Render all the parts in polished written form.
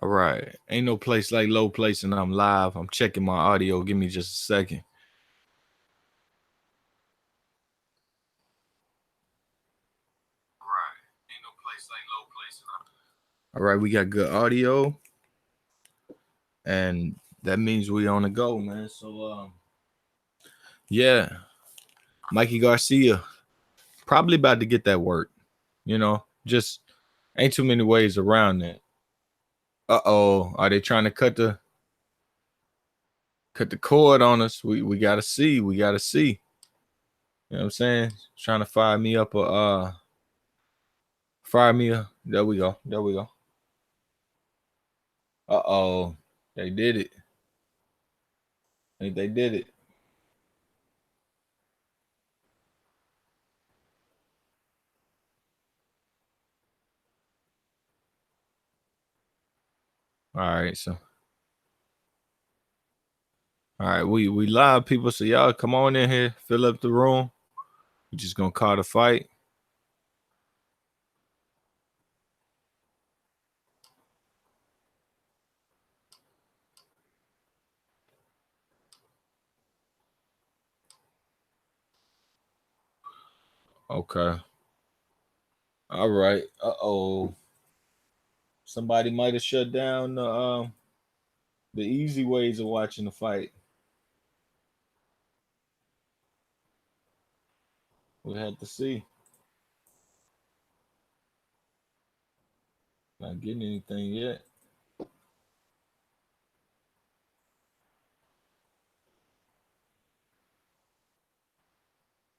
All right. Ain't no place like low place, and I'm live. I'm checking my audio. Give me just a second. All right, we got good audio, and that means we on the go, man. So, yeah, Mikey Garcia probably about to get that work. Just ain't too many ways around it. Are they trying to cut the cord on us? We gotta see. We gotta see. You know what I'm saying? Trying to fire me a. There we go. There we go. They did it. They did it. All right, so all right, we live people, so y'all come on in here, fill up the room. We just gonna call the fight. Okay. All right. Somebody might have shut down the easy ways of watching the fight. We had to see. Not getting anything yet.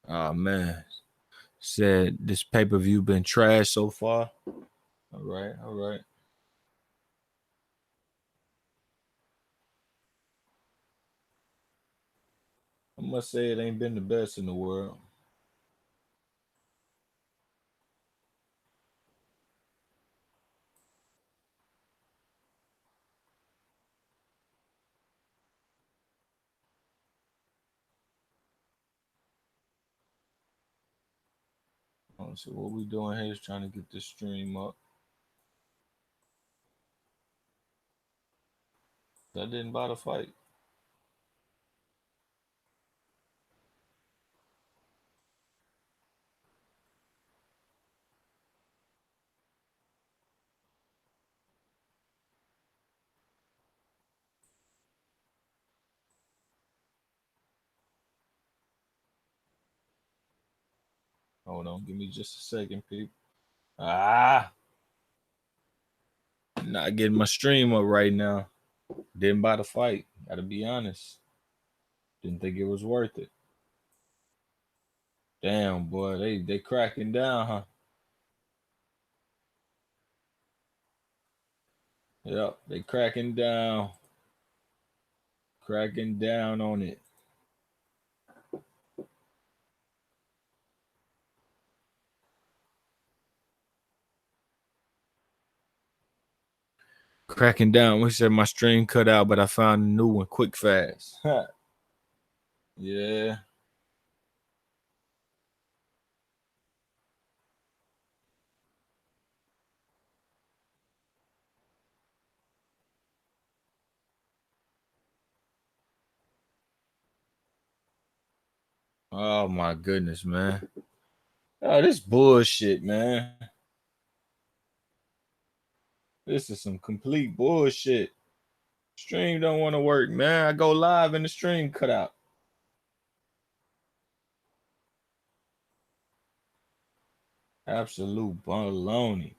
Oh man. Said this pay-per-view been trash so far. All right, all right. I must say it ain't been the best in the world. So what we doing here is trying to get this stream up. That didn't buy the fight. Hold on, give me just a second, people. Not getting my stream up right now. Didn't buy the fight. Gotta be honest. Didn't think it was worth it. Damn, boy, they cracking down, huh? Yep, they cracking down on it. Cracking down. We said my stream cut out, but I found a new one quick fast. Yeah. Oh my goodness, man. Oh, this bullshit, man. This is some complete bullshit. Stream don't want to work, man. I go live and the stream cut out. Absolute baloney.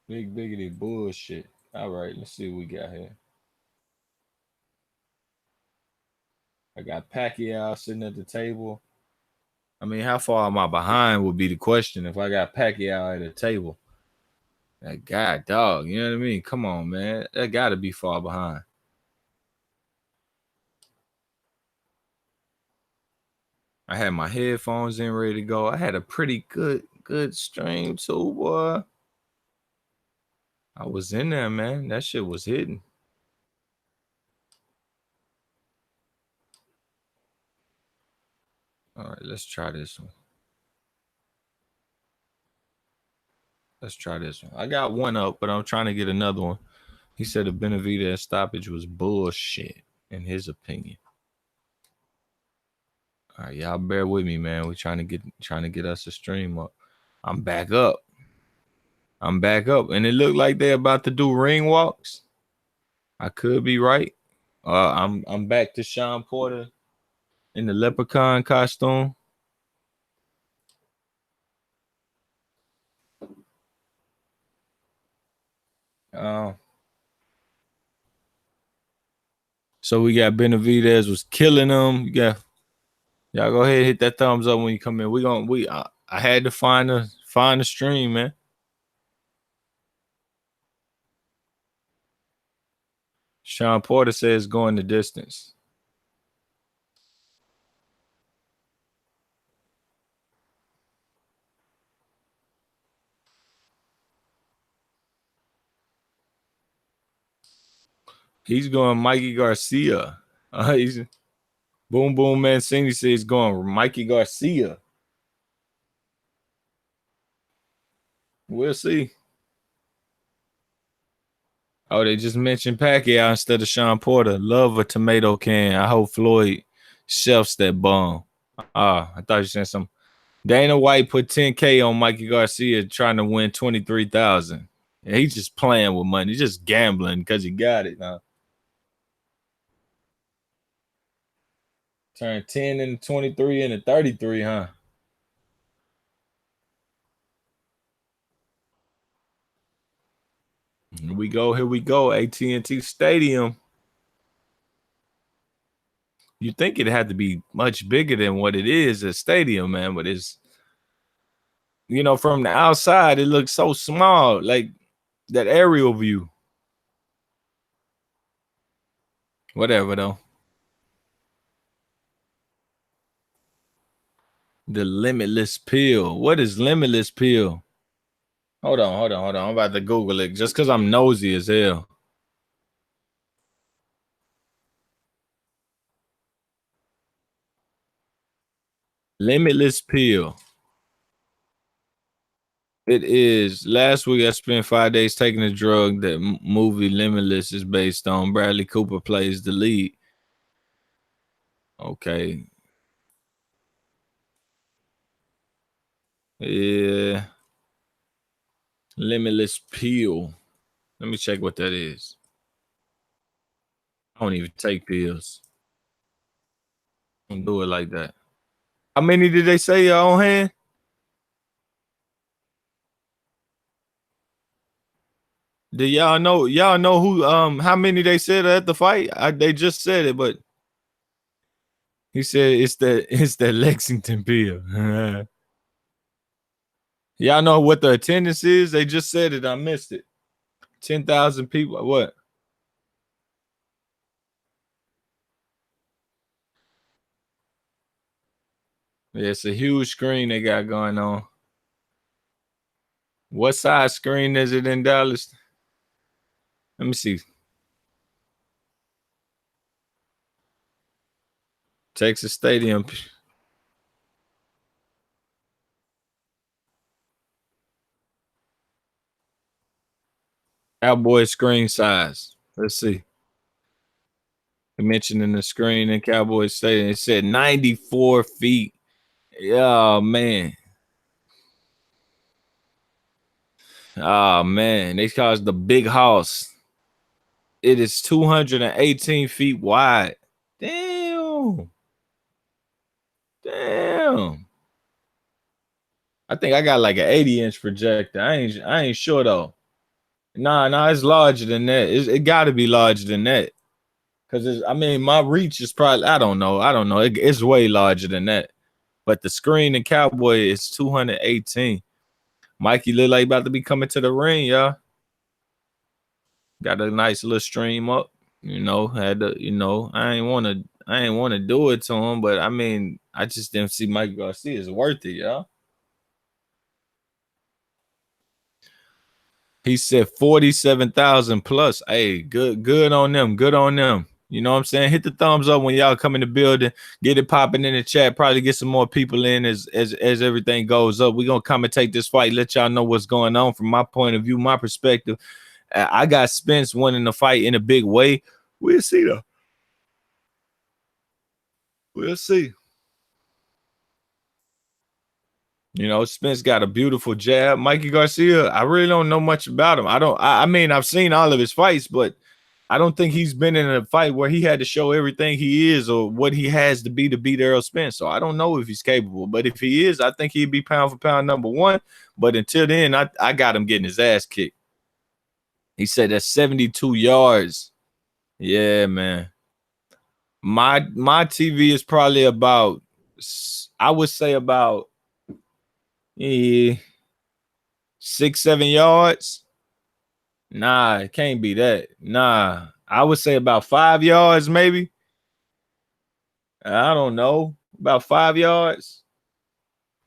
Big biggity bullshit. All right, let's see what we got here. I got Pacquiao sitting at the table. I mean, how far am I behind would be the question if I got Pacquiao at the table. That guy, dog, you know what I mean? Come on, man. That got to be far behind. I had my headphones in ready to go. I had a pretty good stream too, boy. I was in there, man. That shit was hitting. All right, let's try this one. Let's try this one. I got one up, but I'm trying to get another one. He said the Benavidez stoppage was bullshit, in his opinion. All right, y'all bear with me, man. We're trying to get us a stream up. I'm back up. And it looked like they're about to do ring walks. I could be right. I'm back to Sean Porter in the leprechaun costume. So we got Benavidez was killing them. Y'all go ahead and hit that thumbs up when you come in. I had to find the stream, man. Sean Porter says going the distance. He's going Mikey Garcia. He's Boom Boom Mancini says he's going Mikey Garcia. We'll see. Oh, they just mentioned Pacquiao instead of Sean Porter. Love a tomato can. I hope Floyd shelves that bomb. I thought you said something. Dana White put 10K on Mikey Garcia trying to win 23,000. He's just playing with money. He's just gambling because he got it now. Turn 10 into 23 into 33, huh? Here we go. AT&T Stadium. You think it had to be much bigger than what it is, a stadium, man, but it's, from the outside, it looks so small, like that aerial view. Whatever, though. The limitless pill. What is limitless pill? Hold on. I'm about to Google it just because I'm nosy as hell. Limitless pill. It is. Last week I spent 5 days taking a drug that movie Limitless is based on. Bradley Cooper plays the lead. Okay. Yeah. Limitless pill. Let me check what that is. I don't even take pills. Don't do it like that. How many did they say on hand? Do y'all know? Y'all know who? How many they said at the fight? They just said it, but he said it's the Lexington pill. Y'all know what the attendance is? They just said it. I missed it. 10,000 people. What? Yeah, it's a huge screen they got going on. What size screen is it in Dallas? Let me see. Texas Stadium. Cowboy screen size. Let's see. They mentioned in the screen in Cowboy Stadium. It said 94 feet. Oh, man. Oh, man. They call it the big house. It is 218 feet wide. Damn. I think I got like an 80-inch projector. I ain't sure though. Nah, it's larger than that. It got to be larger than that. Cause my reach is probably I don't know. It's way larger than that. But the screen in Cowboy is 218. Mikey look like about to be coming to the ring, y'all. Got a nice little stream up. Had to, I ain't wanna do it to him, but I just didn't see Mikey Garcia is worth it, y'all. He said 47,000 plus. Hey, good on them. Good on them. You know what I'm saying? Hit the thumbs up when y'all come in the building. Get it popping in the chat. Probably get some more people in as everything goes up. We're gonna commentate this fight, let y'all know what's going on from my point of view, my perspective. I got Spence winning the fight in a big way. We'll see though. We'll see. You know, Spence got a beautiful jab. Mikey Garcia, I really don't know much about him. I mean, I've seen all of his fights, but I don't think he's been in a fight where he had to show everything he is or what he has to beat Errol Spence. So I don't know if he's capable. But if he is, I think he'd be pound for pound number one. But until then, I got him getting his ass kicked. He said that's 72 yards. Yeah, man. My TV is probably about, I would say about 6-7 yards. Nah, it can't be that. Nah, I would say about 5 yards, maybe. I don't know. About 5 yards.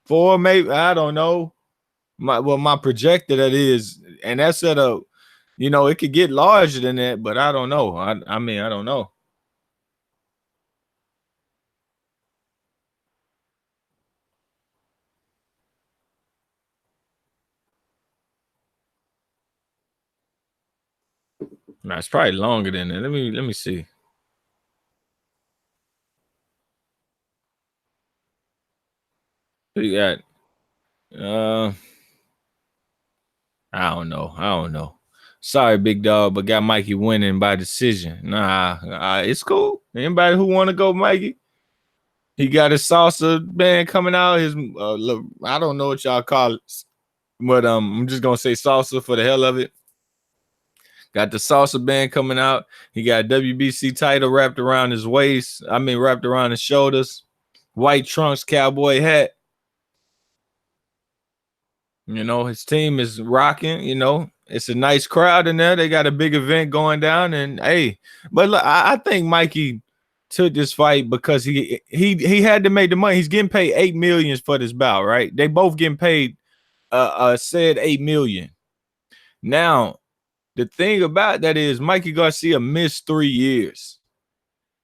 4, maybe. I don't know. My projector, that is, and that's at a, it could get larger than that, but I don't know. I mean, I don't know. Nah, it's probably longer than that. Let me see. We got I don't know. I don't know. Sorry, big dog, but got Mikey winning by decision. Nah, it's cool. Anybody who want to go, Mikey? He got his salsa band coming out. His I don't know what y'all call it, but I'm just gonna say salsa for the hell of it. Got the salsa band coming out. He got WBC title wrapped around his waist. I mean, wrapped around his shoulders. White trunks, cowboy hat. His team is rocking. It's a nice crowd in there. They got a big event going down, and hey, but look, I think Mikey took this fight because he had to make the money. He's getting paid $8 million for this bout, right? They both getting paid said $8 million. Now, the thing about that is Mikey Garcia missed 3 years.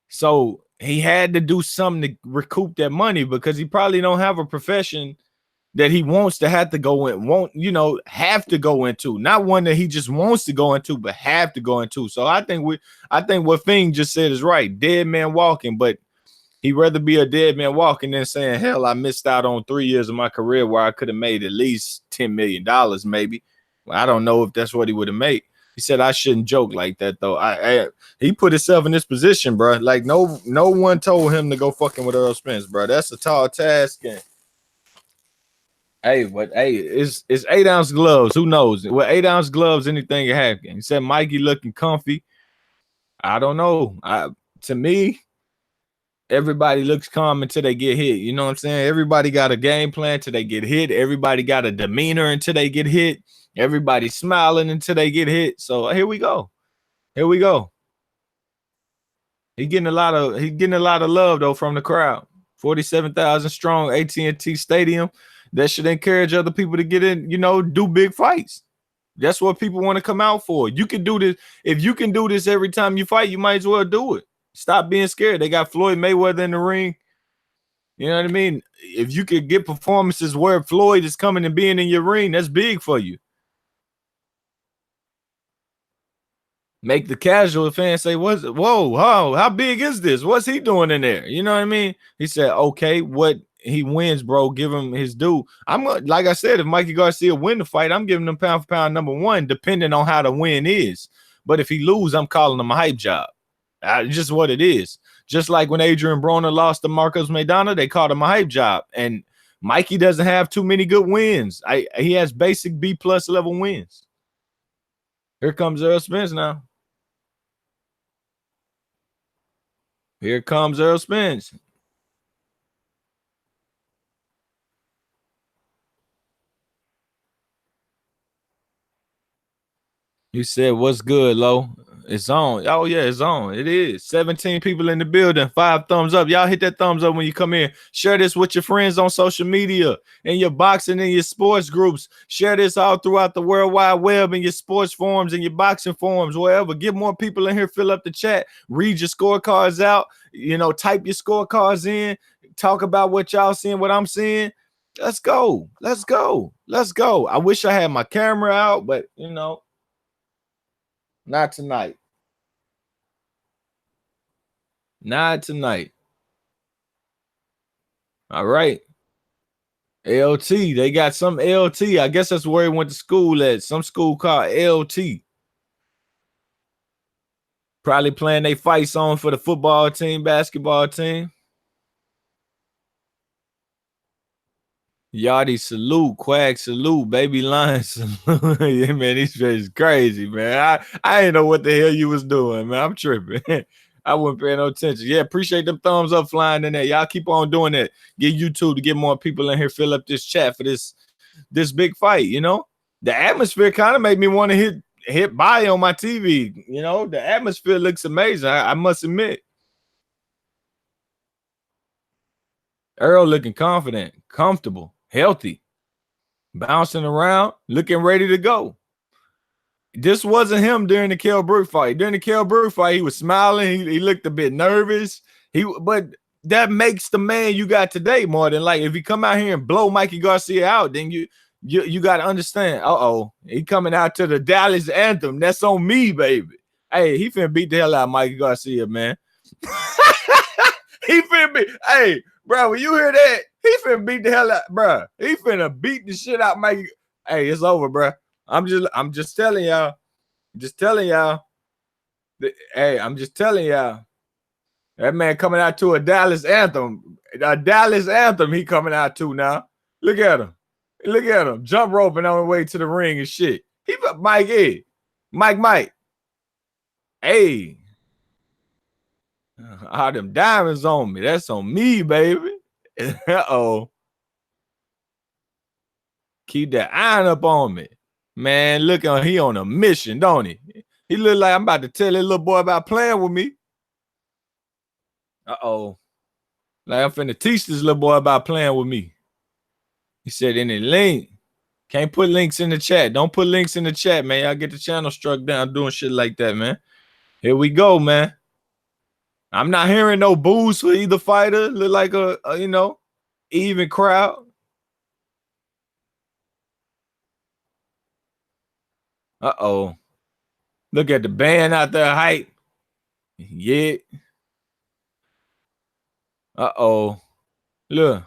So he had to do something to recoup that money because he probably don't have a profession that he wants to have to go in, have to go into, not one that he just wants to go into, but have to go into. So I think what Fing just said is right. Dead man walking, but he'd rather be a dead man walking than saying, hell, I missed out on 3 years of my career where I could have made at least $10 million, maybe. Well, I don't know if that's what he would have made. He said I shouldn't joke like that though. He put himself in this position, bro. Like no one told him to go fucking with Errol Spence, bro. That's a tall task. And it's 8-ounce gloves. Who knows? With 8-ounce gloves, anything can happen. He said Mikey looking comfy. I don't know. To me, everybody looks calm until they get hit. You know what I'm saying? Everybody got a game plan until they get hit. Everybody got a demeanor until they get hit. Everybody smiling until they get hit. So here we go. Here we go. He getting a lot of love though from the crowd. 47,000 strong AT&T Stadium. That should encourage other people to get in, do big fights. That's what people want to come out for. You can do this. If you can do this every time you fight, you might as well do it. Stop being scared. They got Floyd Mayweather in the ring. You know what I mean? If you could get performances where Floyd is coming and being in your ring, that's big for you. Make the casual fan say, whoa, how big is this? What's he doing in there? You know what I mean? He said, okay, what he wins, bro, give him his due. Like I said, if Mikey Garcia win the fight, I'm giving him pound for pound number one, depending on how the win is. But if he lose, I'm calling him a hype job. Just what it is. Just like when Adrian Broner lost to Marcos Maidana, they called him a hype job. And Mikey doesn't have too many good wins. He has basic B+ level wins. Here comes Errol Spence now. Here comes Errol Spence. You said, what's good, Lo? It's on. Oh, yeah, it's on. It is. 17 people in the building. 5 thumbs up. Y'all hit that thumbs up when you come in. Share this with your friends on social media, in your boxing and your sports groups. Share this all throughout the World Wide Web, in your sports forums and your boxing forums, wherever. Get more people in here. Fill up the chat. Read your scorecards out. Type your scorecards in. Talk about what y'all seeing, what I'm seeing. Let's go. Let's go. Let's go. I wish I had my camera out, but not tonight. Not tonight. All right. LT. They got some LT. I guess that's where he went to school at. Some school called LT. Probably playing their fight song for the football team, basketball team. Yachty salute, Quack salute, Baby Lion salute. Yeah, man, these is crazy, man. I didn't know what the hell you was doing, man. I'm tripping. I wasn't paying no attention. Yeah, appreciate them thumbs up flying in there. Y'all keep on doing that. Get YouTube to get more people in here, fill up this chat for this big fight. The atmosphere kind of made me want to hit buy on my TV. The atmosphere looks amazing. I must admit. Errol looking confident, comfortable, healthy, bouncing around, looking ready to go. This wasn't him during the Kell Brook fight. During the Kell Brook fight, he was smiling. He looked a bit nervous. But that makes the man you got today more than like if he come out here and blow Mikey Garcia out, then you got to understand. He coming out to the Dallas anthem. That's on me, baby. Hey, he finna beat the hell out of Mikey Garcia, man. He finna be. Hey, bro, when you hear that, he finna beat the hell out, bro. He finna beat the shit out Mikey. Hey, it's over, bro. I'm just telling y'all. Hey, I'm just telling y'all. That man coming out to a Dallas anthem. A Dallas anthem he coming out to now. Look at him. Look at him. Jump roping on the way to the ring and shit. Mike. Hey. All them diamonds on me. That's on me, baby. Uh-oh. Keep that iron up on me. Man, look on he on a mission, don't he? He look like I'm about to tell that little boy about playing with me. Uh-oh. Like I'm finna teach this little boy about playing with me. He said any link. Can't put links in the chat. Don't put links in the chat, man. Y'all get the channel struck down doing shit like that, man. Here we go, man. I'm not hearing no boos for either fighter. Look like a even crowd. Uh-oh. Look at the band out there hype. Yeah. Uh-oh. Look.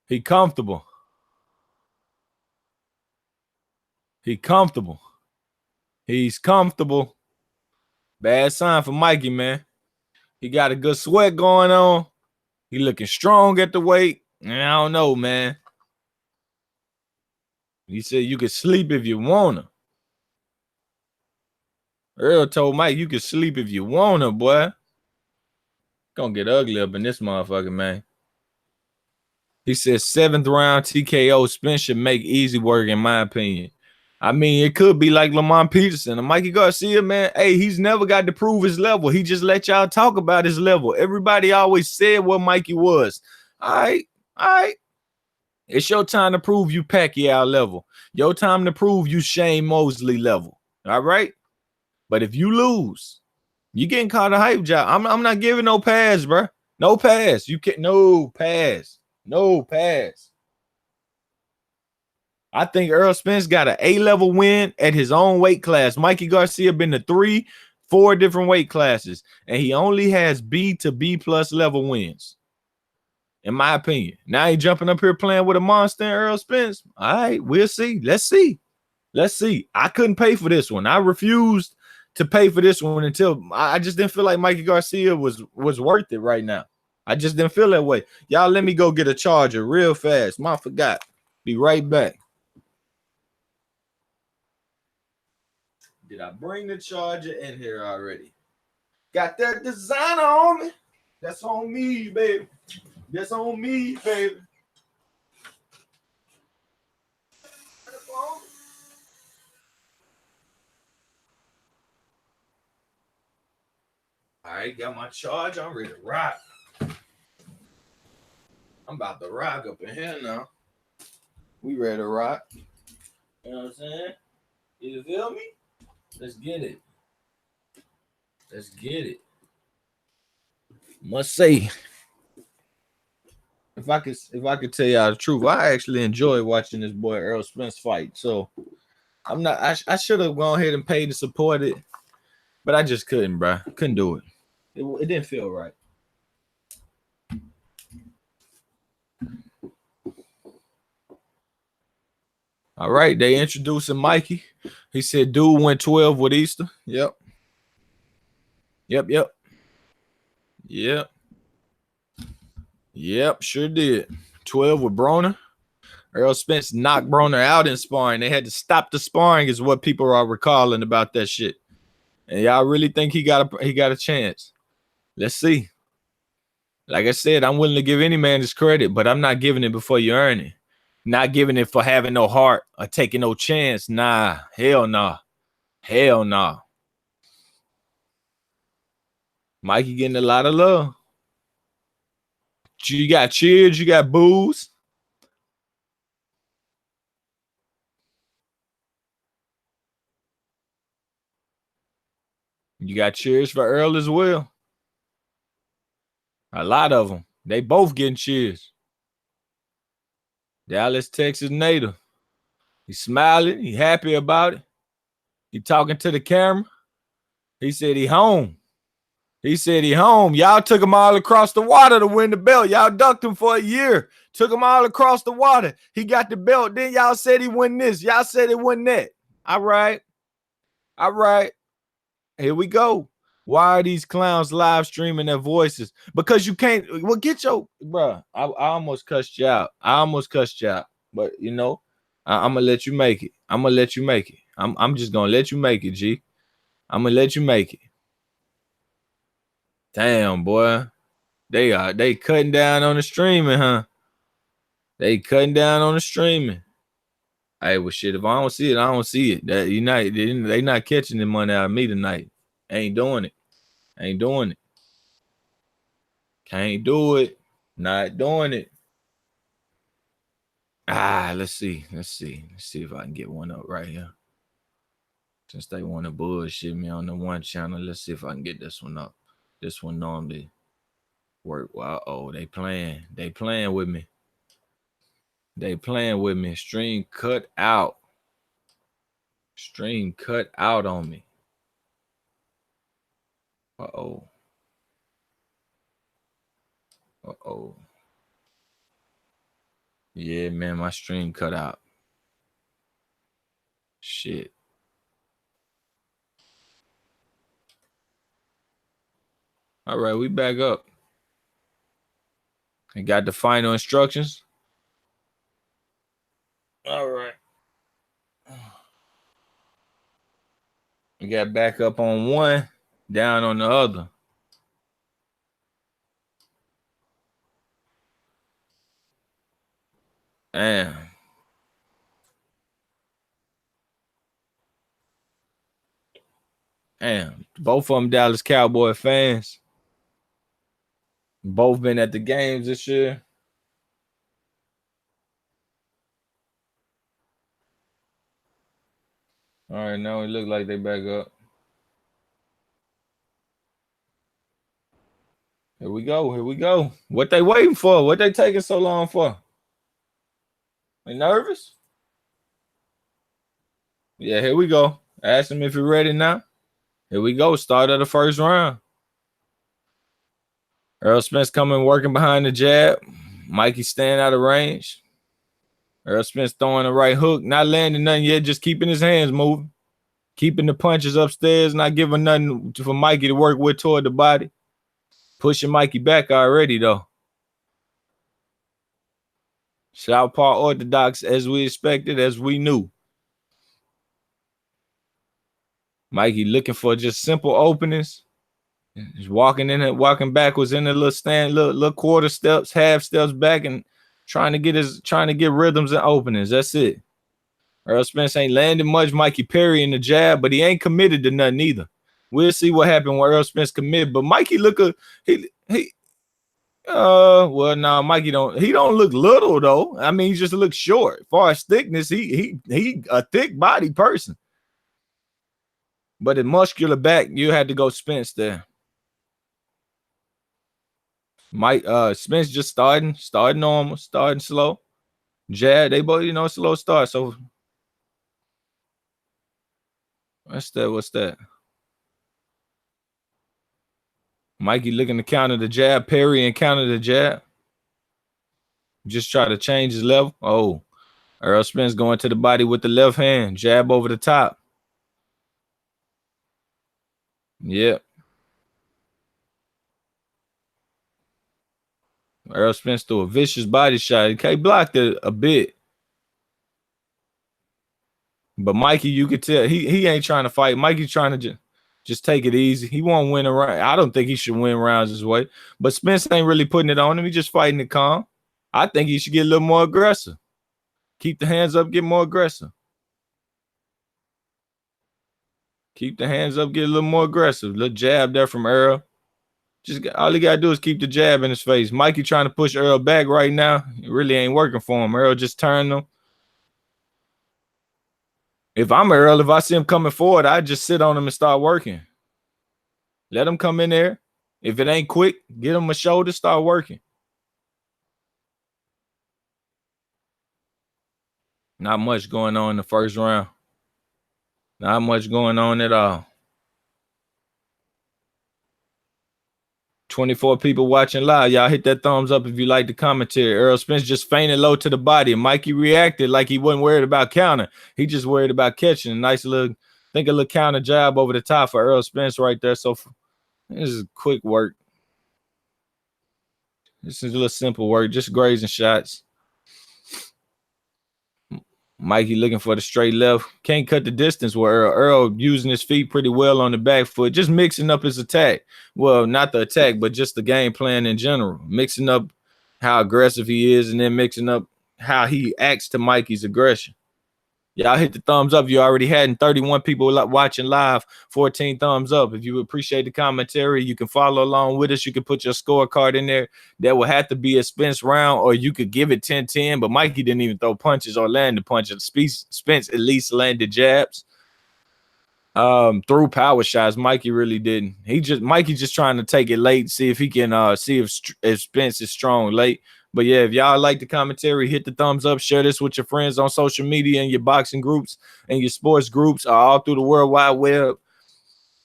He comfortable. He's comfortable. Bad sign for Mikey, man. He got a good sweat going on. He looking strong at the weight. I don't know, man. He said you can sleep if you wanna. Earl told Mike you can sleep if you wanna, boy. Gonna get ugly up in this motherfucker, man. He said 7th round TKO. Spence should make easy work, in my opinion. I mean, it could be like Lamont Peterson and Mikey Garcia, man. Hey, he's never got to prove his level. He just let y'all talk about his level. Everybody always said what Mikey was. All right. It's your time to prove you Pacquiao level. Your time to prove you Shane Mosley level. All right? But if you lose, you getting caught a hype job. I'm not giving no pass, bro. No pass. You can't. No pass. No pass. I think Errol Spence got an A-level win at his own weight class. Mikey Garcia been to 3-4 different weight classes, and he only has B to B plus level wins, in my opinion. Now he jumping up here playing with a monster and Errol Spence. All right, we'll see. Let's see. I couldn't pay for this one. I refused to pay for this one until I just didn't feel like Mikey Garcia was worth it right now. I just didn't feel that way. Y'all let me go get a charger real fast. I forgot. Be right back. Did I bring the charger in here already? Got that designer on me. That's on me, baby. That's on me, baby. All right, got my charge. I'm ready to rock. I'm about to rock up in here now. We ready to rock. You know what I'm saying? You feel me? Let's get it. Let's get it. Must say, if I could tell y'all the truth, I actually enjoy watching this boy Errol Spence fight. So I'm not. I should have gone ahead and paid to support it, but I just couldn't, bro. Couldn't do it. It didn't feel right. All right, they introducing Mikey. He said, "Dude went 12 with Easter." Yep. Yep. Sure did. 12 with Broner. Errol Spence knocked Broner out in sparring. They had to stop the sparring, is what people are recalling about that shit. And y'all really think he got a chance? Let's see. Like I said, I'm willing to give any man his credit, but I'm not giving it before you earn it. Not giving it for having no heart or taking no chance. Nah, hell nah. Hell nah. Mikey getting a lot of love. You got cheers, you got boos. You got cheers for Earl as well. A lot of them. They both getting cheers. Dallas, Texas native. He's smiling. He happy about it. He talking to the camera. He said he home. He said he home. Y'all took him all across the water to win the belt. Y'all ducked him for a year. Took him all across the water. He got the belt. Then y'all said he won this. Y'all said it wasn't that. All right. All right. Here we go. Why are these clowns live streaming their voices? Because you can't. Well, get your bruh. I almost cussed you out. But you know, I'm gonna let you make it. I'm just gonna let you make it, G. I'm gonna let you make it. Damn, boy. They cutting down on the streaming, huh? They cutting down on the streaming. Hey, well, shit. If I don't see it, I don't see it. That they not catching the money out of me tonight. Ain't doing it. Can't do it. Not doing it. Let's see if I can get one up right here. Since they want to bullshit me on the one channel, let's see if I can get this one up. This one normally work. Wow, oh, they playing with me. Stream cut out on me. Uh-oh. Yeah, man, my stream cut out. Shit. All right, we back up. I got the final instructions. All right. We got back up on one, down on the other. Damn. Both of them Dallas Cowboy fans. Both been at the games this year. All right, now it look like they back up. Here we go. What they waiting for? What they taking so long for? They nervous? Yeah, here we go. Ask him if you're ready now. Here we go. Start of the first round. Errol Spence coming working behind the jab. Mikey staying out of range. Errol Spence throwing the right hook. Not landing nothing yet. Just keeping his hands moving. Keeping the punches upstairs. Not giving nothing for Mikey to work with toward the body. Pushing Mikey back already, though. Southpaw orthodox as we expected, as we knew. Mikey looking for just simple openings. Just walking backwards in the little stand, little quarter steps, half steps back, and trying to get rhythms and openings. That's it. Errol Spence ain't landing much. Mikey Perry in the jab, but he ain't committed to nothing either. We'll see what happened when Errol Spence commit. But Mikey he well no, Mikey don't look little though. I mean, he just looks short. As far as thickness, he a thick body person. But in muscular back, you had to go Spence there. Mike Spence just starting normal, starting slow. Jab, they both, slow start. So what's that? Mikey looking to counter the jab, parry and counter the jab. Just try to change his level. Oh, Errol Spence going to the body with the left hand, jab over the top. Yep. Errol Spence threw a vicious body shot. He blocked it a bit. But Mikey, you could tell he ain't trying to fight. Mikey's trying to just take it easy. He won't win a round. I don't think he should win rounds this way. But Spence ain't really putting it on him. He's just fighting it calm. I think he should get a little more aggressive. Keep the hands up, get more aggressive. Keep the hands up, get a little more aggressive. Little jab there from Errol. Just all he gotta do is keep the jab in his face. Mikey trying to push Errol back right now. It really ain't working for him. Errol just turned him. If I'm Errol, if I see him coming forward, I just sit on him and start working. Let him come in there. If it ain't quick, get him a shoulder, start working. Not much going on in the first round. Not much going on at all. 24 people watching live. Y'all hit that thumbs up if you like the commentary. Errol Spence just fainted low to the body. Mikey reacted like he wasn't worried about counter. He just worried about catching. A nice little, a little counter jab over the top for Errol Spence right there. So this is quick work. This is a little simple work, just grazing shots. Mikey looking for the straight left. Can't cut the distance with Errol. Errol using his feet pretty well on the back foot, just mixing up his attack. Well, not the attack, but just the game plan in general. Mixing up how aggressive he is and then mixing up how he acts to Mikey's aggression. Y'all hit the thumbs up. You already had, and 31 people watching live, 14 thumbs up. If you appreciate the commentary, you can follow along with us. You can put your scorecard in there. That will have to be a Spence round, or you could give it 10-10, but Mikey didn't even throw punches or land the punches. Spence at least landed jabs. Through power shots, Mikey really didn't. Mikey just trying to take it late, see if he can see if Spence is strong late. But yeah, if y'all like the commentary, hit the thumbs up, share this with your friends on social media and your boxing groups and your sports groups all through the World Wide Web.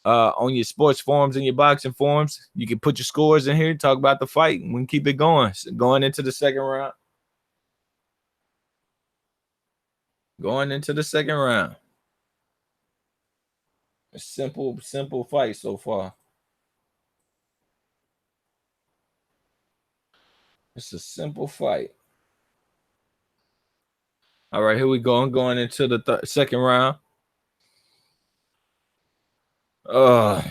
On your sports forums and your boxing forums, you can put your scores in here, talk about the fight, and we can keep it going. Going into the second round. A simple fight so far. It's a simple fight. All right, here we go. I'm going into the second round. I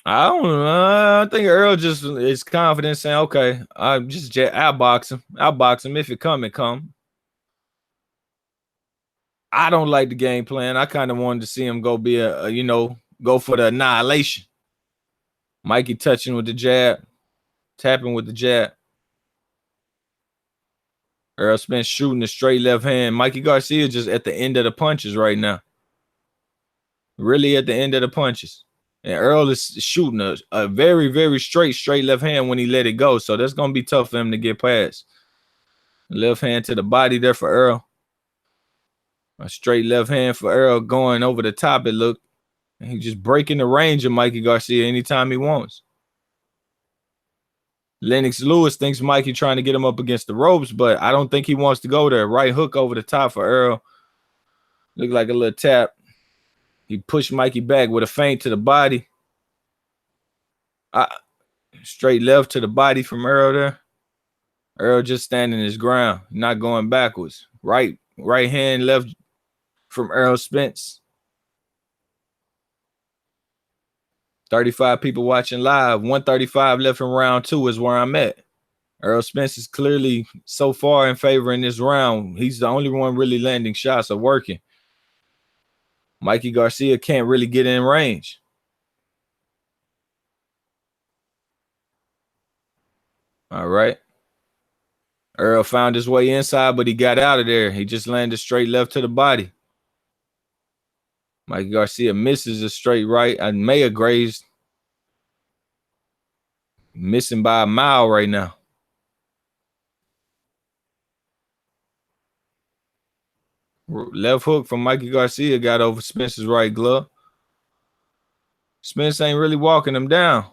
don't know. I think Earl just is confident saying, okay, I'll box him. I'll box him. If it come, it come. I don't like the game plan. I kind of wanted to see him go go for the annihilation. Mikey touching with the jab, tapping with the jab. Errol Spence shooting the straight left hand. Mikey Garcia just at the end of the punches right now. Really at the end of the punches. And Errol is shooting a very, very straight left hand when he let it go. So that's going to be tough for him to get past. Left hand to the body there for Errol. A straight left hand for Errol going over the top, it looked. And he's just breaking the range of Mikey Garcia anytime he wants. Lennox Lewis thinks Mikey trying to get him up against the ropes, but I don't think he wants to go there. Right hook over the top for Errol. Looked like a little tap. He pushed Mikey back with a feint to the body. Straight left to the body from Errol there. Errol just standing his ground, not going backwards. Right hand left from Errol Spence. 35 people watching live. 135 left in round 2 is where I'm at. Errol Spence is clearly so far in favor in this round. He's the only one really landing shots or working. Mikey Garcia can't really get in range. All right. Errol found his way inside, but he got out of there. He just landed straight left to the body. Mikey Garcia misses a straight right. I may have grazed. Missing by a mile right now. Left hook from Mikey Garcia got over Spence's right glove. Spence ain't really walking him down.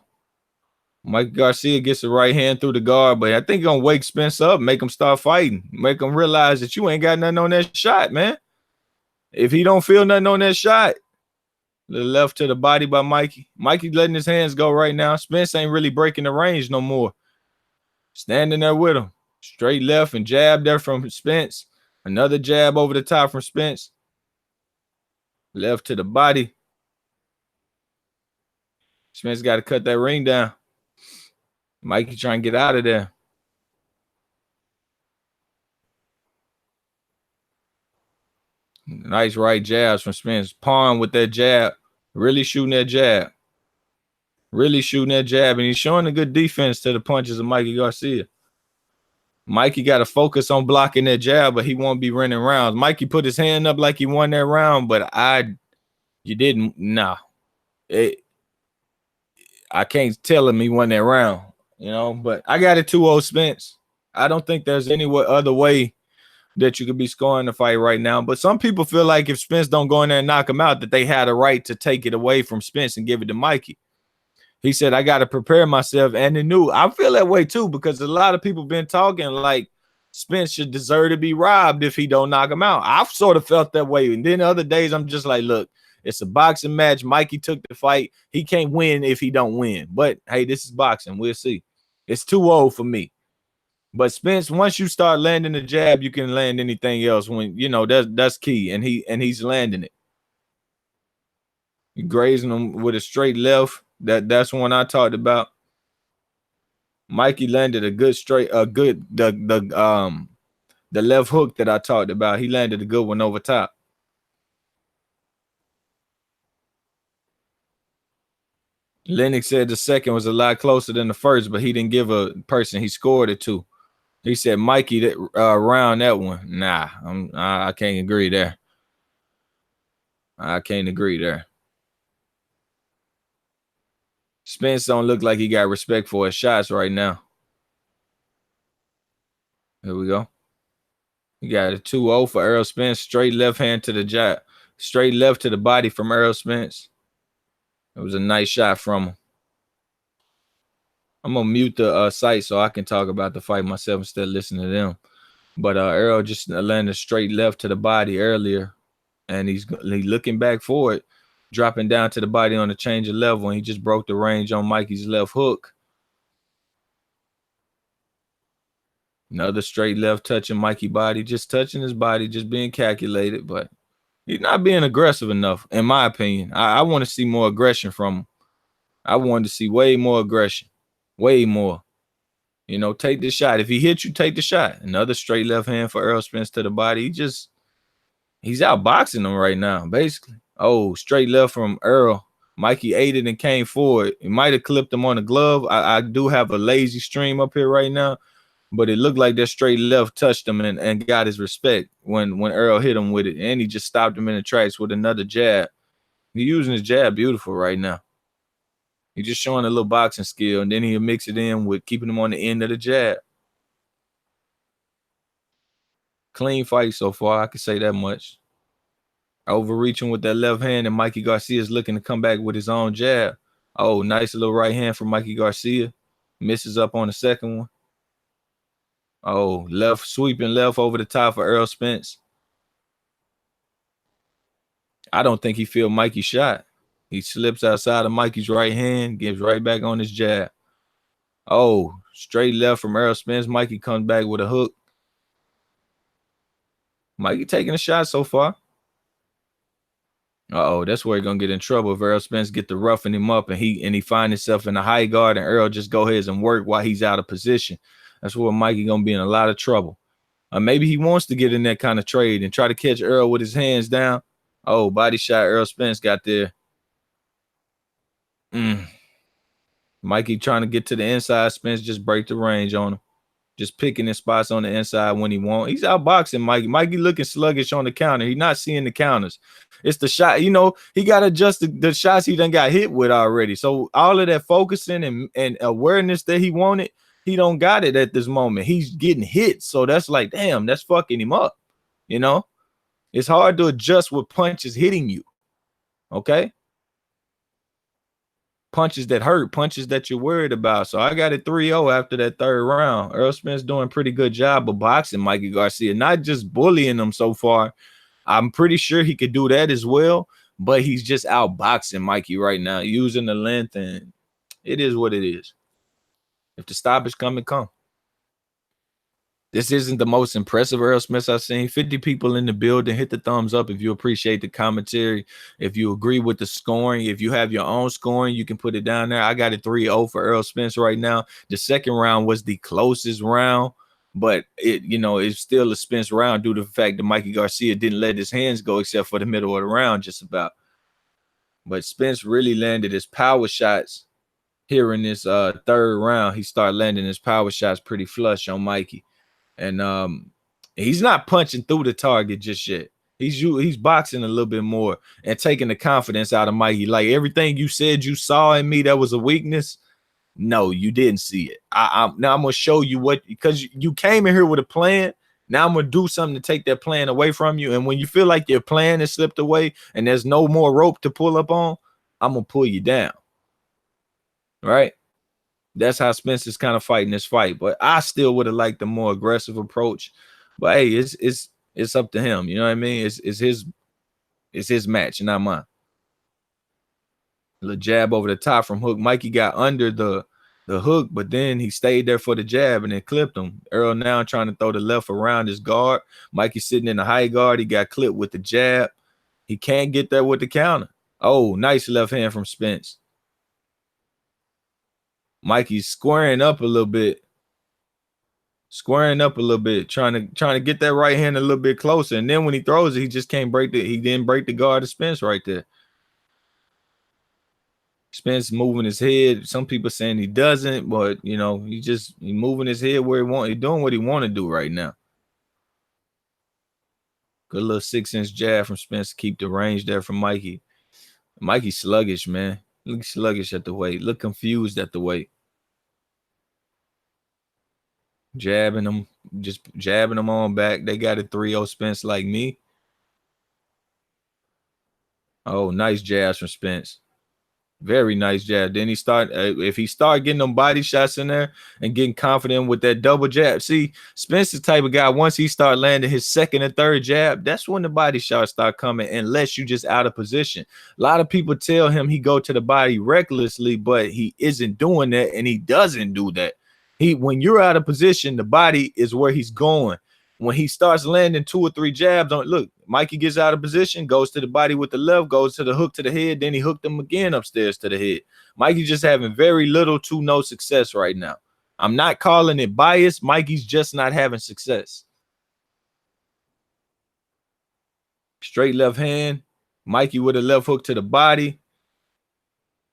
Mikey Garcia gets the right hand through the guard, but I think gonna wake Spence up, make him start fighting, make him realize that you ain't got nothing on that shot, man. If he don't feel nothing on that shot, the left to the body by Mikey. Mikey letting his hands go right now. Spence ain't really breaking the range no more. Standing there with him. Straight left and jab there from Spence. Another jab over the top from Spence. Left to the body. Spence got to cut that ring down. Mikey trying to get out of there. Nice right jabs from Spence. Pawn with that jab. Really shooting that jab. Really shooting that jab. And he's showing a good defense to the punches of Mikey Garcia. Mikey got to focus on blocking that jab, but he won't be running rounds. Mikey put his hand up like he won that round, but you didn't. Nah. I can't tell him he won that round, you know, but I got it 2-0 Spence. I don't think there's any other way that you could be scoring the fight right now. But some people feel like if Spence don't go in there and knock him out, that they had a right to take it away from Spence and give it to Mikey. He said, I got to prepare myself. And he knew. I feel that way too, because a lot of people been talking like Spence should deserve to be robbed if he don't knock him out. I've sort of felt that way. And then other days I'm just like, look, it's a boxing match. Mikey took the fight. He can't win if he don't win. But hey, this is boxing. We'll see. It's 2-0 for me. But Spence, once you start landing the jab, you can land anything else. When you know that's key. And he's landing it. Grazing him with a straight left. That's one I talked about. Mikey landed a good straight, the left hook that I talked about. He landed a good one over top. Lennox said the second was a lot closer than the first, but he didn't give a person he scored it to. He said Mikey that round that one. Nah, I can't agree there. I can't agree there. Spence don't look like he got respect for his shots right now. Here we go. He got a 2-0 for Errol Spence. Straight left hand to the jab. Straight left to the body from Errol Spence. It was a nice shot from him. I'm going to mute the site so I can talk about the fight myself instead of listening to them. But Errol just landed straight left to the body earlier. And he's looking back for it. Dropping down to the body on the change of level, and he just broke the range on Mikey's left hook. Another straight left touching Mikey's body, just touching his body, just being calculated, but he's not being aggressive enough, in my opinion. I want to see more aggression from him. I wanted to see way more aggression, way more. You know, take the shot. If he hits you, take the shot. Another straight left hand for Errol Spence to the body. He's outboxing him right now, basically. Oh, straight left from Errol. Mikey ate it and came forward. He might have clipped him on the glove. I do have a lazy stream up here right now, but it looked like that straight left touched him and got his respect when Errol hit him with it. And he just stopped him in the tracks with another jab. He's using his jab beautiful right now. He's just showing a little boxing skill, and then he'll mix it in with keeping him on the end of the jab. Clean fight so far, I can say that much. Overreaching with that left hand, and Mikey Garcia is looking to come back with his own jab. Oh, nice little right hand from Mikey Garcia. Misses up on the second one. Oh, left sweeping left over the top for Errol Spence. I don't think he feel Mikey's shot. He slips outside of Mikey's right hand, gives right back on his jab. Oh, straight left from Errol Spence. Mikey comes back with a hook. Mikey taking a shot so far. Uh-oh, that's where he's gonna get in trouble if Errol Spence get to roughing him up and he find himself in a high guard and Errol just go ahead and work while he's out of position. That's where Mikey gonna be in a lot of trouble. Maybe he wants to get in that kind of trade and try to catch Errol with his hands down. Oh, body shot. Errol Spence got there. Mikey trying to get to the inside. Spence just break the range on him. Just picking his spots on the inside when he wants. He's outboxing Mikey. Mikey looking sluggish on the counter. He's not seeing the counters. It's the shot. You know, he got to adjust the shots he done got hit with already. So all of that focusing and awareness that he wanted, he don't got it at this moment. He's getting hit. So that's like, damn, that's fucking him up. You know? It's hard to adjust with punches hitting you. Okay? Punches that hurt, punches that you're worried about. So I got it 3-0 after that third round. Errol Spence doing a pretty good job of boxing Mikey Garcia, not just bullying him so far. I'm pretty sure he could do that as well, but he's just outboxing Mikey right now, using the length, and it is what it is. If the stoppage come, it come. This isn't the most impressive Errol Spence I've seen. 50 people in the building. Hit the thumbs up if you appreciate the commentary. If you agree with the scoring. If you have your own scoring, you can put it down there. I got it 3-0 for Errol Spence right now. The second round was the closest round, but it's still a Spence round due to the fact that Mikey Garcia didn't let his hands go except for the middle of the round just about. But Spence really landed his power shots here in this third round. He started landing his power shots pretty flush on Mikey. And he's not punching through the target just yet. He's boxing a little bit more and taking the confidence out of Mikey. Like everything you said you saw in me that was a weakness, no, you didn't see it. Now I'm gonna show you what, because you came in here with a plan. Now I'm gonna do something to take that plan away from you. And when you feel like your plan has slipped away and there's no more rope to pull up on, I'm gonna pull you down. Right? That's how Spence is kind of fighting this fight, but I still would have liked the more aggressive approach. But hey, it's up to him. You know what I mean? It's his match, not mine. Little jab over the top from hook. Mikey got under the hook, but then he stayed there for the jab and then clipped him. Errol now trying to throw the left around his guard. Mikey sitting in the high guard. He got clipped with the jab. He can't get there with the counter. Oh, nice left hand from Spence. Mikey's squaring up a little bit, trying to get that right hand a little bit closer. And then when he throws it, he just can't break he didn't break the guard of Spence right there. Spence moving his head. Some people saying he doesn't, but he's moving his head where he wants. He's doing what he want to do right now. Good little 6-inch jab from Spence to keep the range there from Mikey. Mikey's sluggish, man. Look sluggish at the weight. Look confused at the weight. Jabbing them, just jabbing them on back. They got a 3-0 Spence like me. Oh, nice jabs from Spence. Very nice jab. Then if he start getting them body shots in there and getting confident with that double jab. See, Spence is the type of guy, once he start landing his second and third jab, that's when the body shots start coming, unless you just out of position. A lot of people tell him he go to the body recklessly, but he isn't doing that, and he doesn't do that. When you're out of position, the body is where he's going. When he starts landing 2 or 3 jabs on, look, Mikey gets out of position, goes to the body with the left, goes to the hook to the head, then he hooked him again upstairs to the head. Mikey's just having very little to no success right now. I'm not calling it bias. Mikey's just not having success. Straight left hand. Mikey with a left hook to the body.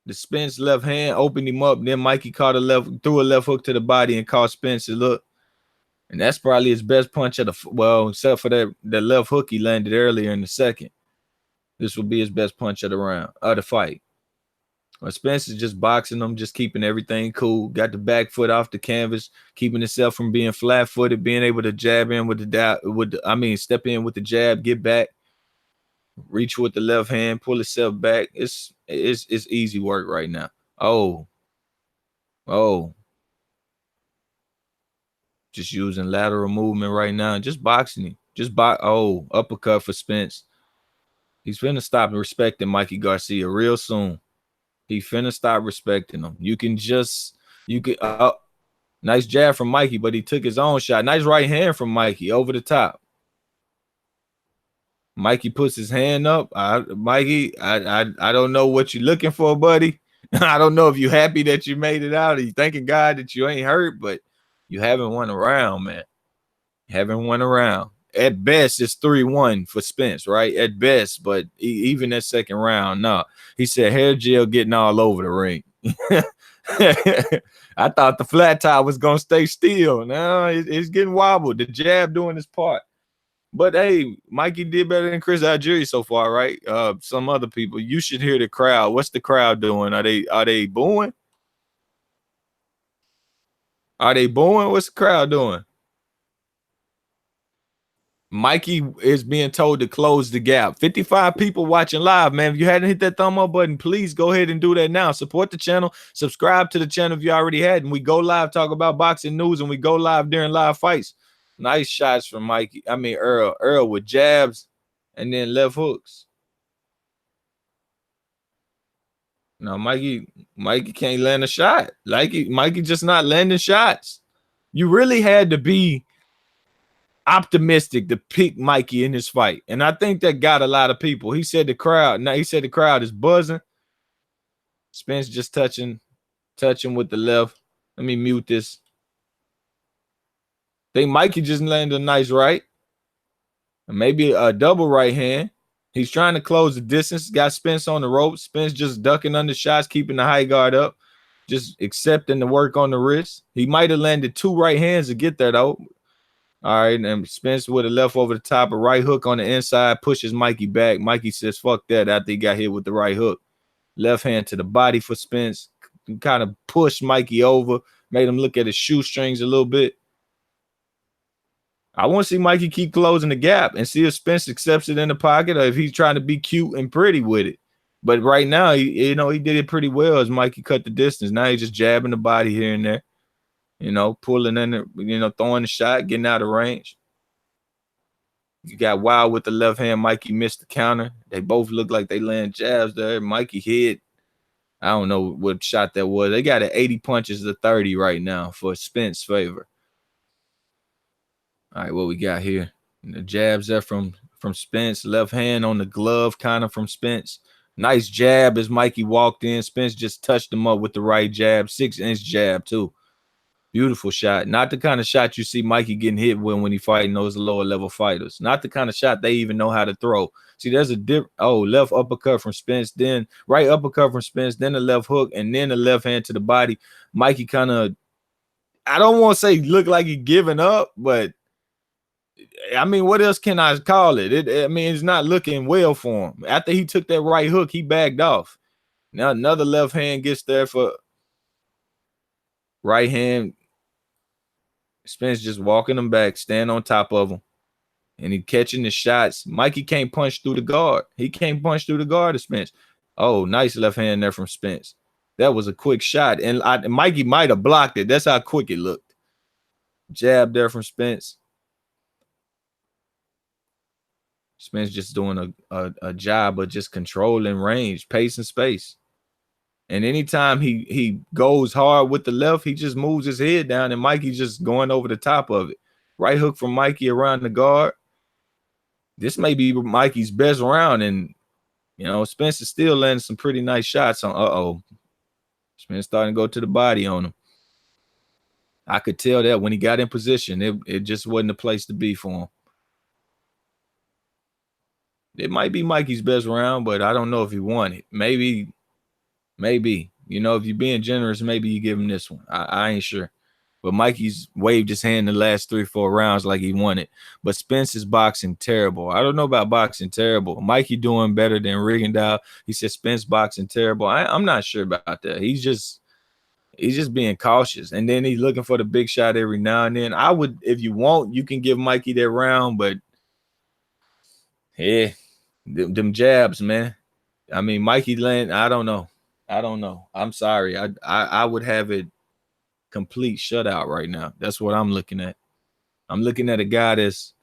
The Spence left hand opened him up. Then Mikey threw a left hook to the body and caught Spence. Look. And that's probably his best punch except for that left hook he landed earlier in the second. This will be his best punch of the fight. Well, Spence is just boxing him, just keeping everything cool. Got the back foot off the canvas, keeping himself from being flat-footed, being able to jab in step in with the jab, get back, reach with the left hand, pull himself back. It's easy work right now. Oh. Just using lateral movement right now. Just boxing him. Uppercut for Spence. He's finna stop respecting Mikey Garcia real soon. He finna stop respecting him. Nice jab from Mikey, but he took his own shot. Nice right hand from Mikey over the top. Mikey puts his hand up. Mikey, I don't know what you're looking for, buddy. I don't know if you're happy that you made it out or you thanking God that you ain't hurt, but you haven't won a round, man. You haven't won a round. at best it's 3-1 for Spence, right? At best, but even that second round, no. He said hair gel getting all over the ring. I thought the flat tire was gonna stay still. No, it's getting wobbled. The jab doing his part. But hey, Mikey did better than Chris Algieri so far, right? Some other people. You should hear the crowd. What's the crowd doing? Are they booing? Are they booing? What's the crowd doing? Mikey is being told to close the gap. 55 people watching live, man. If you hadn't hit that thumb up button, please go ahead and do that now. Support the channel. Subscribe to the channel if you already had. And we go live, talk about boxing news, and we go live during live fights. Nice shots from Mikey. I mean, Earl. Earl with jabs and then left hooks. No, Mikey can't land a shot. Mikey just not landing shots. You really had to be optimistic to pick Mikey in this fight. And I think that got a lot of people. He said the crowd is buzzing. Spence just touching with the left. Let me mute this. Think Mikey just landed a nice right. Maybe a double right hand. He's trying to close the distance. Got Spence on the rope. Spence just ducking under shots, keeping the high guard up, just accepting the work on the wrist. He might have landed 2 right hands to get there, though. All right, and Spence with a left over the top, a right hook on the inside, pushes Mikey back. Mikey says, fuck that, after he got hit with the right hook. Left hand to the body for Spence. Kind of pushed Mikey over, made him look at his shoestrings a little bit. I want to see Mikey keep closing the gap and see if Spence accepts it in the pocket or if he's trying to be cute and pretty with it. But right now, he did it pretty well as Mikey cut the distance. Now he's just jabbing the body here and there. Pulling in there, throwing the shot, getting out of range. You got Wild with the left hand. Mikey missed the counter. They both look like they land jabs there. Mikey hit. I don't know what shot that was. They got it 80 punches to 30 right now for Spence's favor. All right, what we got here? The jabs there from Spence. Left hand on the glove, kind of from Spence. Nice jab as Mikey walked in. Spence just touched him up with the right jab. 6-inch jab, too. Beautiful shot. Not the kind of shot you see Mikey getting hit with when he fighting those lower level fighters. Not the kind of shot they even know how to throw. See, there's a left uppercut from Spence, then right uppercut from Spence, then a left hook, and then a left hand to the body. Mikey kind of, I don't want to say look like he giving up, but I mean, what else can I call it? It's not looking well for him. After he took that right hook, he backed off. Now another left hand gets there for right hand. Spence just walking him back, stand on top of him, and he catching the shots. Mikey can't punch through the guard. He can't punch through the guard of Spence. Oh, nice left hand there from Spence. That was a quick shot, and Mikey might have blocked it. That's how quick it looked. Jab there from Spence. Spence just doing a job of just controlling range, pace, and space. And anytime he goes hard with the left, he just moves his head down, and Mikey's just going over the top of it. Right hook from Mikey around the guard. This may be Mikey's best round, and Spence is still landing some pretty nice shots on. Spence starting to go to the body on him. I could tell that when he got in position, it just wasn't the place to be for him. It might be Mikey's best round, but I don't know if he won it. Maybe. If you're being generous, maybe you give him this one. I ain't sure. But Mikey's waved his hand the last 3-4 rounds like he won it. But Spence is boxing terrible. I don't know about boxing terrible. Mikey doing better than Rigondeaux. He said Spence boxing terrible. I'm not sure about that. He's just being cautious. And then he's looking for the big shot every now and then. I would, if you want, you can give Mikey that round. But, yeah, them jabs, man. I mean, Mikey land, I don't know. I'm sorry. I would have it complete shutout right now. That's what I'm looking at. I'm looking at a guy that's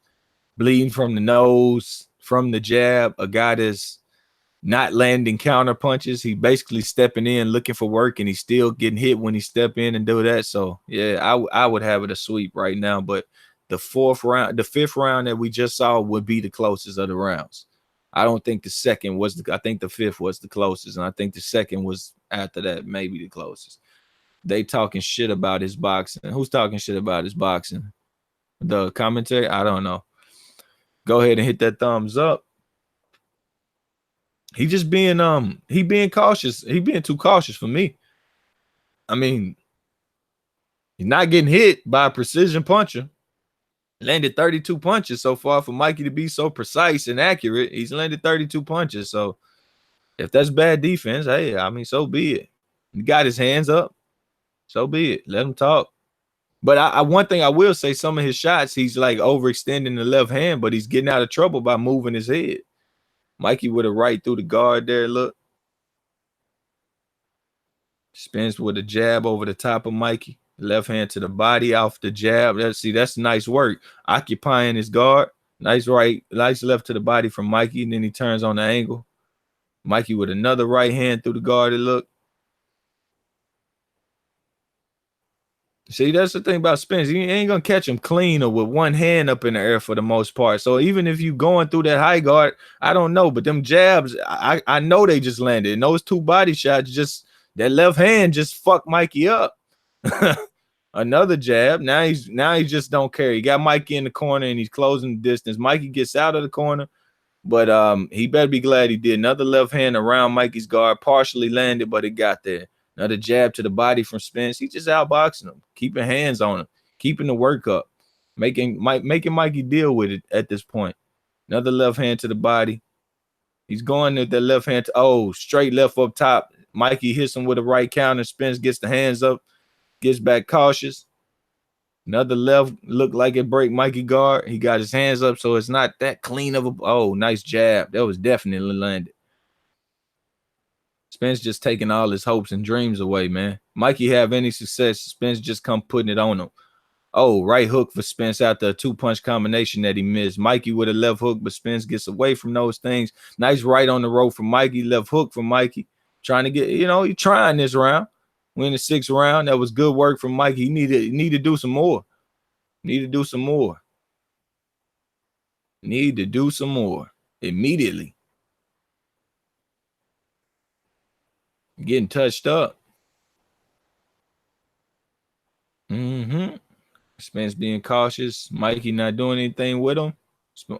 bleeding from the nose, from the jab, a guy that's not landing counter punches. He basically stepping in, looking for work, and he's still getting hit when he step in and do that. So, yeah, I would have it a sweep right now. But the fifth round that we just saw would be the closest of the rounds. I don't think the second was I think the fifth was the closest, and I think the second was after that maybe the closest. They talking shit about his boxing. Who's talking shit about his boxing? The commentary? I don't know. go ahead and hit that thumbs up. He just being cautious. He being too cautious for me. I mean, he's not getting hit by a precision puncher. Landed 32 punches so far. For Mikey to be so precise and accurate, he's landed 32 punches. So if that's bad defense, hey, I mean, so be it. He got his hands up. So be it. Let him talk. But I one thing I will say, some of his shots, he's like overextending the left hand, but he's getting out of trouble by moving his head. Mikey with a right through the guard there. Look. Spence with a jab over the top of Mikey. Left hand to the body off the jab. That's nice work. Occupying his guard. Nice right, nice left to the body from Mikey. And then he turns on the angle. Mikey with another right hand through the guard. Look. See, that's the thing about Spence. You ain't gonna catch him clean or with one hand up in the air for the most part. So even if you going through that high guard, I don't know. But them jabs, I know they just landed. And those two body shots, just that left hand just fucked Mikey up. Another jab. Now he just don't care. He got Mikey in the corner and he's closing the distance. Mikey gets out of the corner, but he better be glad he did. Another left hand around Mikey's guard, partially landed, but it got there. Another jab to the body from Spence. He just outboxing him, keeping hands on him, keeping the work up, making Mikey deal with it at this point. Another left hand to the body. He's going with that left hand. Straight left up top. Mikey hits him with a right counter. Spence gets the hands up, gets back cautious. Another left looked like it break Mikey guard. He got his hands up, so it's not that clean of a. Nice jab. That was definitely landed. Spence just taking all his hopes and dreams away, man. Mikey have any success, Spence just come putting it on him. Right hook for Spence after a two-punch combination that he missed. Mikey with a left hook, but Spence gets away from those things. Nice right on the rope from Mikey. Left hook from Mikey. Trying to get, he trying this round. Win the 6th round. That was good work from Mikey. He need to do some more. Need to do some more. Need to do some more immediately. Getting touched up. Spence being cautious. Mikey not doing anything with him.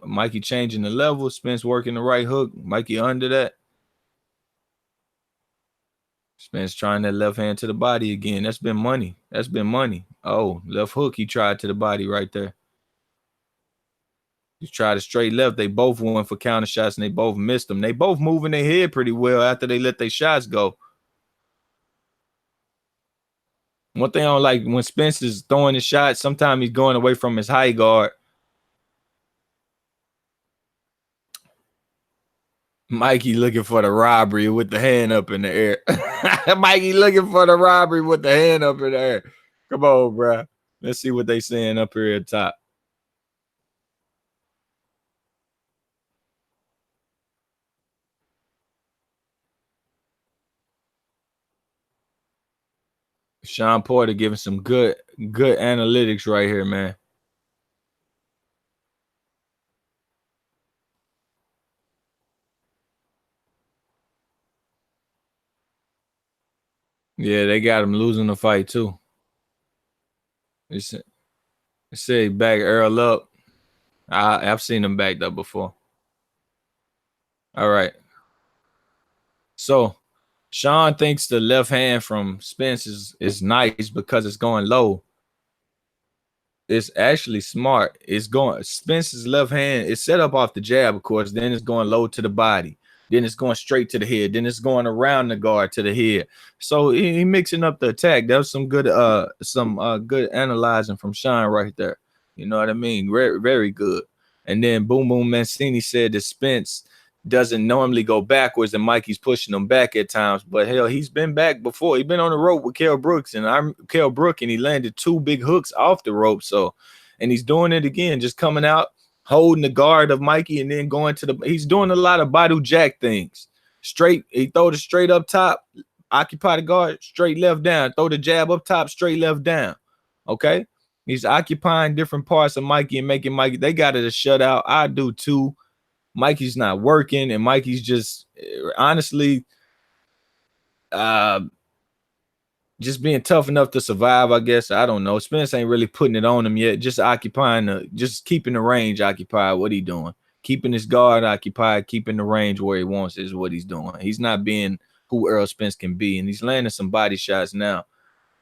Mikey changing the level. Spence working the right hook. Mikey under that. Spence trying that left hand to the body again. That's been money. That's been money. Left hook he tried to the body right there. He tried a straight left. They both went for counter shots and they both missed them. They both moving their head pretty well after they let their shots go. One thing I don't like, when Spence is throwing his shots, sometimes he's going away from his high guard. Mikey looking for the robbery with the hand up in the air. Mikey looking for the robbery with the hand up in the air. Come on, bro. Let's see what they saying up here at the top. Sean Porter giving some good analytics right here, man. Yeah, they got him losing the fight too. They say back Errol up. I've seen him backed up before. All right. So Sean thinks the left hand from Spence is nice because it's going low. It's actually smart. It's going Spence's left hand is set up off the jab, of course. Then it's going low to the body. Then it's going straight to the head. Then it's going around the guard to the head. So he mixing up the attack. That was some good good analyzing from Sean right there. You know what I mean? Very, very good. And then Boom Boom Mancini said that Spence doesn't normally go backwards and Mikey's pushing him back at times. But hell, he's been back before. He's been on the rope with Kell Brook and he landed 2 big hooks off the rope. So, and he's doing it again, just coming out, holding the guard of Mikey and then going to he's doing a lot of Badu Jack things. Straight, he throw the straight up top, occupy the guard, straight left down, throw the jab up top, straight left down. Okay. He's occupying different parts of Mikey and making Mikey, they got it a shutout. I do too. Mikey's not working, and Mikey's just honestly, just being tough enough to survive, I guess. I don't know. Spence ain't really putting it on him yet. Just occupying just keeping the range occupied. What he doing? Keeping his guard occupied, keeping the range where he wants is what he's doing. He's not being who Errol Spence can be, and he's landing some body shots now.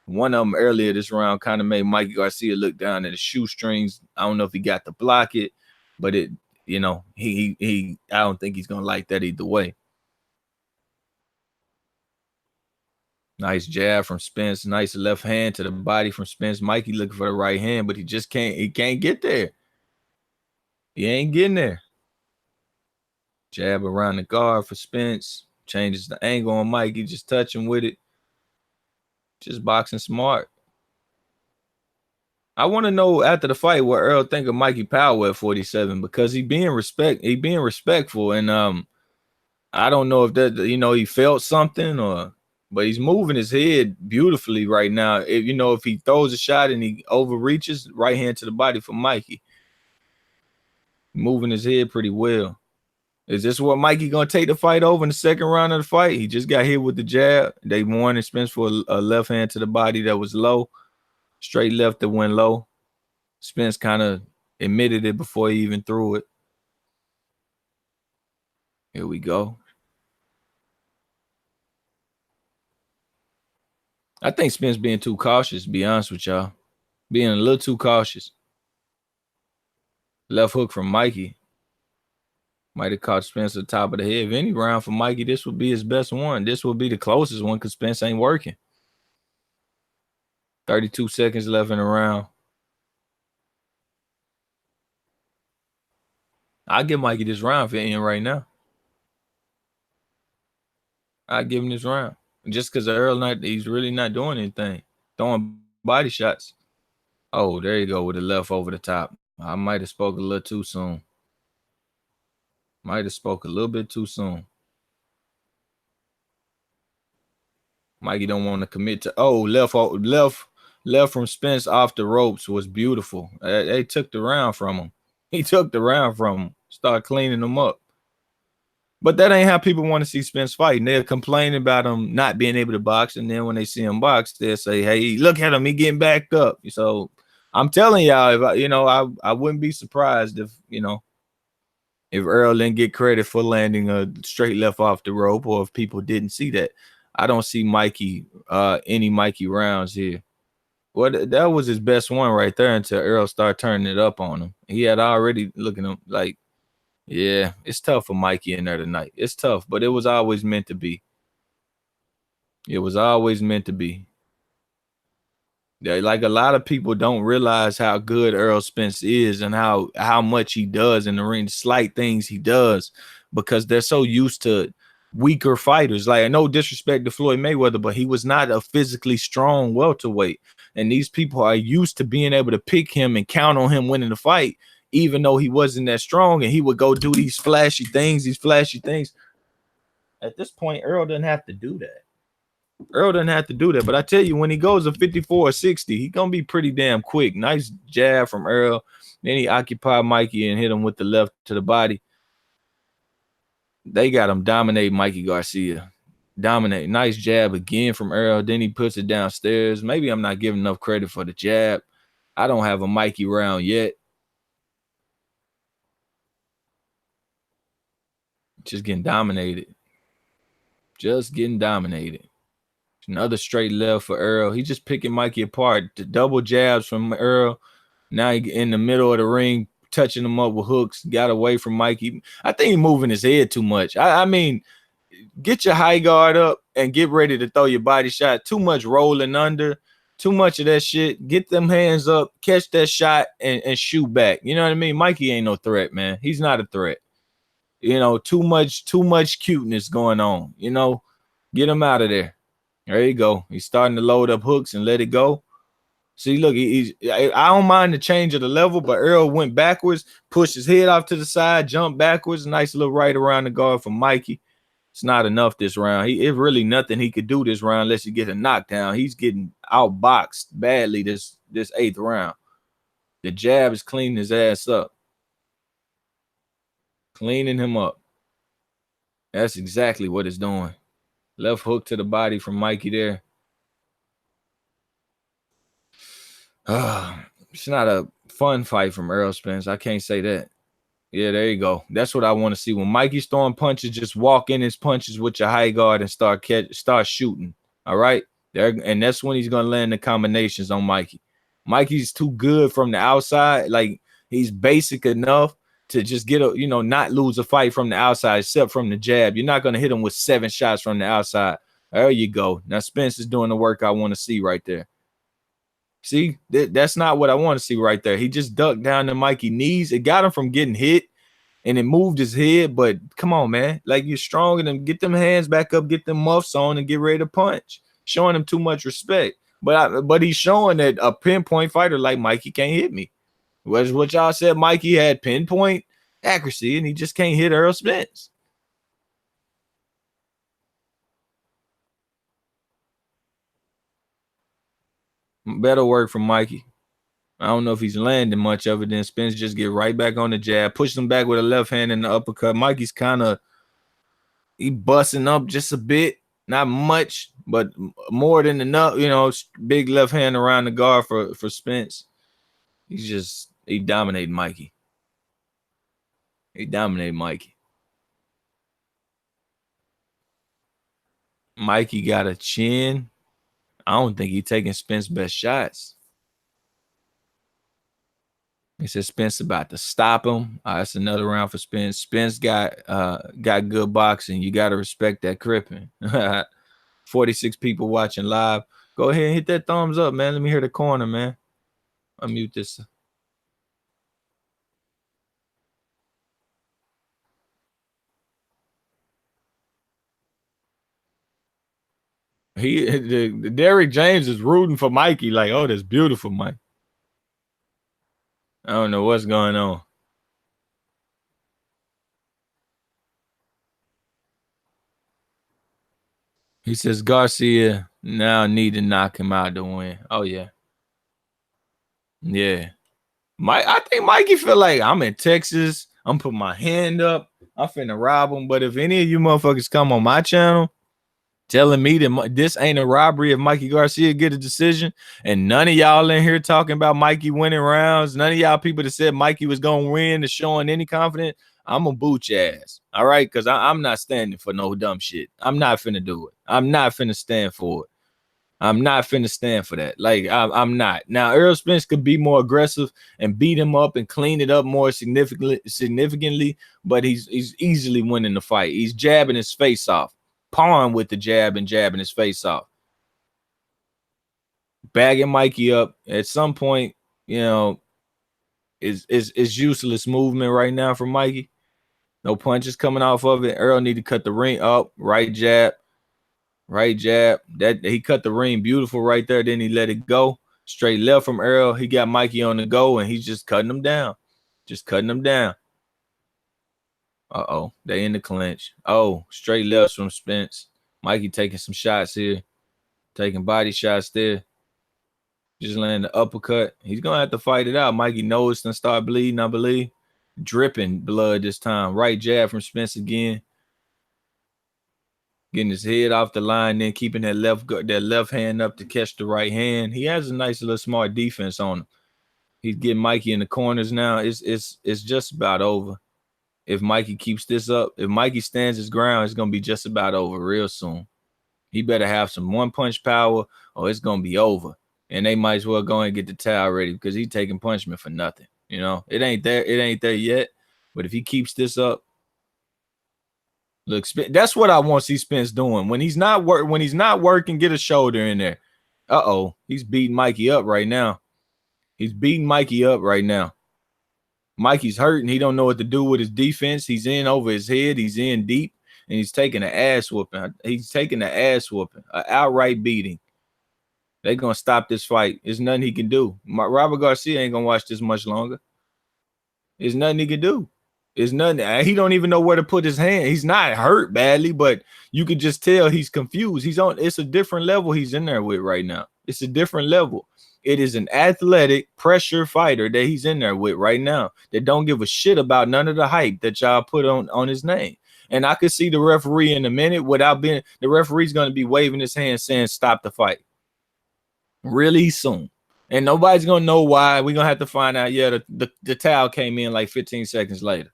One of them earlier this round kind of made Mikey Garcia look down at his shoestrings. I don't know if he got to block it, but it, he I don't think he's gonna like that either way. Nice jab from Spence. Nice left hand to the body from Spence. Mikey looking for the right hand, but he just can't. He can't get there. He ain't getting there. Jab around the guard for Spence. Changes the angle on Mikey. Just touching with it. Just boxing smart. I want to know after the fight what Earl think of Mikey Powell at 47 because he being respectful, and I don't know if that he felt something but he's moving his head beautifully right now. If he throws a shot and he overreaches, right hand to the body for Mikey. Moving his head pretty well. Is this what Mikey gonna take the fight over in the second round of the fight? He just got hit with the jab. They won and Spence for a left hand to the body that was low. Straight left that went low. Spence kind of admitted it before he even threw it. Here we go. I think Spence being too cautious, to be honest with y'all. Being a little too cautious. Left hook from Mikey. Might have caught Spence at the top of the head. If any round for Mikey, this would be his best one. This would be the closest one because Spence ain't working. 32 seconds left in the round. I'll give Mikey this round for in right now. I'll give him this round. Just because he's really not doing anything. Throwing body shots. Oh, there you go with the left over the top. I might have spoke a little too soon. Might have spoke a little bit too soon. Mikey don't want to commit to. Oh, left from Spence off the ropes was beautiful. They took the round from him. He took the round from him. Start cleaning him up. But that ain't how people want to see Spence fighting. They'll complain about him not being able to box, and then when they see him box, they'll say, "Hey, look at him, he getting backed up." So I'm telling y'all, if I wouldn't be surprised if Earl didn't get credit for landing a straight left off the rope, or if people didn't see that. I don't see any Mikey rounds here. Well, that was his best one right there until Earl started turning it up on him. He had already looking at him like, yeah, it's tough for Mikey in there tonight. It's tough, but it was always meant to be. It was always meant to be. Like a lot of people don't realize how good Errol Spence is and how much he does in the ring, slight things he does, because they're so used to weaker fighters. Like, no disrespect to Floyd Mayweather, but he was not a physically strong welterweight. And these people are used to being able to pick him and count on him winning the fight, even though he wasn't that strong, and he would go do these flashy things. At this point, Earl doesn't have to do that. But I tell you, when he goes to 54 or 60, he's going to be pretty damn quick. Nice jab from Earl. Then he occupied Mikey and hit him with the left to the body. They got him dominate Mikey Garcia. Dominate. Nice jab again from Earl. Then he puts it downstairs. Maybe I'm not giving enough credit for the jab. I don't have a Mikey round yet. Just getting dominated. Another straight left for Earl. He's just picking Mikey apart. The double jabs from Earl. Now he in the middle of the ring, touching him up with hooks. Got away from Mikey. I think he's moving his head too much. I mean, get your high guard up and get ready to throw your body shot. Too much rolling under. Too much of that shit. Get them hands up, catch that shot, and shoot back. You know what I mean? Mikey ain't no threat, man. He's not a threat. Too much cuteness going on. Get him out of there. There you go. He's starting to load up hooks and let it go. See, look, I don't mind the change of the level, but Earl went backwards, pushed his head off to the side, jumped backwards. Nice little right around the guard from Mikey. It's not enough this round. It's really nothing he could do this round unless he get a knockdown. He's getting outboxed badly this 8th round. The jab is cleaning his ass up. Cleaning him up. That's exactly what it's doing. Left hook to the body from Mikey there. It's not a fun fight from Errol Spence. I can't say that. Yeah, there you go. That's what I want to see. When Mikey's throwing punches, just walk in his punches with your high guard and start shooting. All right. There, and that's when he's gonna land the combinations on Mikey. Mikey's too good from the outside. Like he's basic enough to just get a, not lose a fight from the outside, except from the jab. You're not gonna hit him with 7 shots from the outside. There you go. Now Spence is doing the work I want to see right there. See, that's not what I want to see right there. He just ducked down to Mikey knees. It got him from getting hit and it moved his head. But come on, man. Like you're stronger than get them hands back up, get them muffs on, and get ready to punch. Showing him too much respect. But he's showing that a pinpoint fighter like Mikey can't hit me. Was what y'all said Mikey had pinpoint accuracy, and he just can't hit Errol Spence. Better work from Mikey. I don't know if he's landing much of it. Then Spence just get right back on the jab, push him back with a left hand and the uppercut. Mikey's kind of he busting up just a bit, not much, but more than enough. Big left hand around the guard for Spence. He dominated Mikey. He dominated Mikey. Mikey got a chin. I don't think he's taking Spence's best shots. He said Spence about to stop him. That's another round for Spence. Spence got good boxing. You got to respect that cripping. 46 people watching live. Go ahead and hit that thumbs up, man. Let me hear the corner, man. I'll mute this. Derrick James is rooting for Mikey like, oh, that's beautiful, Mike. I don't know what's going on. He says Garcia now need to knock him out to win. Oh, yeah. Yeah. I think Mikey feel like I'm in Texas. I'm putting my hand up. I'm finna rob him. But if any of you motherfuckers come on my channel telling me that this ain't a robbery if Mikey Garcia get a decision, and none of y'all in here talking about Mikey winning rounds, none of y'all people that said Mikey was going to win is showing any confidence, I'm going to boot your ass. All right? Because I'm not standing for no dumb shit. I'm not finna do it. I'm not finna stand for it. I'm not finna stand for that. Like, I'm not. Now, Errol Spence could be more aggressive and beat him up and clean it up more significantly, but he's easily winning the fight. He's jabbing his face off. Pawing with the jab and jabbing his face off. Bagging Mikey up. At some point, is useless movement right now for Mikey. No punches coming off of it. Errol need to cut the ring up. Right jab. Right jab. That he cut the ring beautiful right there. Then he let it go. Straight left from Errol. He got Mikey on the go, and he's just cutting him down. Just cutting him down. Uh-oh. They in the clinch. Oh, straight lefts from Spence. Mikey taking some shots here. Taking body shots there. Just landing the uppercut. He's going to have to fight it out. Mikey knows and start bleeding, I believe. Dripping blood this time. Right jab from Spence again. Getting his head off the line, then keeping that left hand up to catch the right hand. He has a nice little smart defense on him. He's getting Mikey in the corners now. It's just about over. If Mikey keeps this up, if Mikey stands his ground, it's going to be just about over real soon. He better have some one-punch power or it's going to be over. And they might as well go and get the towel ready because he's taking punishment for nothing. It ain't there. It ain't there yet. But if he keeps this up, look, that's what I want to see Spence doing. When he's not working, get a shoulder in there. Uh-oh. He's beating Mikey up right now. Mikey's hurting. He don't know what to do with his defense. He's in over his head. He's in deep, and he's taking an ass whooping. An outright beating. They're going to stop this fight. There's nothing he can do. Robert Garcia ain't going to watch this much longer. There's nothing he can do. There's nothing. He don't even know where to put his hand. He's not hurt badly, but you can just tell he's confused. It's a different level he's in there with right now. It's a different level. It is an athletic pressure fighter that he's in there with right now that don't give a shit about none of the hype that y'all put on his name. And I could see the referee in a minute the referee's going to be waving his hand saying, stop the fight really soon. And nobody's gonna know why. We're gonna have to find out. Yeah, the towel came in like 15 seconds later.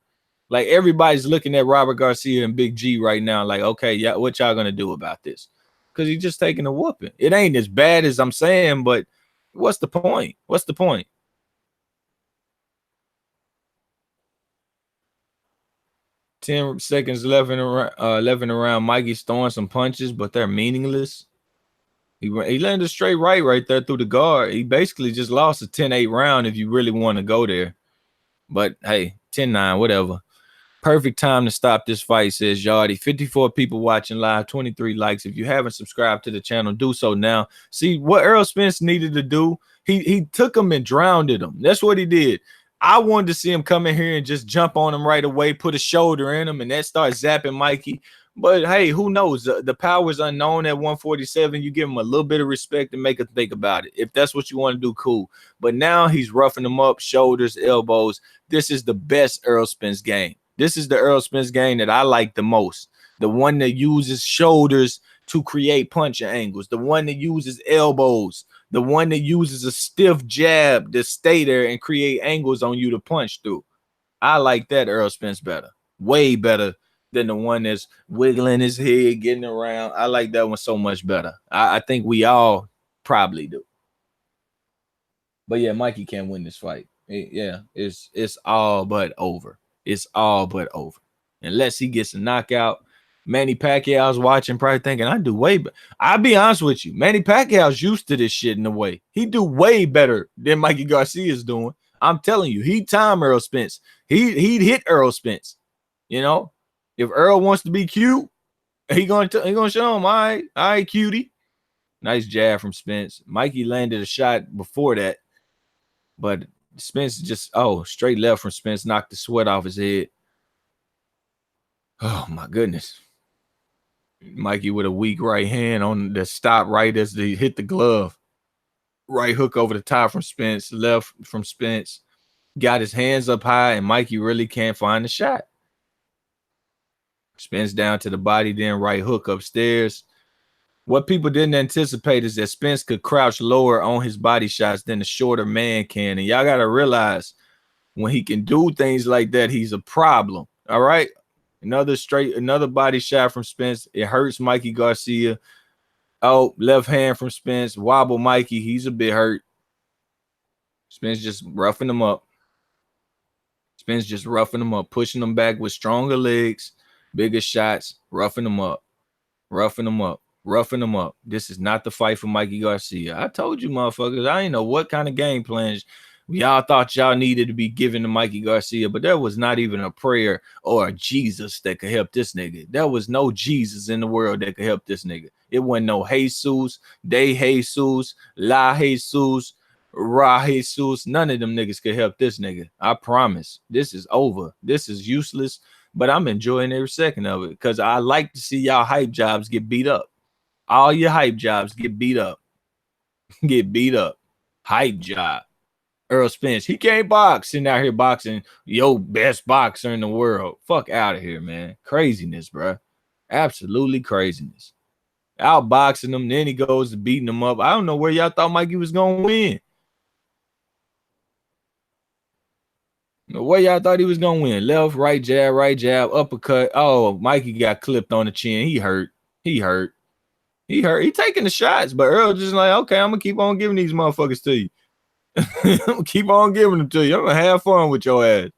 Like everybody's looking at Robert Garcia and Big G right now, like, okay, yeah, what y'all gonna do about this? Because he's just taking a whooping. It ain't as bad as I'm saying, but what's the point? What's the point? 10 seconds left in around 11 around. Mikey's throwing some punches, but they're meaningless. He landed a straight right there through the guard. He basically just lost a 10-8 round if you really want to go there. But hey, 10-9, whatever. Perfect time to stop this fight, says Yardy. 54 people watching live, 23 likes. If you haven't subscribed to the channel, do so now. See what Errol Spence needed to do. He took him and drowned him. That's what he did. I wanted to see him come in here and just jump on him right away, put a shoulder in him, and that starts zapping Mikey. But hey, who knows? The power's unknown at 147. You give him a little bit of respect and make him think about it. If that's what you want to do, cool. But now he's roughing him up, shoulders, elbows. This is the best Errol Spence game. This is the Errol Spence game that I like the most. The one that uses shoulders to create punch angles. The one that uses elbows. The one that uses a stiff jab to stay there and create angles on you to punch through. I like that Errol Spence better. Way better than the one that's wiggling his head, getting around. I like that one so much better. I think we all probably do. But yeah, Mikey can't win this fight. Yeah, it's all but over. It's all but over. Unless he gets a knockout. Manny Pacquiao's watching, probably thinking, I do way better. I'll be honest with you. Manny Pacquiao's used to this shit in a way. He do way better than Mikey Garcia's doing. I'm telling you, he time Errol Spence. He'd hit Errol Spence. You know, if Errol wants to be cute, he gonna show him, all right, cutie. Nice jab from Spence. Mikey landed a shot before that, but Spence just straight left from Spence, knocked the sweat off his head. Oh my goodness. Mikey with a weak right hand on the stop right as they hit the glove. Right hook over the top from Spence, left from Spence. Got his hands up high, and Mikey really can't find the shot. Spence down to the body, then right hook upstairs. What people didn't anticipate is that Spence could crouch lower on his body shots than the shorter man can. And y'all got to realize when he can do things like that, he's a problem. All right. Another body shot from Spence. It hurts Mikey Garcia. Oh, left hand from Spence. Wobble Mikey. He's a bit hurt. Spence just roughing him up. Pushing him back with stronger legs, bigger shots, roughing him up. This is not the fight for Mikey Garcia. I told you, motherfuckers, I didn't know what kind of game plans y'all thought y'all needed to be given to Mikey Garcia, but there was not even a prayer or a Jesus that could help this nigga. There was no Jesus in the world that could help this nigga. It wasn't no Jesus, De Jesus, La Jesus, Ra Jesus. None of them niggas could help this nigga. I promise. This is over. This is useless, but I'm enjoying every second of it because I like to see y'all hype jobs get beat up. All your hype jobs get beat up. Hype job. Errol Spence, he can't box. Sitting out here boxing, best boxer in the world. Fuck out of here, man. Craziness, bro. Absolutely craziness. Outboxing him, then he goes to beating him up. I don't know where y'all thought Mikey was going to win. Where y'all thought he was going to win? Left, right jab, uppercut. Oh, Mikey got clipped on the chin. He hurt. He taking the shots, but Earl just like, okay, I'm going to keep on giving these motherfuckers to you. I'm gonna keep on giving them to you. I'm gonna have fun with your ass.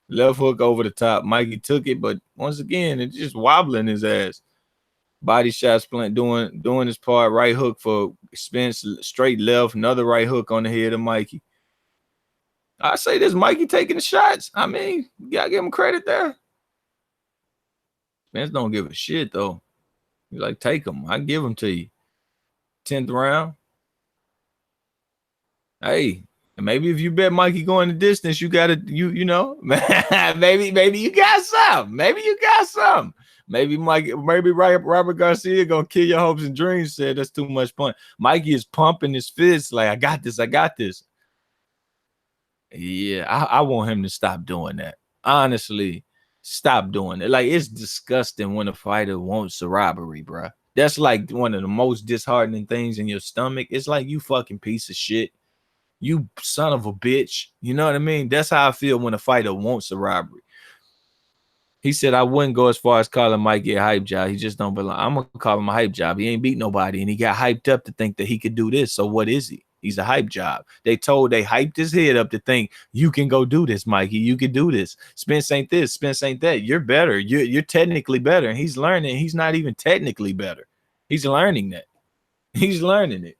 Left hook over the top. Mikey took it, but once again, it's just wobbling his ass. Body shots doing his part. Right hook for Spence, straight left. Another right hook on the head of Mikey. I say this, Mikey taking the shots. I mean, you gotta give him credit there. Spence don't give a shit though. He's like, take them. I give them to you. 10th round. Hey, maybe if you bet Mikey going the distance, you gotta, you know, maybe you got some. Maybe Robert Garcia gonna kill your hopes and dreams. Said that's too much punch. Mikey is pumping his fists like, I got this. Yeah, I want him to stop doing that. Honestly, stop doing it. Like, it's disgusting when a fighter wants a robbery, bro. That's like one of the most disheartening things in your stomach. It's like, you fucking piece of shit. You son of a bitch. You know what I mean? That's how I feel when a fighter wants a robbery. He said, I wouldn't go as far as calling Mikey a hype job. He just don't belong. I'm going to call him a hype job. He ain't beat nobody, and he got hyped up to think that he could do this. So what is he? He's a hype job. They hyped his head up to think, you can go do this, Mikey. You can do this. Spence ain't this. Spence ain't that. You're better. You're technically better. And he's learning. He's not even technically better. He's learning that. He's learning it.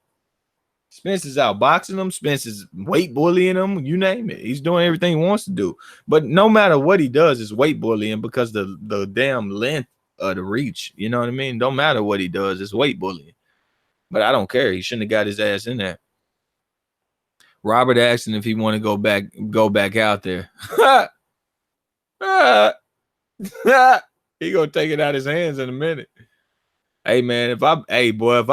Spence is out boxing him. Spence is weight bullying him. You name it. He's doing everything he wants to do. But no matter what he does, it's weight bullying because the damn length of the reach. You know what I mean? Don't matter what he does, it's weight bullying. But I don't care. He shouldn't have got his ass in there. Robert asked him if he want to go back out there. He gonna take it out his hands in a minute. Hey man, if I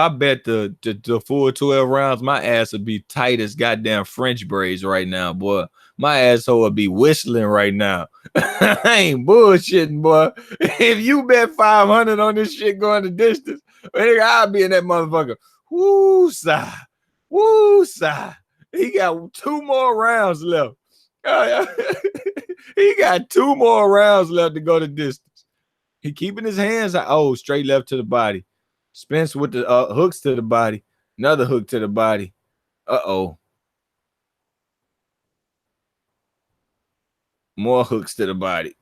bet the full 12 rounds, my ass would be tight as goddamn French braids right now, boy. My asshole would be whistling right now. I ain't bullshitting, boy. If you bet 500 on this shit going the distance, I'll be in that motherfucker. Woo sigh. Woo sigh. He got 2 more rounds left. He got 2 more rounds left to go the distance. He keeping his hands out. Oh, straight left to the body. Spence with the hooks to the body. Another hook to the body. Uh-oh. More hooks to the body.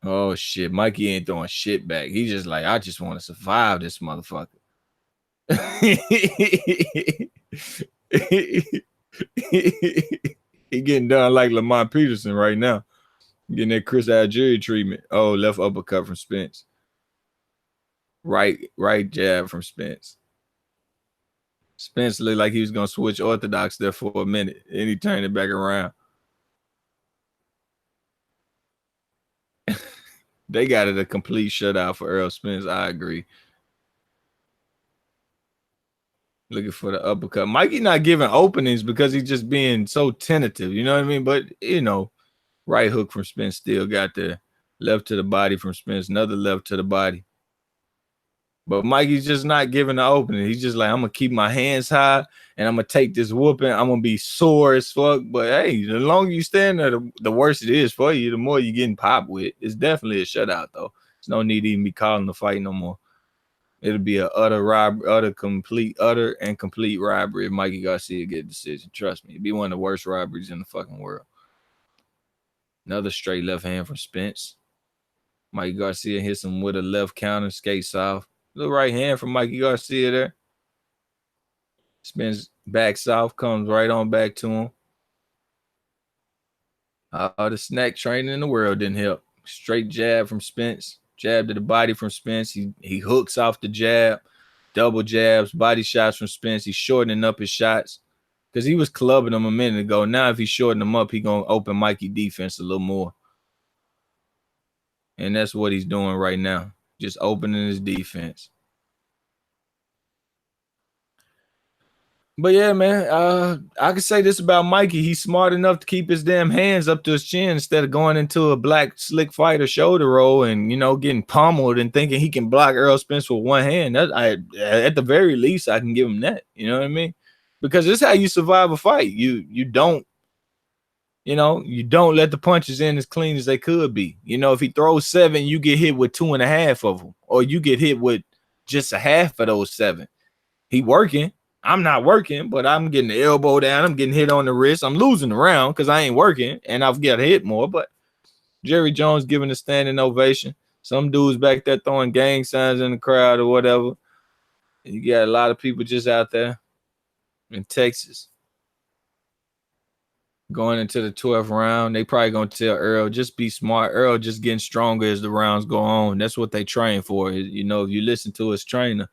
Oh, shit. Mikey ain't throwing shit back. He just like, I just want to survive this motherfucker. He getting done like Lamont Peterson right now. Getting that Chris Algieri treatment. Oh, left uppercut from Spence. Right jab from Spence. Spence looked like he was going to switch orthodox there for a minute. And he turned it back around. They got it a complete shutout for Errol Spence. I agree. Looking for the uppercut. Mikey not giving openings because he's just being so tentative. You know what I mean? But, you know, right hook from Spence still got the left to the body from Spence. Another left to the body. But Mikey's just not giving the opening. He's just like, I'm going to keep my hands high and I'm going to take this whooping. I'm going to be sore as fuck. But, hey, the longer you stand there, the worse it is for you, the more you're getting popped with. It's definitely a shutout, though. There's no need to even be calling the fight no more. It'll be an utter complete robbery if Mikey Garcia get a decision. Trust me. It'd be one of the worst robberies in the fucking world. Another straight left hand from Spence. Mikey Garcia hits him with a left counter, skates off. Little right hand from Mikey Garcia there. Spins back south, comes right on back to him. The snack training in the world didn't help. Straight jab from Spence. Jab to the body from Spence. He hooks off the jab. Double jabs, body shots from Spence. He's shortening up his shots because he was clubbing him a minute ago. Now if he shorten them up, he going to open Mikey defense a little more. And that's what he's doing right now. Just opening his defense. But yeah, man, I can say this about Mikey. He's smart enough to keep his damn hands up to his chin instead of going into a black slick fighter shoulder roll and, you know, getting pummeled and thinking he can block Errol Spence with one hand. At the very least, I can give him that. You know what I mean? Because this is how you survive a fight. You don't let the punches in as clean as they could be. You know, if he throws 7, you get hit with 2.5 of them, or you get hit with just a half of those 7. He working. I'm not working, but I'm getting the elbow down. I'm getting hit on the wrist. I'm losing the round because I ain't working, and I've got hit more. But Jerry Jones giving a standing ovation. Some dudes back there throwing gang signs in the crowd or whatever. And you got a lot of people just out there in Texas. Going into the 12th round, they probably going to tell Errol, just be smart. Errol just getting stronger as the rounds go on. That's what they train for. You know, if you listen to his trainer,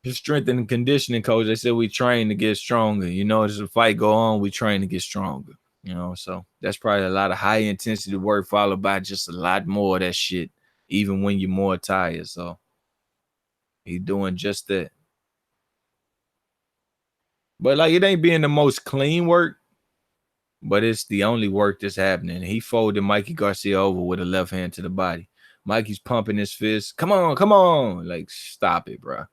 his strength and conditioning coach, they said we train to get stronger. You know, as the fight go on, we train to get stronger. You know, so that's probably a lot of high intensity work followed by just a lot more of that shit, even when you're more tired. So he's doing just that. But like, it ain't being the most clean work, but it's the only work that's happening. He folded Mikey Garcia over with a left hand to the body. Mikey's pumping his fist. Come on. Like, stop it, bro.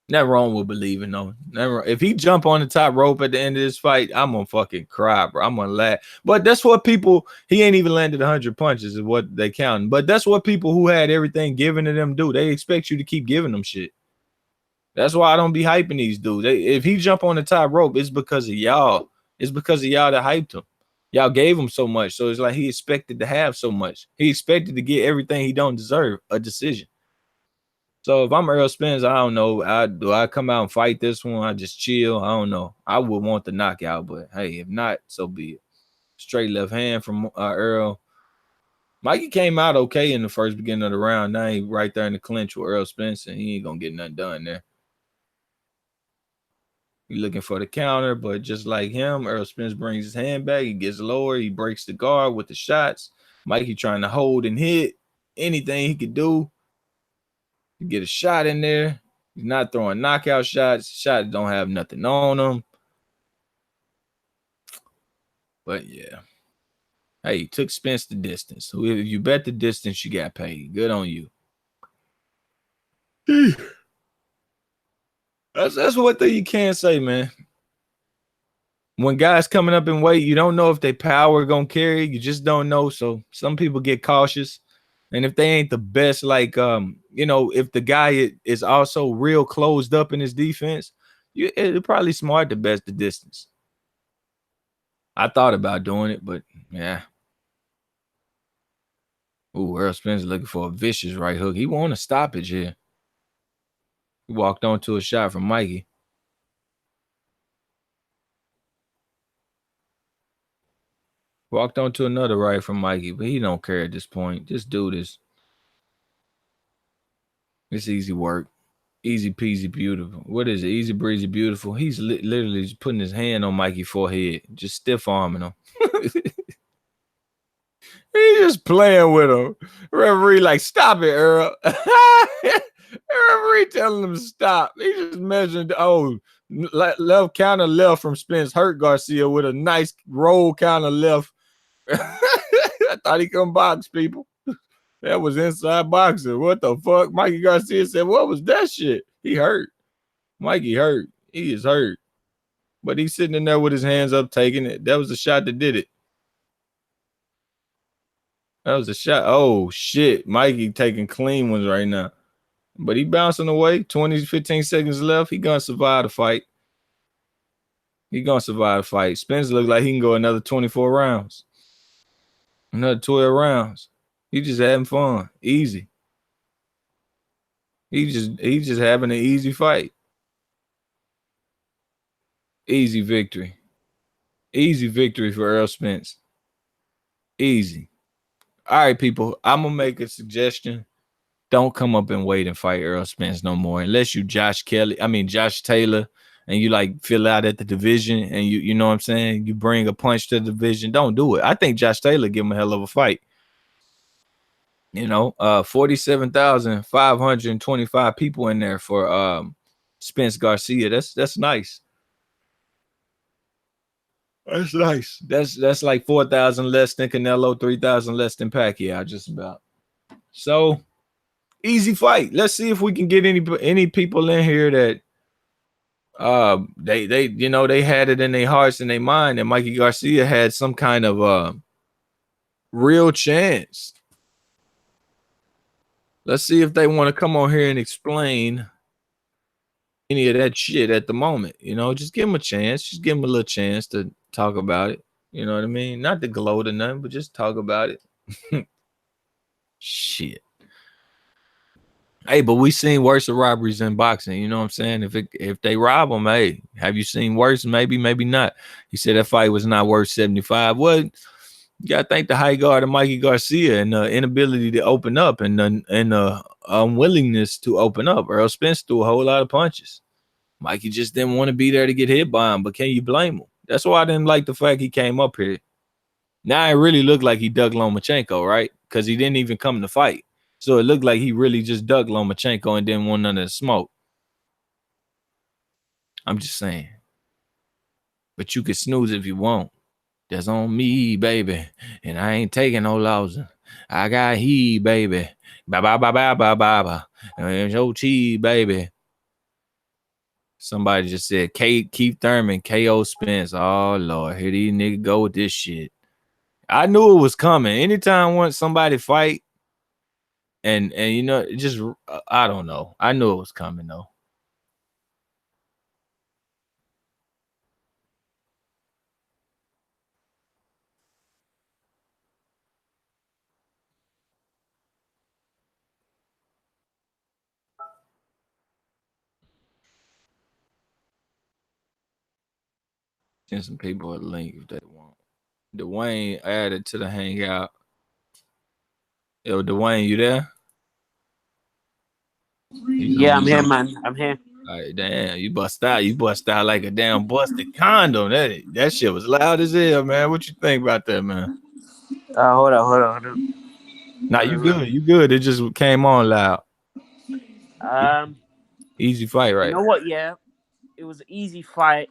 Nothing wrong with believing though. Never. If he jump on the top rope at the end of this fight, I'm gonna fucking cry, bro. I'm gonna laugh. But that's what people. He ain't even landed 100 punches, is what they counting. But that's what people who had everything given to them do. They expect you to keep giving them shit. That's why I don't be hyping these dudes. If he jump on the top rope, it's because of y'all. It's because of y'all that hyped him. Y'all gave him so much, so it's like he expected to have so much. He expected to get everything he don't deserve, a decision. So if I'm Errol Spence, I don't know. Do I come out and fight this one? I just chill. I don't know. I would want the knockout, but hey, if not, so be it. Straight left hand from Errol. Mikey came out okay in the first beginning of the round. Now he right there in the clinch with Errol Spence, and he ain't gonna get nothing done there. He looking for the counter, but just like him, Errol Spence brings his hand back. He gets lower. He breaks the guard with the shots. Mikey trying to hold and hit anything he could do. Get a shot in there. He's not throwing knockout shots. Shots don't have nothing on them. But yeah. Hey, you took Spence the distance. So if you bet the distance, you got paid. Good on you. That's one thing you can't say, man. When guys coming up in weight, you don't know if they power gonna carry. You just don't know. So some people get cautious. And if they ain't the best, like if the guy is also real closed up in his defense, it's probably smart to bet the distance. I thought about doing it, but yeah. Ooh, Errol Spence looking for a vicious right hook. He want a stoppage here. He walked onto a shot from Mikey. Walked onto another right from Mikey, but he don't care at this point. Just do this. It's easy work. Easy peasy beautiful. What is it? Easy breezy beautiful. He's literally just putting his hand on Mikey's forehead, just stiff arming him. He's just playing with him. Referee like, stop it, Earl. Referee telling him to stop. He just measured, left counter left from Spence hurt Garcia with a nice roll counter left. I thought he couldn't box, people. That was inside boxing. What the fuck? Mikey Garcia said, what was that shit? He hurt. Mikey hurt. He is hurt. But he's sitting in there with his hands up, taking it. That was the shot that did it. That was a shot. Oh, shit. Mikey taking clean ones right now. But he bouncing away. 20, 15 seconds left. He going to survive the fight. He going to survive the fight. Spence looks like he can go another 24 rounds. Another 12 rounds. He just having fun. Easy. He just having an easy fight. Easy victory. Easy victory for Errol Spence. Easy. All right, people. I'm going to make a suggestion. Don't come up and wait and fight Errol Spence no more. Unless you Josh Taylor, and you like fill out at the division and you know what I'm saying? You bring a punch to the division. Don't do it. I think Josh Taylor give him a hell of a fight. 47,525 people in there for Spence Garcia. That's nice. That's nice. That's like 4,000 less than Canelo, 3,000 less than Pacquiao, just about. So easy fight. Let's see if we can get any people in here that they had it in their hearts and their mind that Mikey Garcia had some kind of real chance. Let's see if they want to come on here and explain any of that shit at the moment. Just give them a chance. Just give them a little chance to talk about it. You know what I mean? Not to gloat or nothing, but just talk about it. Shit. Hey, but we seen worse robberies in boxing. You know what I'm saying? If they rob them, hey, have you seen worse? Maybe not. He said that fight was not worth 75. Well, you gotta thank the high guard of Mikey Garcia and the inability to open up and the unwillingness to open up. Errol Spence threw a whole lot of punches. Mikey just didn't want to be there to get hit by him, but can you blame him? That's why I didn't like the fact he came up here. Now it really looked like he dug Lomachenko, right? Because he didn't even come to fight. So it looked like he really just dug Lomachenko and didn't want none of the smoke. I'm just saying. But you can snooze if you want. That's on me, baby. And I ain't taking no losses. I got he, baby. Ba ba ba ba ba ba ba. And your cheese, baby. Somebody just said Keith Thurman, KO Spence. Oh Lord, here these niggas go with this shit. I knew it was coming. Anytime once somebody fight, and you know, it just I don't know. I knew it was coming though. Send some people a link if they want. Dwayne added to the hangout. Yo, Dwayne, you there? Yeah, I'm here, man. I'm here. All right, damn, you bust out. You bust out like a damn busted condom. That shit was loud as hell, man. What you think about that, man? Hold on. Nah, you good. You good. It just came on loud. Easy fight, right? You know what? Yeah, it was an easy fight.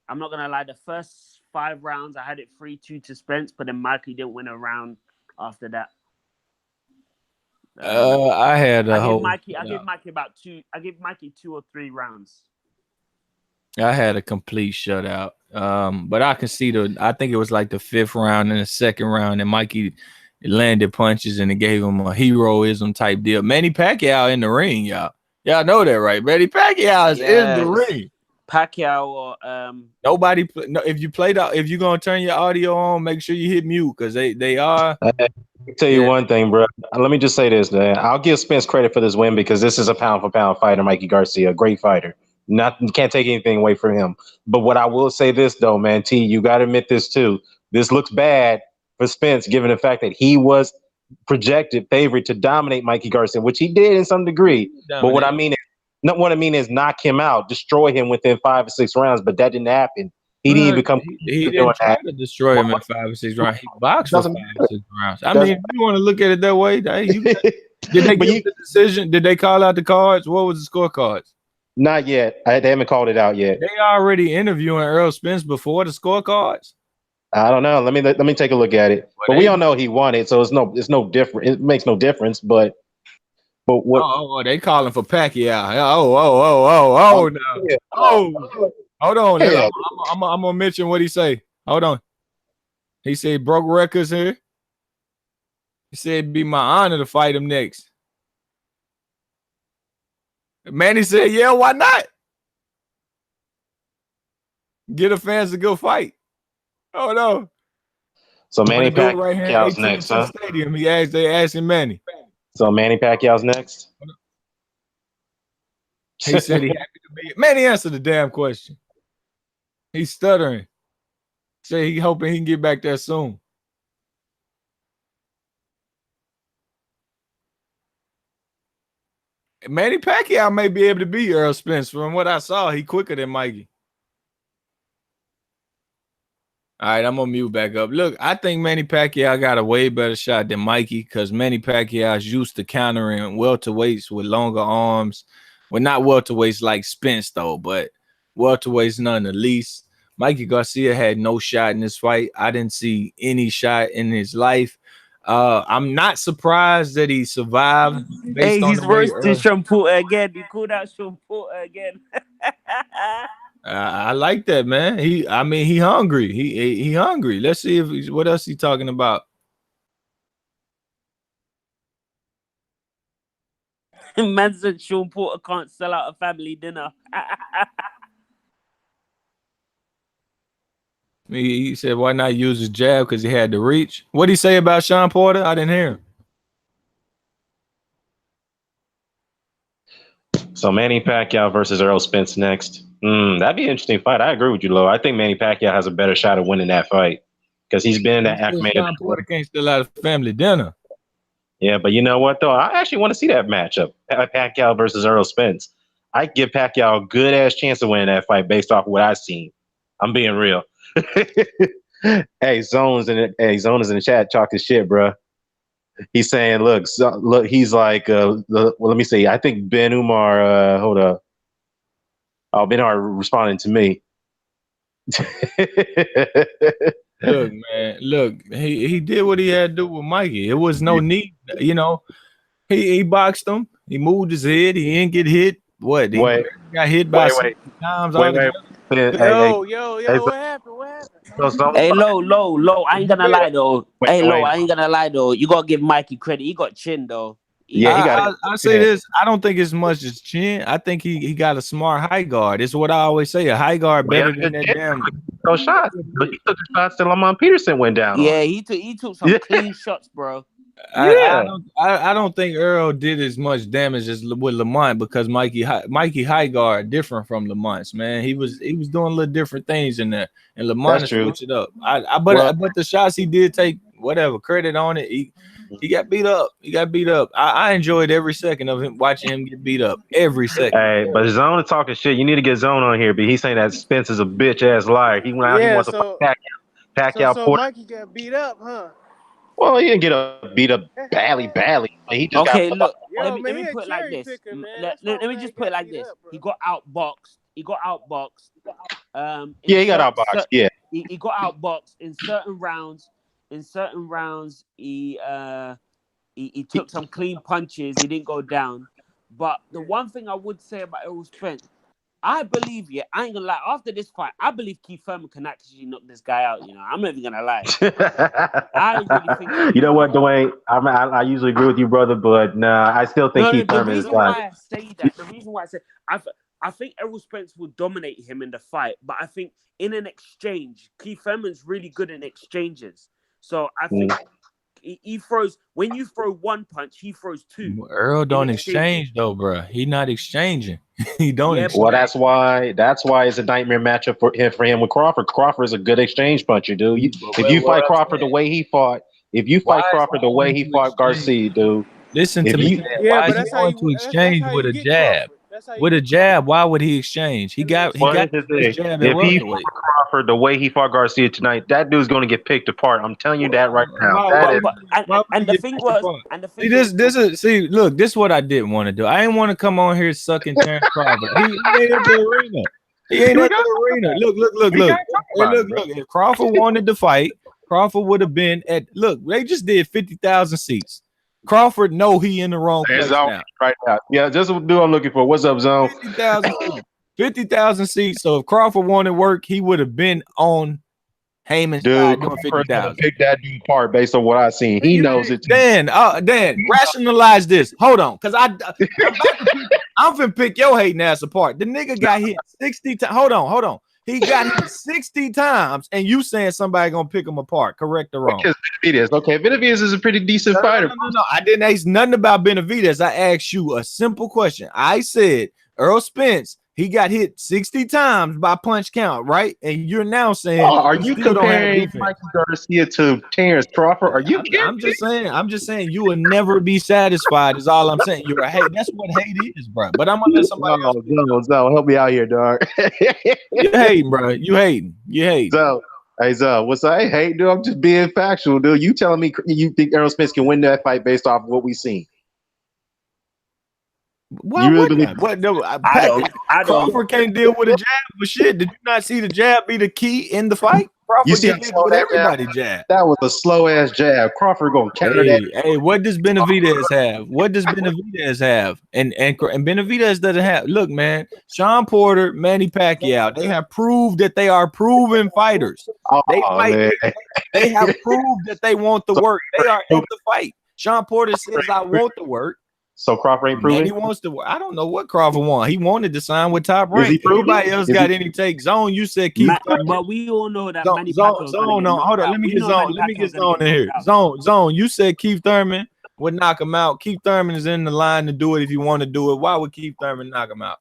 I'm not gonna lie. The first 5 rounds, I had it 3-2 to Spence, but then Mikey didn't win a round after that. I had a whole. I gave Mikey about 2. I gave Mikey 2 or 3 rounds. I had a complete shutout. But I can see I think it was like the 5th round and the 2nd round, and Mikey landed punches and it gave him a heroism type deal. Manny Pacquiao in the ring, y'all. Y'all know that, right? Manny Pacquiao is in the ring. Pacquiao or nobody. No, if you're gonna turn your audio on, make sure you hit mute because they are. I'll tell you one thing, bro. Let me just say this, man. I'll give Spence credit for this win because this is a pound for pound fighter, Mikey Garcia, a great fighter. Can't take anything away from him. But what I will say this though, man, T, you got to admit this too. This looks bad for Spence, given the fact that he was projected favorite to dominate Mikey Garcia, which he did in some degree. But what I mean is knock him out, destroy him within 5 or 6 rounds. But that didn't happen. He didn't become. He didn't try to destroy him in 5 or 6 rounds. He boxed for 5 or 6 rounds. I mean, if you want to look at it that way, did they give the decision? Did they call out the cards? What was the scorecards? Not yet. They haven't called it out yet. They already interviewing Errol Spence before the scorecards. I don't know. Let me take a look at it. But we all know he won it, so it's no different. It makes no difference. But what? Oh, they calling for Pacquiao. Oh, no. Yeah. Hold on. Yeah. I'm gonna mention what he say. Hold on. He said broke records here. He said it'd be my honor to fight him next. Manny said, yeah, why not? Get the fans a good fight. Oh no. So Manny Pacquiao's next, huh? Stadium. They asking Manny. So Manny Pacquiao's next. He said he happy to be. Manny answered the damn question. He's stuttering. Say he hoping he can get back there soon. Manny Pacquiao may be able to beat Errol Spence. From what I saw, he quicker than Mikey. All right, I'm gonna mute back up. Look, I think Manny Pacquiao got a way better shot than Mikey because Manny Pacquiao is used to countering welterweights with longer arms. Well, not welterweights like Spence though, but welterweights none the least. Mikey Garcia had no shot in this fight. I didn't see any shot in his life. I'm not surprised that he survived. Hey, he's roasting Sean Porter again. He called out Sean Porter again. I like that, man. He hungry. He hungry. Let's see what else he's talking about. Man said Sean Porter can't sell out a family dinner. He said, why not use his jab? Because he had the reach. What'd he say about Sean Porter? I didn't hear him. So Manny Pacquiao versus Errol Spence next. That'd be an interesting fight. I agree with you, Lo. I think Manny Pacquiao has a better shot of winning that fight because he's been in that acclimated. Sean Porter can't still out of family dinner. Yeah, but you know what, though? I actually want to see that matchup. Pacquiao versus Errol Spence. I give Pacquiao a good-ass chance of winning that fight based off of what I've seen. I'm being real. Hey, Zones in the chat talking shit, bro. He's saying, look, he's like, let me see. I think Ben Umar, hold up. Oh, Ben Umar responding to me. Look, man, he did what he had to do with Mikey. It was no need, you know. He boxed him. He moved his head. He didn't get hit. What? He Wait, got hit by wait, 60 times wait. altogether. Hey, hey, What happened? What happened? so, Hey, low. I ain't gonna lie though. Hey, low. wait. I ain't gonna lie though. You gotta give Mikey credit. He got chin though. Yeah, he got it. I say this. I don't think it's much as chin. I think he got a smart high guard. It's what I always say. A high guard better than that damn. No shots. But he took the shots that Lamont Peterson went down Yeah, on. he took some clean shots, bro. Yeah. I don't think Earl did as much damage as with Lamont because Mikey Highguard different from Lamont's, man. He was doing little different things in there, and Lamont That's true. switch it up. But the shots he did take, whatever credit on it, he got beat up. He got beat up. I enjoyed every second of him watching him get beat up. Every second. Hey, but Zone is talking shit. You need to get Zone on here, but he's saying that Spence is a bitch ass liar. He went out. He wants to pack out. So Mikey got beat up, huh? Well, he didn't get beat up badly. He just Okay, got. look. Yo, Let man, me he a put it like cherry this. picker, man. Let me just put it like this. He got outboxed. He got outboxed. He got outboxed. Yeah. He got outboxed in certain rounds. In certain rounds, he took some clean punches. He didn't go down. But the one thing I would say about Errol Spence, I believe, I ain't gonna lie. After this fight, I believe Keith Thurman can actually knock this guy out. I'm not even gonna lie. I really think. You know what, Dwayne? I usually agree with you, brother, but nah, I still think Keith Thurman is like. The reason why I say I think Errol Spence will dominate him in the fight, but I think in an exchange, Keith Thurman's really good in exchanges. So I think he throws, when you throw one punch, he throws two. Earl don't exchange though, bro. He not exchanging. He don't. Yeah, exchange. Well, that's why it's a nightmare matchup for him with Crawford. Crawford is a good exchange puncher, dude. If you fight Crawford the way he fought, Garcia, dude. Listen to me. Why is he going to exchange with a jab? With a jab, why would he exchange? He got his jab at if he fought Crawford the way he fought Garcia tonight, that dude's going to get picked apart. I'm telling you that right now. The thing look, this is what I didn't want to do. I didn't want to come on here sucking Terrence Crawford. He ain't at the arena. He ain't at the arena. Look. If Crawford wanted to fight, Crawford would have been at. Look, they just did 50,000 seats. Crawford know he in the wrong place now. Right now. Yeah, just what I'm looking for. What's up, Zone? 50,000 seats. So if Crawford wanted work, he would have been on Heyman's side doing 50,000. Pick that dude apart based on what I've seen. He knows it too. Dan, rationalize this. Hold on, because I'm finna pick your hating ass apart. The nigga got hit 60 times. Hold on. He got hit 60 times, and you saying somebody gonna pick him apart? Correct or wrong? Because Benavidez is a pretty decent fighter. No. I didn't ask nothing about Benavidez. I asked you a simple question. I said Errol Spence, he got hit 60 times by punch count, right? And you're now saying, are you comparing Mikey Garcia to Terrence Crawford? Are you kidding? I'm just saying you will never be satisfied, is all I'm saying. You're a hate. That's what hate is, bro. But I'm gonna let somebody else. Zo, help me out here, dog. You hating, bro. You hating. Zo, hey, Zo, what's up? I hate, dude. I'm just being factual, dude. You telling me you think Errol Spence can win that fight based off of what we've seen? Why wouldn't I? No, Crawford can't deal with a jab, but shit, did you not see the jab be the key in the fight? Crawford get hit with everybody jab. That was a slow ass jab. Crawford gonna counter that. Hey, what does Benavidez have? And Benavidez doesn't have. Look, man, Sean Porter, Manny Pacquiao, they have proved that they are proven fighters. They have proved that they want the work. They are in the fight. Sean Porter says, "I want the work." So Crawford ain't proven. He wants to. I don't know what Crawford want. He wanted to sign with Top Rank. Everybody else got any take. Zone, you said keep. But we all know that. Zone, no, hold on. Let me get Zone in here. Zone. You said Keith Thurman would knock him out. Keith Thurman is in the line to do it if you want to do it. Why would Keith Thurman knock him out?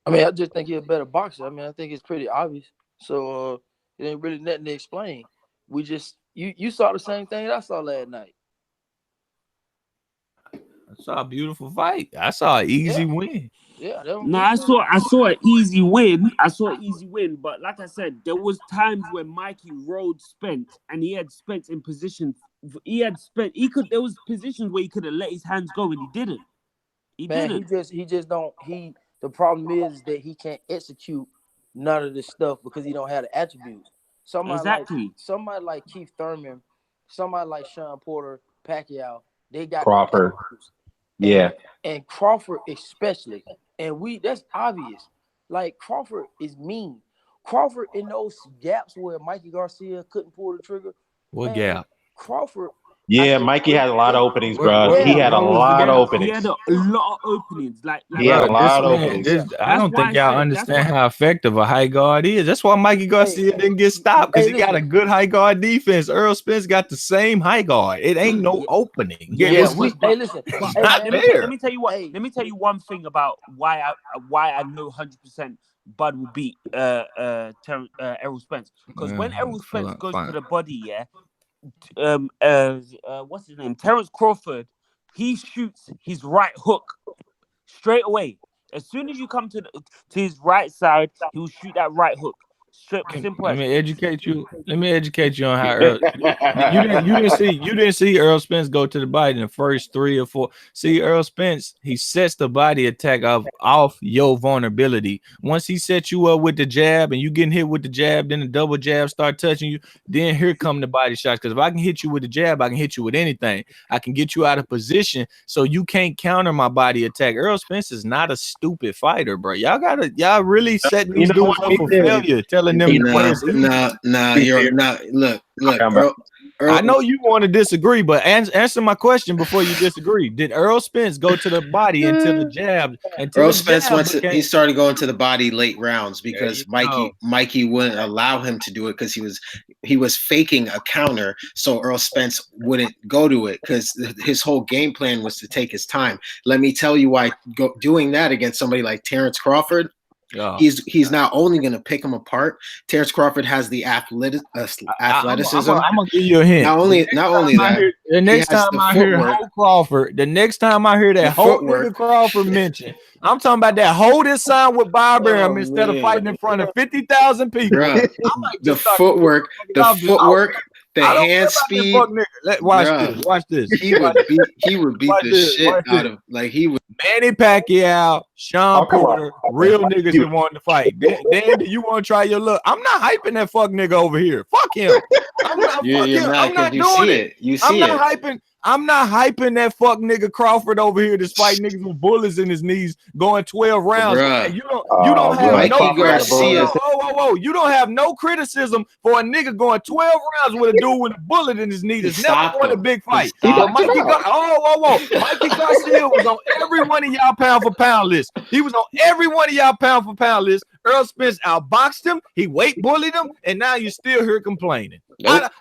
I mean, I just think he's a better boxer. I mean, I think it's pretty obvious. So it ain't really nothing to explain. We just you saw the same thing I saw last night. I saw a beautiful fight. I saw an easy win. Yeah. I saw an easy win. But like I said, there was times when Mikey rode Spence and he had Spence in position. There was positions where he could have let his hands go and he didn't. He just don't. The problem is that he can't execute none of this stuff because he don't have the attributes. Somebody like Keith Thurman, somebody like Sean Porter, Pacquiao, they got Crawford. Yeah. And Crawford especially. And that's obvious. Like Crawford is mean. Crawford in those gaps where Mikey Garcia couldn't pull the trigger. What Man, gap? Crawford. Yeah, Mikey had a lot of openings, bro. Where He had a was the lot of gap? He had openings. a lot of openings. He had a Bro, this lot of man, openings. I That's don't why think I y'all said- understand how effective a high guard is. That's why Mikey Garcia didn't get stopped because Hey, he got a listen. good high guard defense. Errol Spence got the same high guard. It ain't no opening. Yeah, Yeah, but- hey, listen. But Hey, not man, there. let me tell you what. Hey. Let me tell you one thing about why I know 100% Bud will beat Errol Spence, because when Errol Spence goes to the body, yeah, what's his name? Terrence Crawford, he shoots his right hook straight away. As soon as you come to his right side, he will shoot that right hook. Simple Let as. me educate you. Let me educate you on how Earl. You didn't see Errol Spence go to the body in the first 3 or 4. See, Errol Spence, he sets the body attack off your vulnerability. Once he sets you up with the jab and you getting hit with the jab, then the double jab start touching you. Then here come the body shots. Because if I can hit you with the jab, I can hit you with anything. I can get you out of position so you can't counter my body attack. Errol Spence is not a stupid fighter, bro. Y'all really setting these dudes up for failure. Telling them Look. I know you want to disagree, but answer my question before you disagree. Did Errol Spence go to the body until the jab? Earl Spence he started going to the body late rounds because go. Mikey wouldn't allow him to do it because he was faking a counter, so Earl Spence wouldn't go to it because his whole game plan was to take his time. Let me tell you why doing that against somebody like Terrence Crawford. Oh, he's not only going to pick him apart. Terrence Crawford has the athleticism. I'm gonna give you a hint. Not only that, the next time I hear Ho Crawford, the next time I hear that whole nigga Crawford mentioned, I'm talking about that hold his sign with Bob Arum instead of fighting in front of 50,000 people. The footwork, the hand speed. Watch this. He would beat the shit out of he would. Manny Pacquiao, Sean Porter, real niggas that wanted to fight. Dan, do you want to try your luck? I'm not hyping that fuck nigga over here. Fuck him. I'm not doing it. I'm not hyping that fuck nigga Crawford over here that's fighting niggas with bullets in his knees going 12 rounds. And you don't have no criticism. You don't have no criticism for a nigga going 12 rounds with a dude with a bullet in his knee that's never won a big fight. Mikey Garcia was on every one of y'all pound for pound list. He was on every one of y'all pound for pound list. Earl Spence outboxed him, he weight bullied him, and now you're still here complaining. I'm not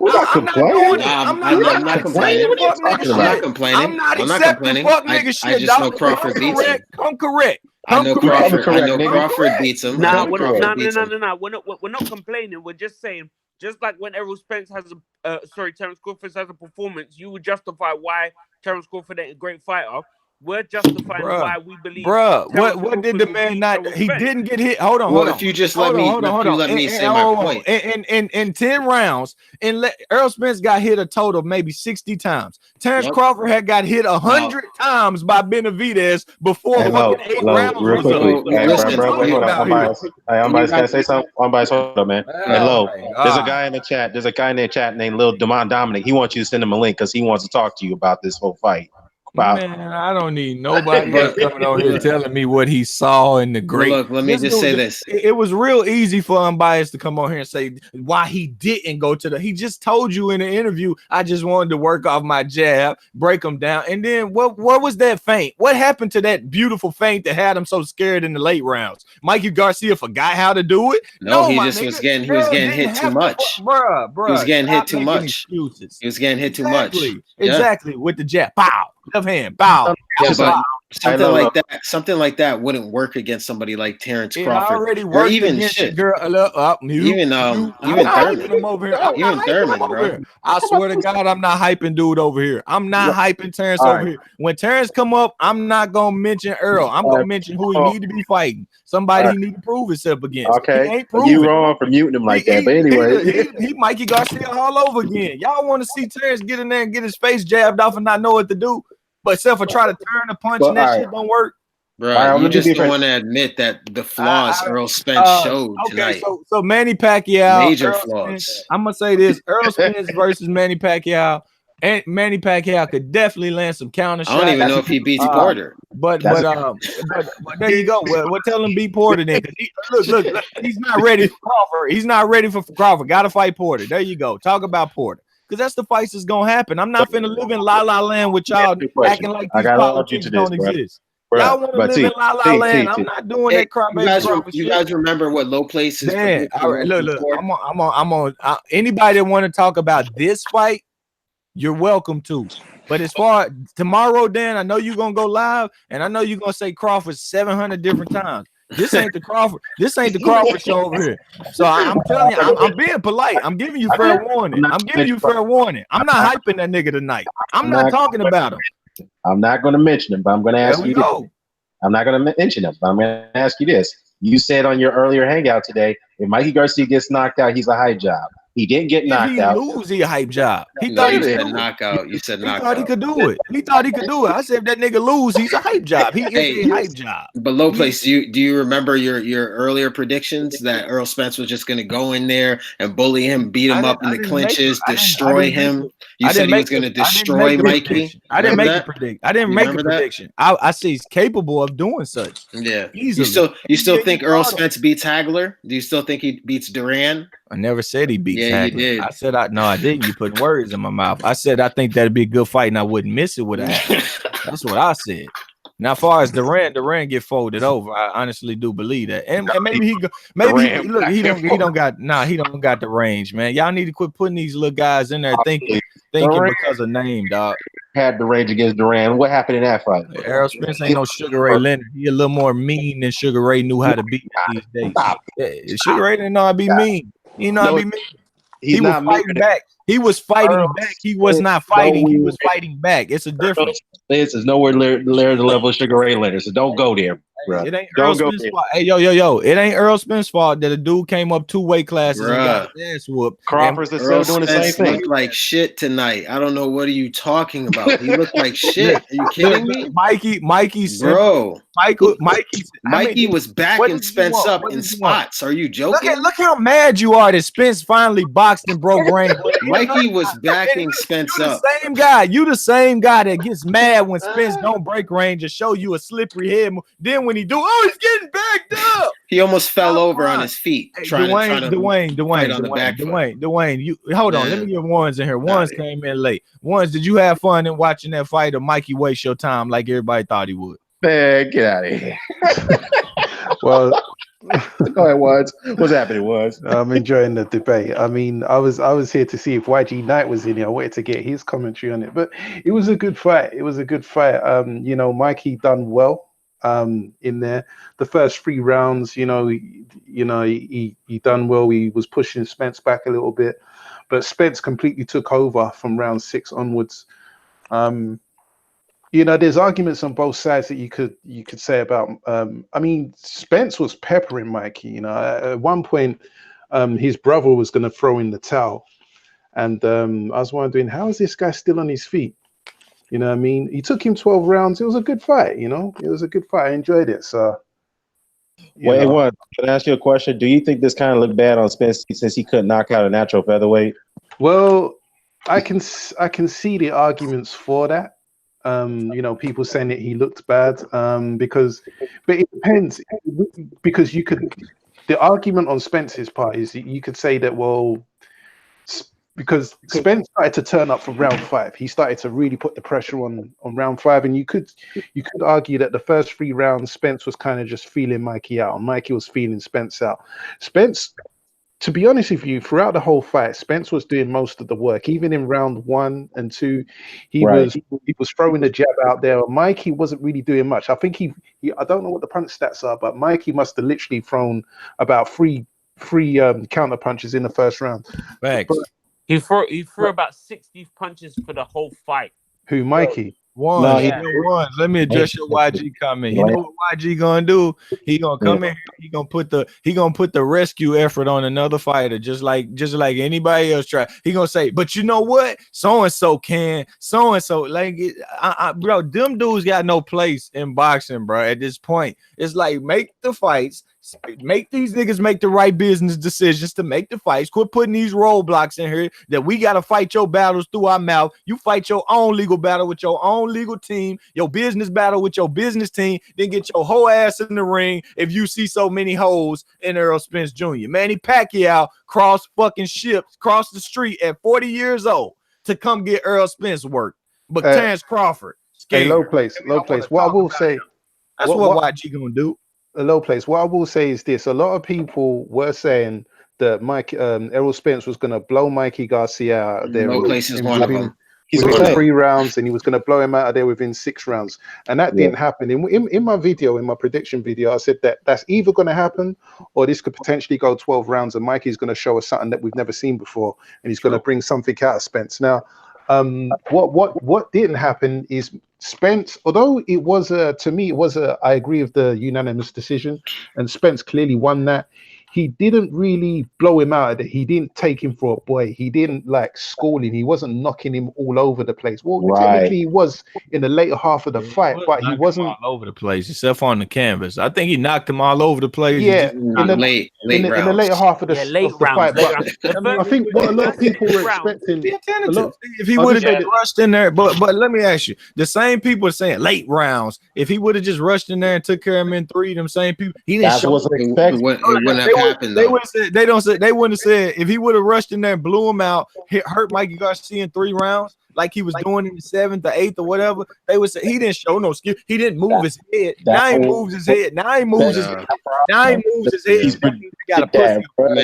doing it. I'm not complaining. I'm not accepting fuck nigga shit. I just know Crawford beats him. Come correct. I know Crawford beats him. Nah, we're not complaining. We're just saying, just like when Errol Spence has Terrence Crawford has a performance, you would justify why Terrence Crawford ain't a great fighter. We're justifying why we believe. What did the man not? He didn't get hit. Hold on. If you just let me say my point. In 10 rounds, and Errol Spence got hit a total of maybe 60 times. Terrence Crawford had got hit 100 times by Benavidez before fucking 8 rounds. Real quickly, I'm about to say something. Hold up, man. Hello. There's a guy in the chat. There's a guy in the chat named Lil Dominic. He wants you to send him a link because he wants to talk to you about this whole fight. Man, I don't need nobody else coming on here telling me what he saw in the great. Look, let me just say this. It was real easy for Unbiased to come on here and say why he didn't go to he just told you in the interview, I just wanted to work off my jab, break him down. And then what was that feint? What happened to that beautiful feint that had him so scared in the late rounds? Mikey Garcia forgot how to do it? No, he was getting hit too much. Bruh. He was getting hit too much. He was getting hit too much. Exactly. With the jab. Pow. Left hand. Bow. But something like that wouldn't work against somebody like Terrence Crawford. It already worked even against shit. Even Thurman, bro. I swear to God, I'm not hyping dude over here. I'm not hyping Terrence over here. When Terrence come up, I'm not gonna mention Earl. I'm gonna mention who he need to be fighting. Somebody he need to prove himself against. Okay, he ain't you wrong for muting him like that. But anyway, he Mikey Garcia all over again. Y'all want to see Terrence get in there and get his face jabbed off and not know what to do? But except for try to turn a punch and that shit don't work. Bro, you just don't want to admit that the flaws Errol Spence showed tonight. So Manny Pacquiao, major flaws. I'm gonna say this: Errol Spence versus Manny Pacquiao and Manny Pacquiao could definitely land some counter shots. I don't even know if he beats Porter. But there you go. Well, tell him beat Porter then, because look, he's not ready for Crawford. He's not ready for Crawford. Got to fight Porter. There you go. Talk about Porter, because that's the fights that's gonna happen. I'm not finna live in la la land with y'all acting like these politics don't exist. Y'all want to live in la la land. I'm not doing that crap. You guys remember what low places? Man, look. I'm on. Anybody that want to talk about this fight, you're welcome to. But as far tomorrow, Dan, I know you're gonna go live, and I know you're gonna say Crawford 700 different times. This ain't the Crawford. This ain't the Crawford show over here. So I'm telling you, I'm being polite. I'm giving you fair warning. I'm giving you fair warning. I'm not hyping that nigga tonight. I'm not talking about him. I'm not going to mention him, but I'm going to ask you this. I'm not going to mention him, but I'm going to ask you this. You said on your earlier hangout today, if Mikey Garcia gets knocked out, he's a hype job. He didn't get knocked out. Lose, he a hype job. He thought he said knockout. You said knockout. He thought he could do it. He thought he could do it. I said if that nigga lose, he's a hype job. He is a hype job. But low place, do you remember your earlier predictions that Errol Spence was just going to go in there and bully him, beat him up in the clinches, destroy him? You said he was going to destroy Mikey. I didn't make a prediction. I didn't make a prediction. I say he's capable of doing such. Yeah. Easily. You still think Errol Spence beats Hagler? Do you still think he beats Duran? I never said he beats Hagler. You did. I said I didn't. You put words in my mouth. I said I think that'd be a good fight and I wouldn't miss it with Hagler. That's what I said. Now, as far as Duran get folded over. I honestly do believe that, and maybe he don't got the range, man. Y'all need to quit putting these little guys in there thinking because of name, dog. Had the range against Duran. What happened in that fight? Errol Spence ain't no Sugar Ray Leonard. He a little more mean than Sugar Ray knew how to be these days. Yeah, Sugar Ray didn't know how to be mean. He know how to be mean. He was fighting back. He was fighting back. He was not fighting. He was fighting back. It's a difference. This is nowhere near the level of Sugar Ray Leonard, so don't go there, bro. It ain't Errol Spence's fault. Hey, yo. It ain't Errol Spence's fault that a dude came up 2 weight classes and got his ass whooped. Crawford's still doing the same thing. Looked like shit tonight. I don't know what are you talking about. He looked like shit. Are you kidding me? Mikey said, bro. Mikey was what backing Spence up in spots. Are you joking? Look how mad you are that Spence finally boxed and broke range. Mikey was backing Spence up. You the same guy that gets mad when Spence don't break range and show you a slippery head. Then when he do, he's getting backed up. He almost fell over on his feet. Dwayne, you hold on. Let me get Ones in here. Ones came in late. Ones, did you have fun in watching that fight, or Mikey waste your time like everybody thought he would? Man, get out of here. Well, go ahead, Wads. What's happening, Wads? I'm enjoying the debate. I mean, I was here to see if YG Knight was in here. I wanted to get his commentary on it, but it was a good fight. Mikey done well in there. The first 3 rounds, he done well. He was pushing Spence back a little bit, but Spence completely took over from round 6 onwards. There's arguments on both sides that you could say about. Spence was peppering Mikey. At one point, his brother was going to throw in the towel, and I was wondering, how is this guy still on his feet? You know what I mean? He took him 12 rounds. It was a good fight. It was a good fight. I enjoyed it. So, can I ask you a question? Do you think this kind of looked bad on Spence since he couldn't knock out a natural featherweight? Well, I can see the arguments for that. People saying that he looked bad but it depends, because the argument on Spence's part is you could say that, well, because Spence started to turn up for round 5, he started to really put the pressure on round 5, and you could argue that the first 3 rounds Spence was kind of just feeling Mikey out, and Mikey was feeling Spence out. Spence, to be honest with you, throughout the whole fight, Spence was doing most of the work. Even in round 1 and 2, he was throwing the jab out there. Mikey wasn't really doing much. I think he I don't know what the punch stats are, but Mikey must have literally thrown about three counter punches in the first round. Thanks. But he threw about 60 punches for the whole fight. Who, Mikey? Ones. Let me address your YG comment. You know what YG gonna do? He gonna come in. He gonna put the rescue effort on another fighter, just like anybody else try. He gonna say, but you know what? So and so bro. Them dudes got no place in boxing, bro. At this point, it's like make the fights. Make these niggas make the right business decisions to make the fights. Quit putting these roadblocks in here that we got to fight your battles through our mouth. You fight your own legal battle with your own legal team, your business battle with your business team, then get your whole ass in the ring if you see so many holes in Errol Spence Jr. Manny Pacquiao crossed fucking ships, crossed the street at 40 years old to come get Errol Spence work. But Terrence Crawford, hey, scared. low place. What I will say, that's what YG gonna do. A low place. What I will say is this: a lot of people were saying that Errol Spence was going to blow Mikey Garcia out of there. Low place is one of them. Within 3 rounds, and he was going to blow him out of there within 6 rounds, and that didn't happen. In my video, in my prediction video, I said that that's either going to happen, or this could potentially go 12 rounds, and Mikey's going to show us something that we've never seen before, and he's going to bring something out of Spence. Now, what didn't happen is Spence, although it was to me it was I agree with the unanimous decision, and Spence clearly won that. He didn't really blow him out of it. He didn't take him for a boy. He didn't like school him. He wasn't knocking him all over the place. Well, technically he was in the later half of the fight, but he wasn't all over the place except on the canvas. I think he knocked him all over the place. Yeah, in the later half of the fight. But I think what a lot of people were expecting. If he would have rushed in there, but let me ask you, the same people are saying late rounds. If he would have just rushed in there and took care of him in 3, them same people, he didn't show. It wouldn't have happened. They wouldn't have said if he would have rushed in there and blew him out, hurt Mikey Garcia in 3 rounds like he was doing in the 7th or 8th or whatever. They would say he didn't show no skill. He didn't move his head. Now he moves his head. Now he moves his head. He got a pussy.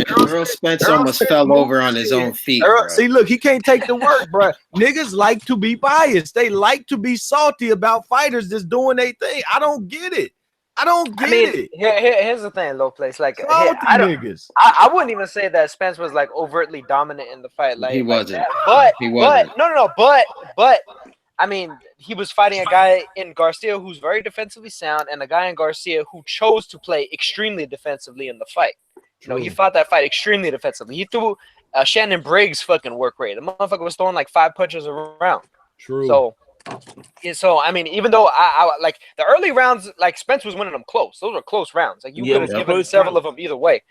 Errol Spence almost fell over on his own feet. See, look, he can't take the work, bro. Niggas like to be biased. They like to be salty about fighters that's doing their thing. I don't get it. I don't get it. Here's the thing, low place. Like, I wouldn't even say that Spence was like overtly dominant in the fight. Like he wasn't. But I mean, he was fighting a guy in Garcia who's very defensively sound, and a guy in Garcia who chose to play extremely defensively in the fight. You know, he fought that fight extremely defensively. He threw Shannon Briggs' fucking work rate. The motherfucker was throwing like 5 punches a round. True. So I mean, even though I like the early rounds, like Spence was winning them close. Those were close rounds. Like you could have given several of them either way.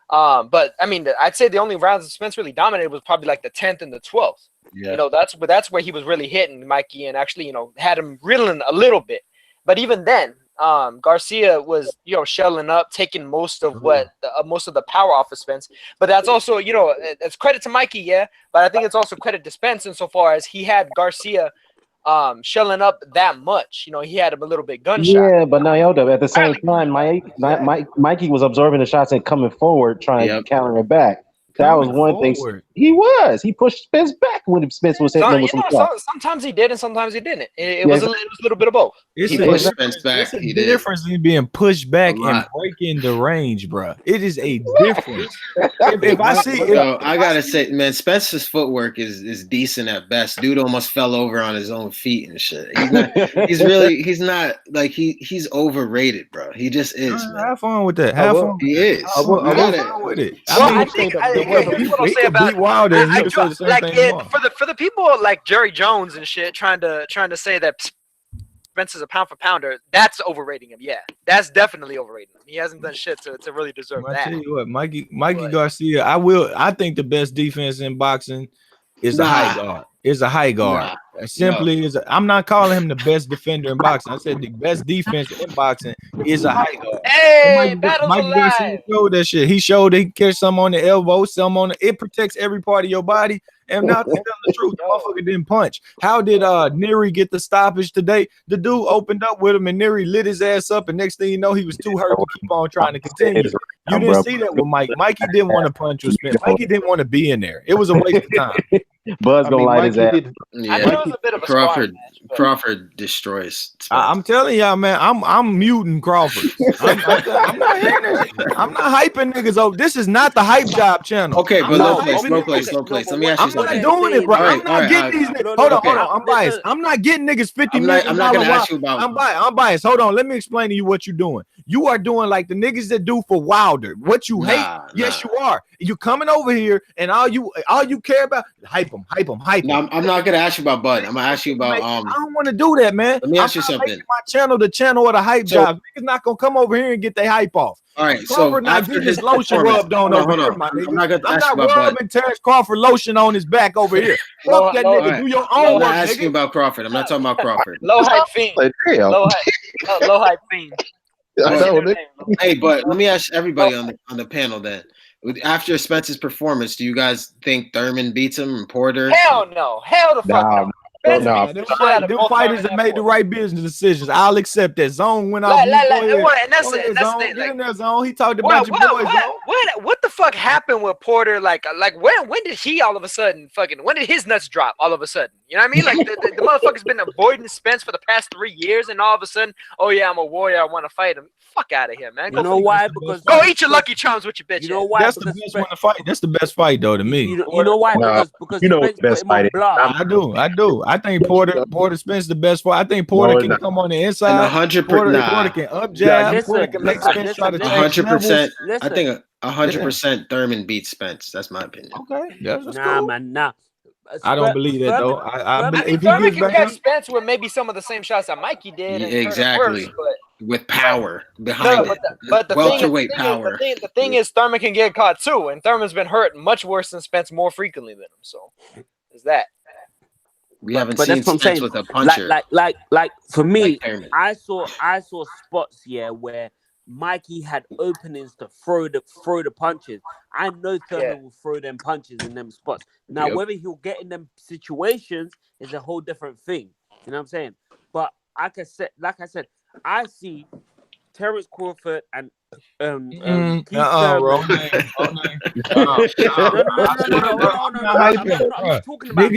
But I mean, I'd say the only rounds that Spence really dominated was probably like the 10th and the 12th. Yeah. You know, that's where he was really hitting Mikey and actually, you know, had him reeling a little bit. But even then, Garcia was, you know, shelling up, taking most of most of the power off of Spence. But that's also, you know, it's credit to Mikey, yeah. But I think it's also credit to Spence insofar as he had Garcia shelling up that much. You know, he had him a little bit gunshot. Yeah, but now hold up. At the same time, Mikey was absorbing the shots and coming forward, trying to counter it back. That was one thing. He pushed Spence back when Spence was hitting him with some shots. Sometimes he did, and sometimes he didn't. It was a little bit of both. He pushed Spence back. It's a difference in being pushed back and breaking the range, bro. It is a difference. if I see, I gotta say, man, Spence's footwork is decent at best. Dude almost fell over on his own feet and shit. He's not like he's overrated, bro. He just is. Have fun with that. Have fun. He is. Have fun with it. I think people say about for the people like Jerry Jones and shit trying to say that Spence is a pound for pounder, that's overrating him. Yeah, that's definitely overrating him. He hasn't done shit to really deserve that. I tell you what, Mikey Garcia, I think the best defense in boxing is a high guard. Is a high guard. I'm not calling him the best defender in boxing. I said the best defense in boxing is a high guard. Hey, battle's alive. Showed that shit. He showed he catch some on the elbow, some on it protects every part of your body. And now to tell the truth, the motherfucker didn't punch. How did Neary get the stoppage today? The dude opened up with him and Neary lit his ass up, and next thing you know, he was too hurt to keep on trying to continue. You didn't see that with Mike. Mikey didn't want to punch or spin. Mikey didn't want to be in there. It was a waste of time. Buzz gonna light his ass. I mean, it was a bit of a Crawford destroys. I'm telling y'all, man, I'm muting Crawford. I'm not hyping niggas over. This is not the hype job channel. Okay, but low place. Let me ask you something. I'm not doing it, bro. I'm not getting these niggas. Hold on. I'm biased. I'm not getting niggas 50 million. I'm not gonna ask you about. I'm biased. Hold on. Let me explain to you what you're doing. You are doing like the niggas that do for Wilder. What you hate, yes, you are. You coming over here and all you care about hype him. No, I'm not gonna ask you about Bud. I'm gonna ask you about I don't want to do that, man. Let me ask you I'm not something. making my channel the channel of the hype job. Niggas not gonna come over here and get their hype off. All right, Crawford so not after getting his his lotion performance, rubbed on over here, my I'm nigga. not gonna I'm ask you not about Bud. rubbing Terrence Crawford lotion on his back over here. Fuck that Low- nigga. All right. Do your I'm own not work, asking nigga. about Crawford. I'm not talking about Crawford. Low hype fiend. Like, damn. Low hype fiend. I What's know, your nigga. name? Hey, but let me ask everybody on the panel then. After Spence's performance, do you guys think Thurman beats him and Porter? Hell no. Hell the fuck Nah, no. Spence nah. beats Them, the shit out of them both fighters Thurman that and made the Porter. right business decisions. I'll accept that. Zone went off. And that's Go it. ahead, That's Zone. the Get thing. in Like, there, Zone. He talked about your boys, Zone. what the fuck happened with Porter? Like when did he all of a sudden when did his nuts drop all of a sudden? You know what I mean? Like the motherfucker's been avoiding Spence for the past 3 years, and all of a sudden, oh yeah, I'm a warrior. I want to fight him. Fuck out of here, man. You know why? Because Go eat your Lucky Charms with your bitch. you know why? That's the best one to fight. That's the best fight, though, to me. You know why? Nah, Because you know Spence the best put him on fight is. blast. I do. I think Porter Spence the best fight. I think Porter No, can no. come on the And inside. 100%, Porter can up jab. Porter can make Spence try to change 100%. levels. I think 100% Thurman beats Spence. That's my opinion. Okay, that's Nah, cool. man, nah. I don't believe that though. I believe mean, if he Thurman gets can back catch up, Spence with maybe some of the same shots that Mikey did. And Exactly. hurt him worse, With power behind it. but the Welterweight power. The thing is, Thurman can get caught too, and Thurman's been hurt much worse than Spence more frequently than him. So, is that? We haven't but seen that's what I'm Spence saying. with a puncher. Like for me, like Thurman. I saw spots where Mikey had openings to throw the punches. I know Thurman will throw them punches in them spots. Now whether he'll get in them situations is a whole different thing. You know what I'm saying? But like I said, I see Terrence Crawford and Keith Thurman. I'm not talking about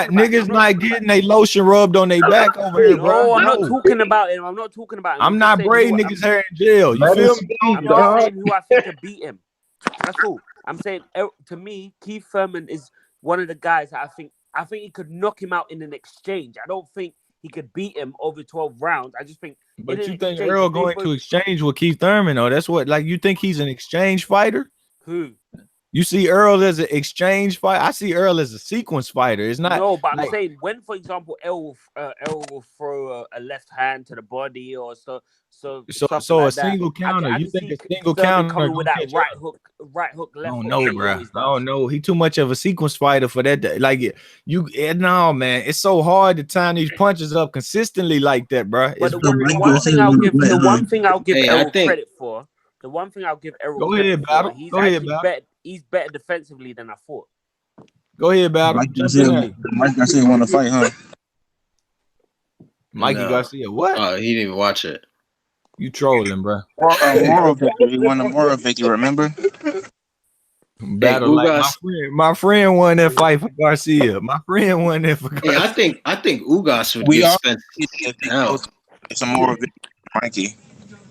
niggas not getting their lotion rubbed on their back over here, bro. No, I'm not talking about him. I'm not talking about him. I'm not braiding niggas' hair in jail. You feel me? I'm just saying who I think could beat him. That's all. I'm saying to me, Keith Thurman is one of the guys that I think he could knock him out in an exchange. I don't think he could beat him over 12 rounds. I just think. But you think Errol going to exchange with Keith Thurman? Or that's what, like, you think he's an exchange fighter? Who? You see Errol as an exchange fighter? I see Errol as a sequence fighter. It's not. No, but I'm saying when, for example, Errol will throw a left hand to the body or so a single counter. You think a single counter coming with that right hook left? Oh no, bro. Oh no, he too much of a sequence fighter for that. Like no, man. It's so hard to time these punches up consistently like that, bro. But the one thing I'll give Errol credit for. The one thing I'll give Errol Go ahead, Battle. He's better defensively than I thought. Go ahead, Battle. Mike Garcia want to fight, huh? Mikey Garcia, what? Oh, he didn't even watch it. You trolling, bro. Moral victory. He won a moral victory, remember? Battle like my friend won that fight for Garcia. My friend won that for Garcia. I think Ugas would get Spence. It's a moral victory, Mikey.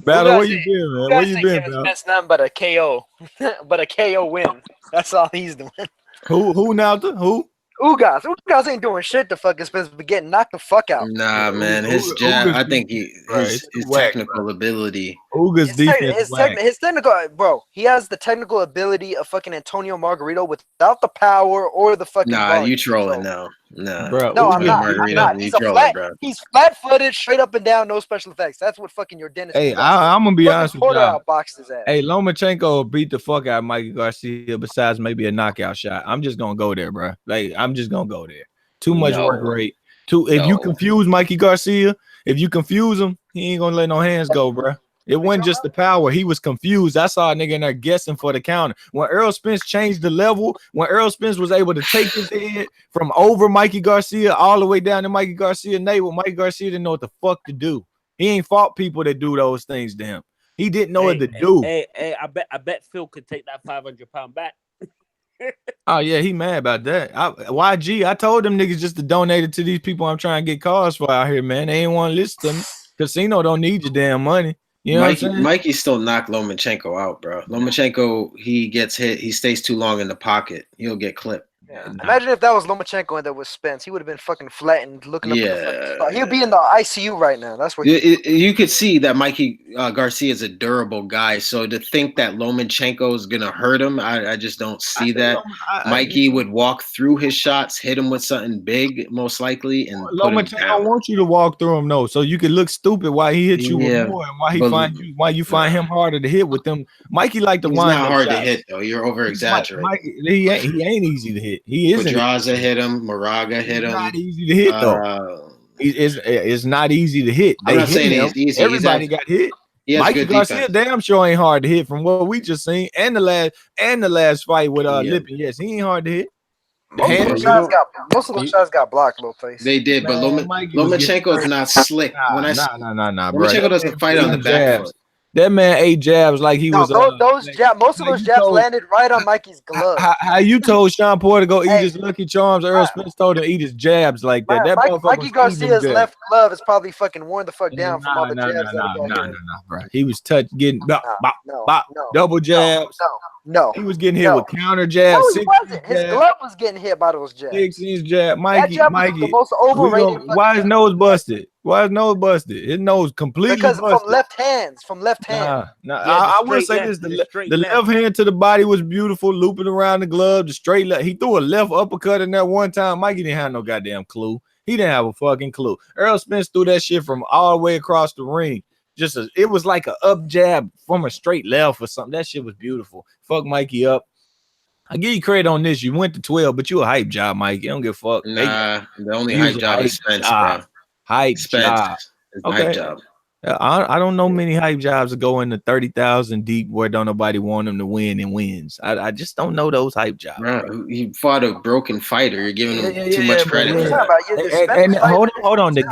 Battle, where you been, man? Where you been, bro? That's nothing but a KO, but a KO win. That's all he's doing. Who now? Who? Ugas ain't doing shit to fucking Spence, but getting knocked the fuck out. Nah, man, his jab. I think his technical ability. Ugas defense. His technical, bro. He has the technical ability of fucking Antonio Margarito without the power or the fucking. Nah, volume, you trolling now. Nah, bro. No, I'm not. He's flat-footed, straight up and down, no special effects. That's what fucking your dentist. Hey, I'm gonna be honest with you. Outboxed his ass. Hey, Lomachenko beat the fuck out of Mikey Garcia. Besides maybe a knockout shot, I'm just gonna go there, bro. Like I'm just gonna go there. Too much work rate. If you confuse Mikey Garcia, if you confuse him, he ain't gonna let no hands go, bro. It wasn't just the power. He was confused. I saw a nigga in there guessing for the counter. When Errol Spence changed the level, when Errol Spence was able to take his head from over Mikey Garcia all the way down to Mikey Garcia navel, Mikey Garcia didn't know what the fuck to do. He ain't fought people that do those things to him. He didn't know what to do. Hey, I bet Phil could take that 500-pound back. Oh yeah, he mad about that. YG, I told them niggas just to donate it to these people I'm trying to get cars for out here, man. They ain't want to listen to me. Casino don't need your damn money. You know Mikey still knocked Lomachenko out, bro. Lomachenko, he gets hit. He stays too long in the pocket. He'll get clipped. Yeah. Imagine if that was Lomachenko and that was Spence. He would have been fucking flattened, looking up in the fucking spot. He would be in the ICU right now. That's what you could see that Mikey Garcia is a durable guy. So to think that Lomachenko is gonna hurt him, I just don't see that. Mikey would walk through his shots, hit him with something big, most likely, and put him Lomachenko down. wants you to walk through him, though, so you can look stupid while he hits you with more, and why you find him harder to hit with them. Mikey like to wind not up hard shots. to hit though. You're over exaggerating. Mikey, he ain't easy to hit. He isn't. Pedraza hit him. Moraga hit him. Not easy to hit though. It's not easy to hit. I'm not saying it's easy. Everybody got hit. Mikey Garcia damn sure ain't hard to hit from what we just seen, and the last fight with Lippin. Yes, he ain't hard to hit. Most of those shots got blocked, little face. They did, but Lomachenko is not slick. Nah, Lomachenko doesn't fight on the back foot. That man ate jabs like he was. Most of those jabs landed right on Mikey's glove. How you told Sean Porter to go eat his Lucky Charms? Errol Spence told him to eat his jabs like that. Mikey Garcia's left glove is probably fucking worn the fuck down from all the jabs. No, bro. He was getting double jabs. No, he was getting hit with counter jabs. No, he wasn't. His glove was getting hit by those jabs. 6-inch jab. Mikey, was the most overrated. Why his nose busted? His nose completely because busted. From left hand. I will say this: the left hand to the body was beautiful, looping around the glove. The straight left. He threw a left uppercut in that one time. Mikey didn't have no goddamn clue. He didn't have a fucking clue. Errol Spence threw that shit from all the way across the ring. It was like an up jab from a straight left or something. That shit was beautiful. Fuck Mikey up. I give you credit on this. You went to 12, but you a hype job, Mike. You don't give a fuck. Nah, the only hype job is Spence, bro. Hype job. Okay. Hype job. I don't know many hype jobs that go into 30,000 deep where don't nobody want them to win and wins. I just don't know those hype jobs. Bro, you fought a broken fighter. You're giving him too much credit. And hold on. The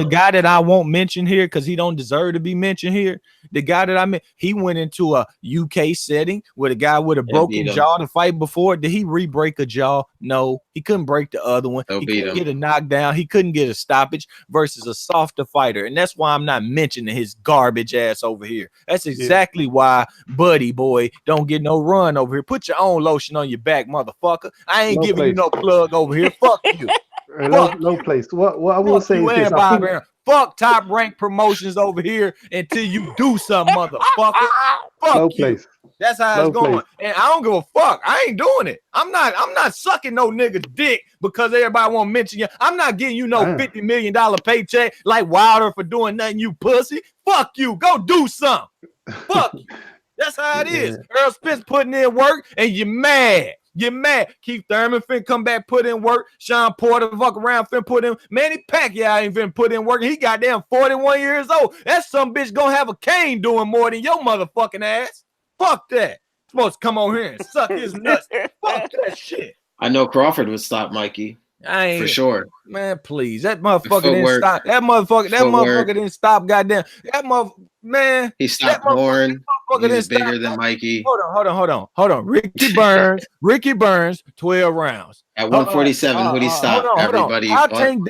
guy that I won't mention here because he don't deserve to be mentioned here. The guy that I meant, he went into a UK setting with a guy with a broken jaw to fight before. Did he re-break a jaw? No, he couldn't break the other one. He couldn't get a knockdown. He couldn't get a stoppage versus a softer fighter. And that's why I'm not mentioning his garbage ass over here. That's exactly why Buddy Boy don't get no run over here. Put your own lotion on your back, motherfucker. I ain't giving you no plug over here. Fuck you. No place. What I will say is this. Fuck Top Rank Promotions over here until you do something, motherfucker. Fuck no you. Place. That's how it's going. And I don't give a fuck. I ain't doing it. I'm not sucking no nigga's dick because everybody want to mention you. I'm not getting you no $50 million paycheck like Wilder for doing nothing, you pussy. Fuck you. Go do something. Fuck you. That's how it is. Errol Spence putting in work and you're mad. You're mad. Keith Thurman finna come back, put in work. Sean Porter fuck around, finna put in. Manny Pacquiao ain't finna put in work. He goddamn 41 years old. That's some bitch gonna have a cane doing more than your motherfucking ass. Fuck that. Supposed to come on here and suck his nuts. Fuck that shit. I know Crawford would stop Mikey. For sure. Man, please. That motherfucker didn't stop. That motherfucker didn't stop. Goddamn. That motherfucker, man. He stopped Warren. He was bigger than Mikey. Hold on. Ricky Burns, 12 rounds. At 147, would he stop everybody? How Tank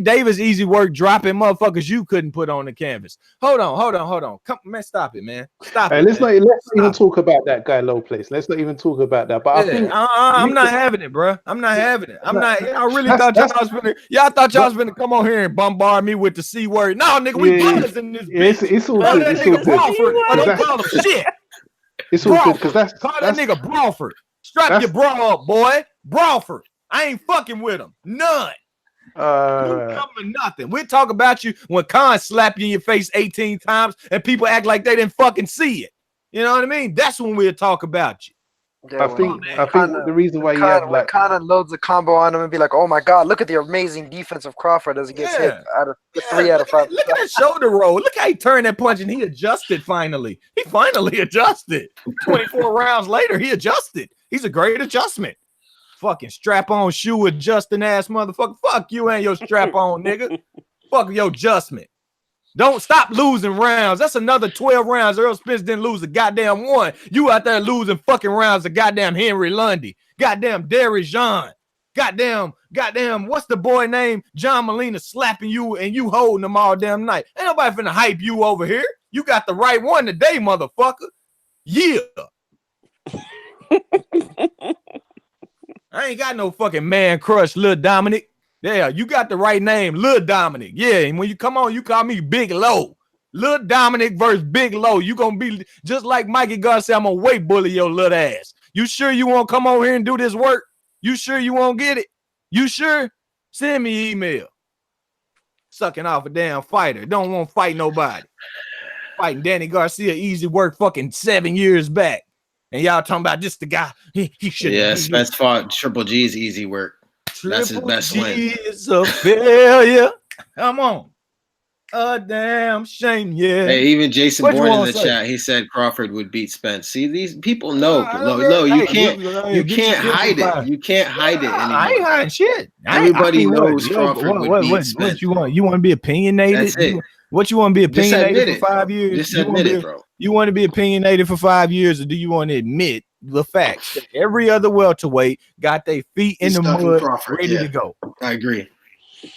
Davis easy work dropping motherfuckers you couldn't put on the canvas. Hold on. Come, man, stop it, man. Stop it. Let's not even talk about that guy, Low Place. Let's not even talk about that. But I think I'm not having it, bro. I'm not having it. I really thought y'all was gonna come on here and bombard me with the C word. No, nigga, we brothers in this bitch. It's all good. It's all good. Don't call him shit. It's all good because that's that nigga Brawford. Strap your bra up, boy. Brawford. I ain't fucking with him. None. Nothing. We'll talk about you when Khan slap you in your face 18 times and people act like they didn't fucking see it. You know what I mean? That's when we'll talk about you. Yeah, I think the reason why you have like Khan unloads a combo on him and be like, "Oh my God, look at the amazing defense of Crawford as he gets hit out of 3 out of 5." Look at that shoulder roll. Look how he turned that punch and he adjusted finally. He finally adjusted. 24 rounds later, he adjusted. He's a great adjustment. Fucking strap-on shoe adjusting ass motherfucker. Fuck you and your strap-on, nigga. Fuck your adjustment. Don't stop losing rounds. That's another 12 rounds. Errol Spence didn't lose a goddamn one. You out there losing fucking rounds to goddamn Henry Lundy. Goddamn Derrick Jean. Goddamn, what's the boy name? John Molina slapping you and you holding them all damn night. Ain't nobody finna hype you over here. You got the right one today, motherfucker. Yeah. I ain't got no fucking man crush, Lil Dominic. Yeah, you got the right name, Lil Dominic. Yeah, and when you come on, you call me Big Low. Lil Dominic versus Big Low. You gonna be just like Mikey Garcia. I'm gonna weight bully your little ass. You sure you won't come over here and do this work? You sure you won't get it? You sure? Send me an email. Sucking off a damn fighter. Don't want to fight nobody. Fighting Danny Garcia, easy work fucking 7 years back. And y'all talking about this the guy. He should. Yeah, Spence fought Triple G's easy work. That's his best win. Is a failure. Come on. A damn shame, yeah. Hey, even Jason What you Bourne in wanna the say? chat, he said Crawford would beat Spence. See, these people know. No, Hey, you can't. You get can't your hide vibe. it. You can't hide it I ain't anymore. hiding shit. Everybody what? knows Yo, Crawford would beat Spence. What you want? You want to be opinionated? That's it. What you want to be Just admit opinionated it, for 5 bro. years? Just You wanna admit be- it, bro. You want to be opinionated for 5 years, or do you want to admit the facts that every other welterweight got their feet in He's the ducking mud, Crawford, ready yeah. to go? I agree.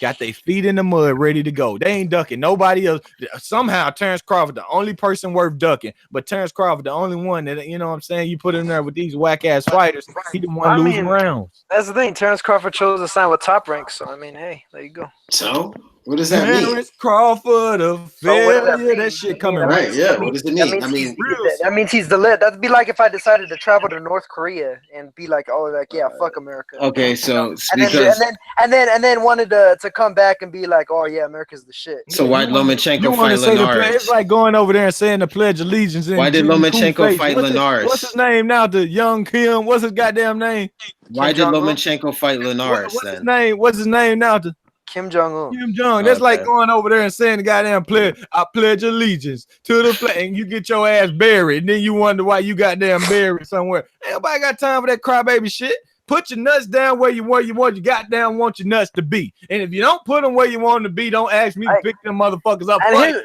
Got their feet in the mud, ready to go. They ain't ducking nobody else. Somehow Terrence Crawford, the only person worth ducking, but Terrence Crawford, the only one that, you know what I'm saying, you put in there with these whack ass fighters, he the one I losing mean, rounds. That's the thing. Terrence Crawford chose to sign with Top Rank, so I mean, hey, there you go. So, what does that mean? Terrence Crawford, a So what does that failure. mean? That shit coming Right, real yeah. soon. What does it That mean? means I mean, that means he's the lit. That'd be like if I decided to travel to North Korea and be like, oh, like yeah, fuck America. okay, so it's And then, because and then wanted to come back and be like, oh yeah, America's the shit. so why'd You want Lomachenko to fight say the play? Linares? It's like going over there and saying the Pledge of Allegiance. And Why did treating Lomachenko cool face. fight What's Linares? his name now? The young Kim. What's his goddamn name? Why Kim did Jong-un? Lomachenko fight Linares What's his then? name? What's his name now? The Kim Jong-un. Kim Jong. That's like Okay. going over there and saying the goddamn pledge. I pledge allegiance to the flag, and you get your ass buried. And then you wonder why you goddamn buried somewhere. Ain't nobody got time for that crybaby shit. Put your nuts down where you want you goddamn want your nuts to be. And if you don't put them where you want them to be, don't ask me to pick them motherfuckers up. And Fight.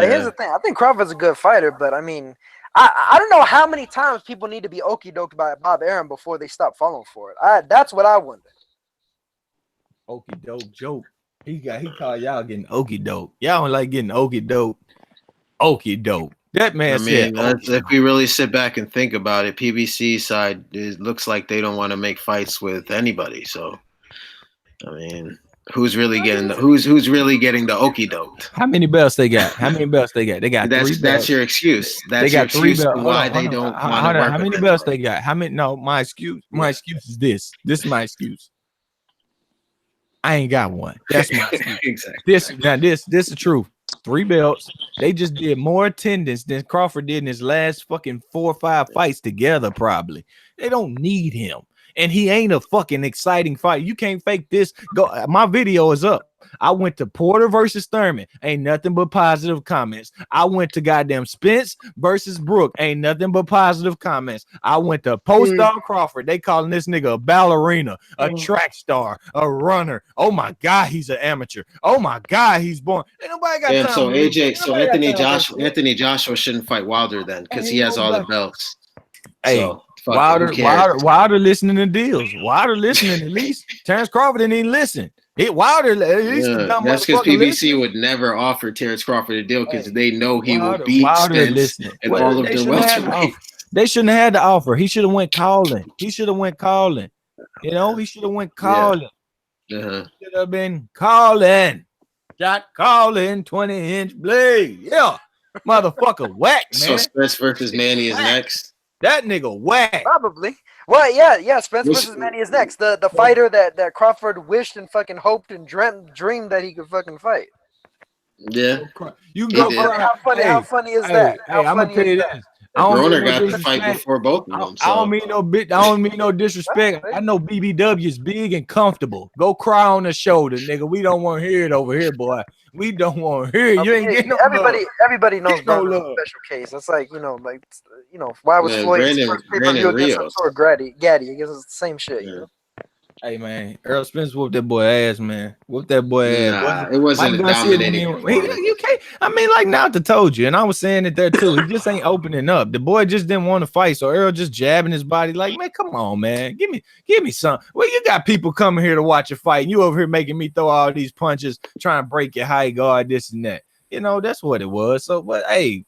here's the thing. I think Crawford's a good fighter, but I mean, I don't know how many times people need to be okie doked by Bob Arum before they stop falling for it. That's what I wonder. Okie doke joke. He called y'all getting okie doke. Y'all don't like getting okie doke. Okie doke. That man I mean, said, that's, if we really sit back and think about it, PBC side, it looks like they don't want to make fights with anybody. So, I mean, who's really getting the really getting the okie doked? how many belts they got? How many belts they got? They got 3 belts. That's your excuse. That's They your got 3 excuse belts. to why they don't want to Hold on. work How with many them. belts they got? How many? No, my excuse. My excuse is this. This is my excuse. I ain't got one. That's my excuse. Exactly. This is the truth. 3 belts. They just did more attendance than Crawford did in his last fucking 4 or 5 fights together. Probably. They don't need him, and he ain't a fucking exciting fight. You can't fake this. Go. My video is up. I went to Porter versus Thurman. Ain't nothing but positive comments. I went to goddamn Spence versus Brook. Ain't nothing but positive comments. I went to Post Dog Crawford. They calling this nigga a ballerina, a track star, a runner. Oh my God, he's an amateur. Oh my God, he's born. Ain't nobody got Yeah, time. so for this. AJ, Ain't so nobody got time for this. Anthony Joshua shouldn't fight Wilder then because he has all the belts. Hey, So, fuck it, who cares? Wilder listening to deals. Wilder listening at least. Terrence Crawford didn't even listen. Wilder at least the dumb that's because motherfucker PBC listening. would never offer Terrence Crawford a deal because they know he will beat Wilder Spence listening. and Well, all of they the shouldn't have had the offer. welterweights. They shouldn't have had the offer. He should have went calling. He should have went calling. You know, he should have went calling. Uh-huh. Should have been calling. Shot calling 20-inch blade. Yeah. Motherfucker whack, man. So Spence versus Manny is next. That nigga whack. Probably. Well, yeah. Spence versus Manny is next. The fighter that Crawford wished and fucking hoped and dreamed that he could fucking fight. Yeah. You can go cry. How funny is that? Hey, I'm gonna tell you this. Broner got the fight before both of them. So. I don't mean no disrespect. I know BBW is big and comfortable. Go cry on the shoulder, nigga. We don't want to hear it over here, boy. We don't want to hear it. You ain't getting no love. Everybody knows Broner's a special case. That's like, why was Floyd's first pay-per-view against Arturo Gaddy? I guess it's the same shit, you know? Hey man, Errol Spence whooped that boy ass, man. Whooped that boy ass. It wasn't a dominating. You can't. I mean, like Nauta told you, and I was saying it there too. He just ain't opening up. The boy just didn't want to fight, so Errol just jabbing his body. Like, man, come on, man, give me some. Well, you got people coming here to watch a fight, and you over here making me throw all these punches, trying to break your high guard, this and that. You know, that's what it was. So, but hey,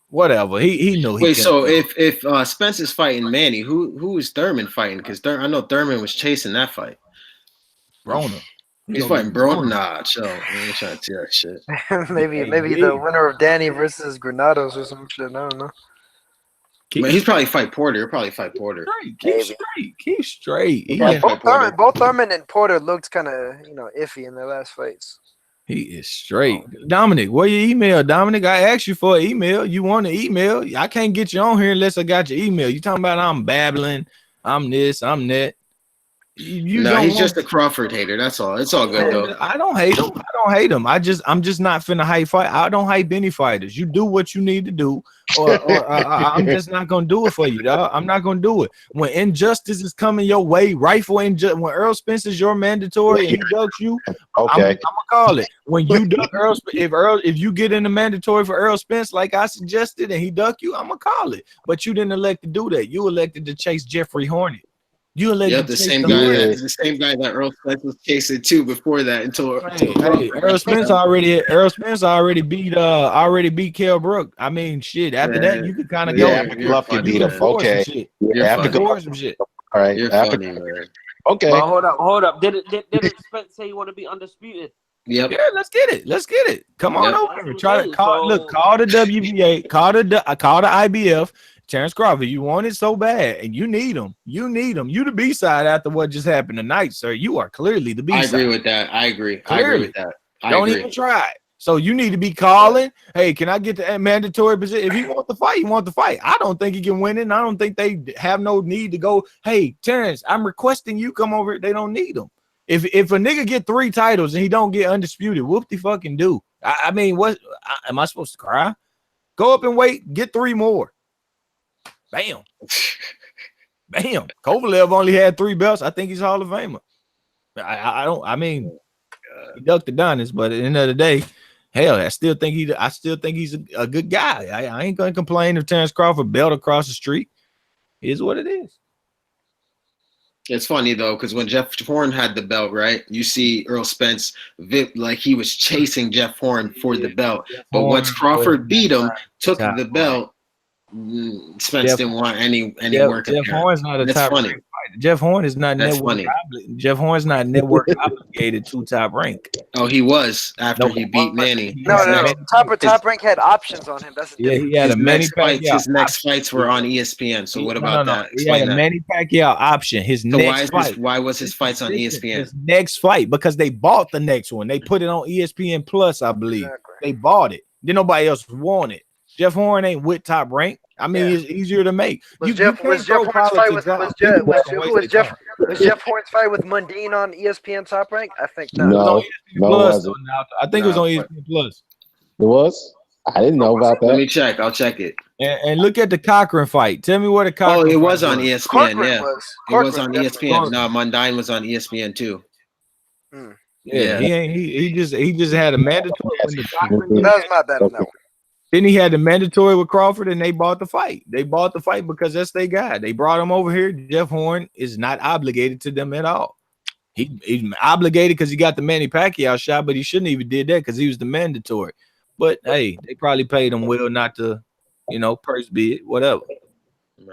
whatever. He knew he Wait, couldn't so do it. if Spence is fighting Manny, who is Thurman fighting? Because I know Thurman was chasing that fight. Broner. He's fighting Bro. Nah, chill. I ain't trying to see that shit. maybe the winner of Danny versus Granados or some shit. I don't know. But he's probably fight Porter. He'll probably fight Porter. Keep straight. Yeah, both Thurman and Porter looked kind of iffy in their last fights. He is straight. Dominic, where your email? Dominic, I asked you for an email. You want an email? I can't get you on here unless I got your email. You talking about I'm babbling, I'm this, I'm that. He's just a Crawford hater. That's all. It's all good though. I don't hate him. I'm just not finna hype fight. I don't hype any fighters. You do what you need to do, or I'm just not gonna do it for you, dog. I'm not gonna do it. When injustice is coming your way, rightful injustice. When Errol Spence is your mandatory and he ducks you, I'm gonna call it. When you duck Errol, if you get in the mandatory for Errol Spence, like I suggested, and he duck you, I'm gonna call it. But you didn't elect to do that. You elected to chase Jeffrey Hornet. You elected the same guy that Errol Spence was chasing too before that until Errol Spence already beat Kell Brook. I mean, shit. After that, you could kind of go. Love can beat him. Okay. After some shit. All right. You're funny, man. Okay. Well, hold up. Did Spence say you want to be undisputed? Yep. Yeah, let's get it. Come on over here. Try to call. Look, call the WBA. Call the IBF. Terrence Crawford, you want it so bad, and you need him. You the B side after what just happened tonight, sir. You are clearly the B side. I agree with that. I agree with that. Don't even try it. So you need to be calling. Hey, can I get the mandatory position? If he want the fight, he want the fight. I don't think he can win it. And I don't think they have no need to go. Hey, Terrence, I'm requesting you come over. They don't need him. If a nigga get 3 titles and he don't get undisputed, whoop the fucking do. I mean, what am I supposed to cry? Go up and wait. Get 3 more. Bam. Kovalev only had 3 belts. I think he's Hall of Famer. He ducked Adonis, but at the end of the day, hell, I still think he's a good guy. I ain't gonna complain if Terrence Crawford belt across the street. It is what it is. It's funny though, because when Jeff Horn had the belt, right? You see Errol Spence like he was chasing Jeff Horn for the belt. But once Crawford beat him, took the belt, Spence didn't want any work. Jeff Horn's not a top rank fighter. Jeff Horn is not network. Jeff Horn's not network obligated to top rank. Oh, he was after he beat Manny. No. Top rank had options on him. That's he had his next fights were on ESPN. So what about that? He had a Manny Pacquiao option. Why was his fights on ESPN? His next fight, because they bought the next one. They put it on ESPN Plus, I believe. Exactly. They bought it. Then nobody else wanted. Jeff Horn ain't with top rank. I mean, it's easier to make. Was Jeff Horn's fight with Mundine on ESPN Top Rank? I think not. I think it was on ESPN Plus. It was? I didn't know about that. Let me check. I'll check it. And look at the Cochran fight. Tell me where the Cochran. Oh, it was on ESPN. It was on ESPN. No, Mundine was on ESPN too. Yeah, he just had a mandatory. That was my bad on that one. Then he had the mandatory with Crawford, and they bought the fight. They bought the fight because that's their guy. They brought him over here. Jeff Horn is not obligated to them at all. He's obligated because he got the Manny Pacquiao shot, but he shouldn't even did that because he was the mandatory. But hey, they probably paid him well not to, purse bid, whatever.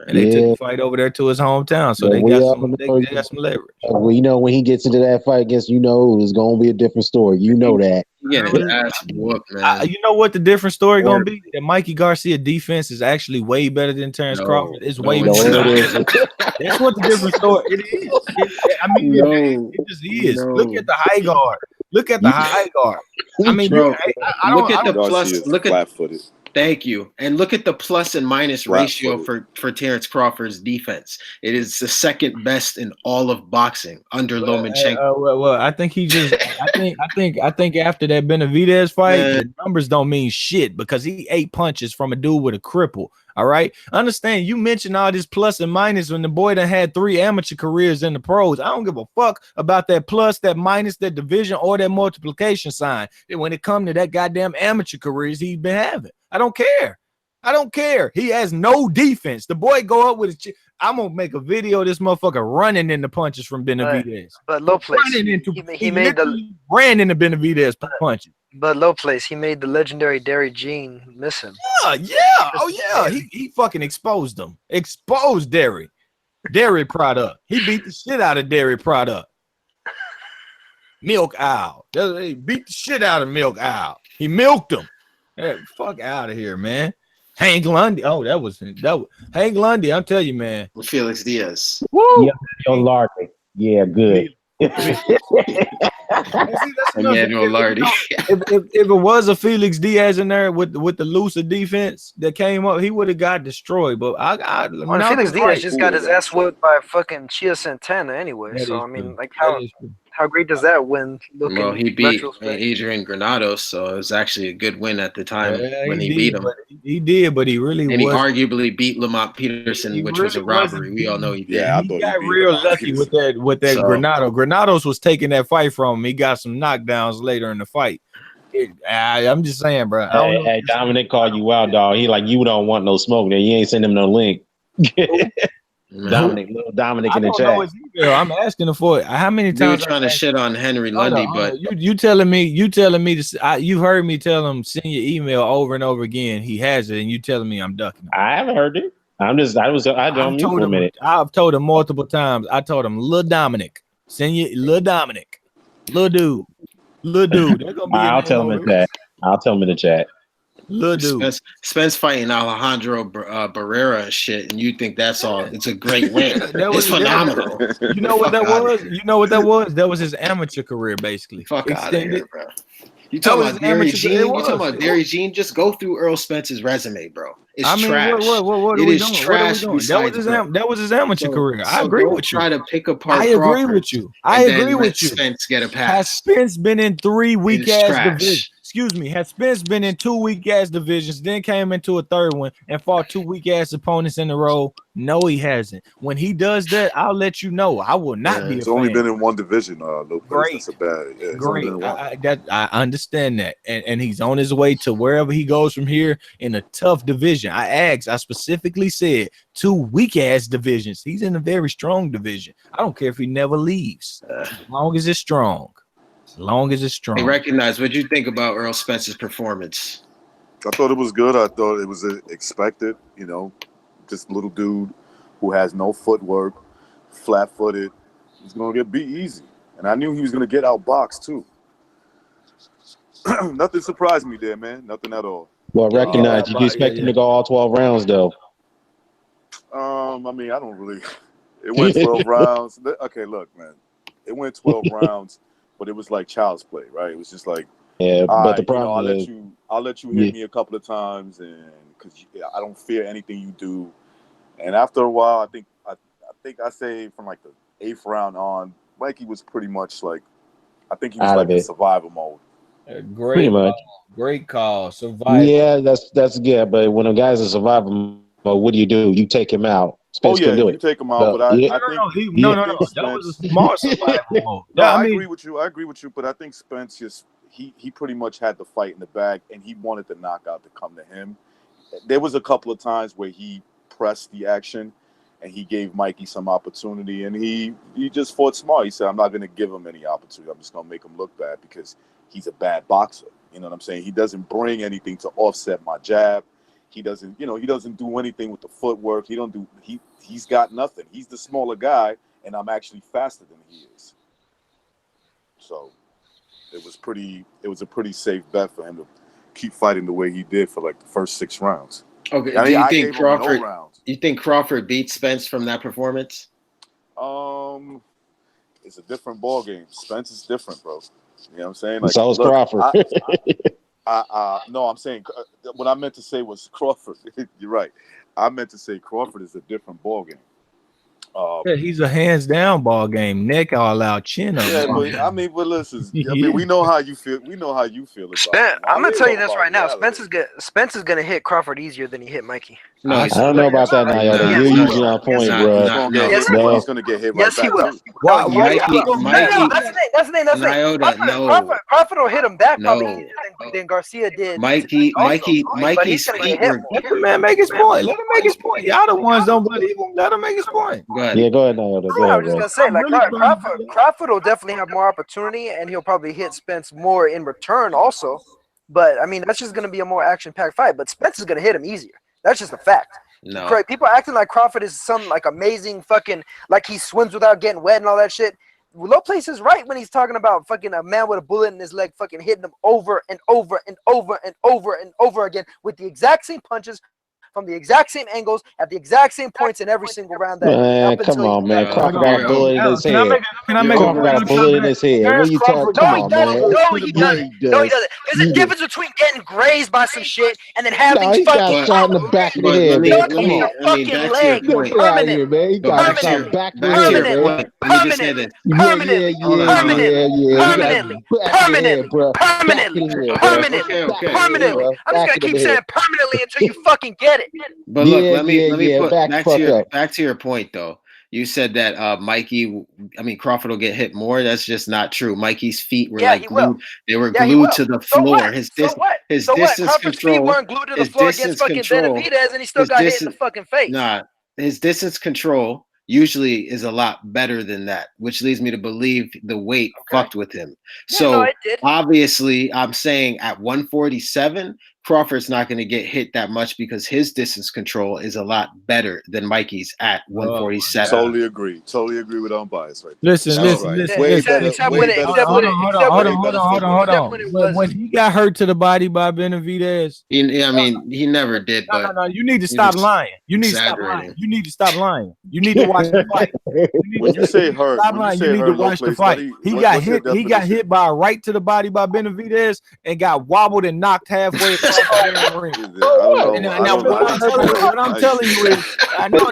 And they took the fight over there to his hometown, so they got some leverage. Well, when he gets into that fight against, it's going to be a different story. You know that. Yeah, man. You know what the different story going to be? That Mikey Garcia defense is actually way better than Terrence Crawford. It's way better. That's what the different story. It is. It just is. Look at the high guard. I mean, look at the plus. Look at flat-footed. Thank you. And look at the plus and minus ratio for Terrence Crawford's defense. It is the second best in all of boxing under Lomachenko. Well, I think he just. I think after that Benavidez fight, the numbers don't mean shit because he ate punches from a dude with a cripple. All right. Understand, you mentioned all this plus and minus when the boy done had 3 amateur careers in the pros. I don't give a fuck about that plus, that minus, that division, or that multiplication sign. And when it comes to that goddamn amateur careers he's been having, I don't care. I don't care. He has no defense. The boy go up with his. I'm gonna make a video of this motherfucker running into punches from Benavidez. But low place. Running into. He made the. Ran into Benavidez punches. But low place. He made the legendary Derry Jean miss him. Yeah. Oh yeah. He fucking exposed them. Exposed Derry. Dairy product. He beat the shit out of dairy product. Milk Owl. He beat the shit out of Milk Owl. He milked him. Hey, fuck out of here, man. Hank Lundy. Oh, that was Hank Lundy. I'm telling you, man. Felix Diaz. Woo! Yeah, Lardy. Yeah, good. Emmanuel Lardy. If it was a Felix Diaz in there with the looser defense that came up, he would have got destroyed. But Felix Diaz just got his ass whipped by fucking Chia Santana anyway. So I mean, like how great does that win? Well, he beat Adrian Granados, so it was actually a good win at the time when he beat him. He did, but he really and he arguably beat Lamont Peterson, which was a robbery. We all know he did. Yeah, he got real lucky with that Granados. Granados was taking that fight from him. He got some knockdowns later in the fight. I'm just saying, bro. Hey, Dominic called you out, dog. He like, you don't want no smoke. Then you ain't send him no link. Dominic in the chat. I'm asking him for it. How many times you trying to shit on Henry Lundy? But you telling me to. You've heard me tell him send your email over and over again. He has it, and you telling me I'm ducking him. I haven't heard it. I don't for a minute. I've told him multiple times. I told him, Lil Dominic, send you Lil Dominic, Lil dude. I'll tell him in the chat. I'll tell him in the chat. Lil dude. Spence fighting Alejandro Barrera and shit, and you think that's all? It's a great win. It's phenomenal. You know what that was? You know what that was? That was his amateur career, basically. Fuck out of here, bro. You talking about Derry Jean? You talking about Derry Jean? Just go through Errol Spence's resume, bro. It's trash. What it are we is doing? trash. That was his amateur career. I agree with you. Try to pick apart. I agree with you. I agree with you. Spence get a pass. Has Spence been in 3 weak ass divisions? Excuse me. Has Spence been in 2 weak ass divisions? Then came into a third one and fought 2 weak ass opponents in a row? No, he hasn't. When he does that, I'll let you know. I will not be. It's only been in 1 division. Great. That's a bad. Yeah, great. I understand that, and he's on his way to wherever he goes from here in a tough division. I specifically said 2 weak ass divisions. He's in a very strong division. I don't care if he never leaves, as long as it's strong. As long as it's strong. Hey, recognize. What you think about Errol Spence's performance? I thought it was good. I thought it was expected. You know, just a little dude who has no footwork, flat-footed. He's gonna get beat easy, and I knew he was gonna get outboxed too. Nothing surprised me there, man. Nothing at all. Well, recognize you expect him to go all 12 rounds, though. I mean, I don't really. It went 12 rounds. Okay, look, man. It went 12 rounds, but it was like child's play, right? It was just like, but the problem is, I'll let you hit me a couple of times, and because I don't fear anything you do. And after a while, I think I say from like the 8th round on, Mikey was pretty much like, I think he was like in survival mode. Great call. Survival. Yeah, that's good. But when a guy's in survival mode, what do? You take him out. Spence can do it. You take him out, but I think no. That was a smart survival mode. No, I agree with you. I agree with you, but I think Spence just he pretty much had the fight in the bag, and he wanted the knockout to come to him. There was a couple of times where he pressed the action, and he gave Mikey some opportunity, and he just fought smart. He said, "I'm not going to give him any opportunity. I'm just going to make him look bad because he's a bad boxer." You know what I'm saying? He doesn't bring anything to offset my jab. He doesn't do anything with the footwork. He's got nothing. He's the smaller guy, and I'm actually faster than he is. So it was a pretty safe bet for him to keep fighting the way he did for like the first 6 rounds. Okay. Do you think Crawford beat Spence from that performance? It's a different ball game. Spence is different, bro. You know what I'm saying? Like, so is Crawford. No, I'm saying what I meant to say was Crawford. You're right. I meant to say Crawford is a different ball game. Yeah, he's a hands down ball game. Neck all out, chin up. Yeah, but I mean, but listen, I mean, we know how you feel. We know how you feel about it. I'm gonna tell you this About right now. reality. Spence is gonna hit Crawford easier than he hit Mikey. No, I don't know about that, Nyota. You're usually on point, bro. He's gonna get hit, but he's gonna get hit right Yes, he back will. too. Why? No, Why? Mikey, that's the thing. Nyota, Crawford will hit him back probably no. easier than Garcia did. Mikey's but he's gonna feet get hit were. more. Let the man make his point. Let him make his point. Y'all the ones don't believe him. Let him make his point. Go ahead. Yeah, go ahead, Nyota. Go I ahead, was just bro. gonna say, like Crawford will definitely have more opportunity, and he'll probably hit Spence more in return also. But I mean, that's just gonna be a more action-packed fight. But Spence is gonna hit him easier. That's just a fact. No. Right? People acting like Crawford is some like amazing fucking like he swims without getting wet and all that shit. Lopez is right when he's talking about fucking a man with a bullet in his leg fucking hitting him over and over and over and over and over again with the exact same punches from the exact same angles at the exact same points in every single round. Man, come on, man. Crawford got a bullet in his head. Can I make Crawford got a bullet in his head. What are you talking? Come on, man. No, he Yeah, doesn't. No, he doesn't. There's a difference between getting grazed by some shit and then having he got fucking shot in the back of the head, man. Come on. Back to your point. Get out of here, man. He got shot back of the head, man. Let me just say this. Permanently, I'm just gonna keep saying permanently until you fucking get it. But look, let me put back to your point though. You said that Crawford will get hit more. That's just not true. Mikey's feet were glued. They were glued to the floor. His distance control. Feet weren't glued to the floor against fucking Benavidez, and he still got hit in the fucking face. Nah, his distance control usually is a lot better than that, which leads me to believe the weight fucked with him. So obviously, I'm saying at 147, Crawford's not going to get hit that much because his distance control is a lot better than Mikey's at 147. Totally agree with unbiased right there. Listen. Hold on. When he got hurt to the body by Benavidez, he never did. But no. You need to stop lying. You need to stop lying. You need to stop lying. You need to watch the fight. When you say hurt, you need to watch the fight. He got hit. He got hit by a right to the body by Benavidez and got wobbled and knocked halfway across the ring. What I'm telling you is, I know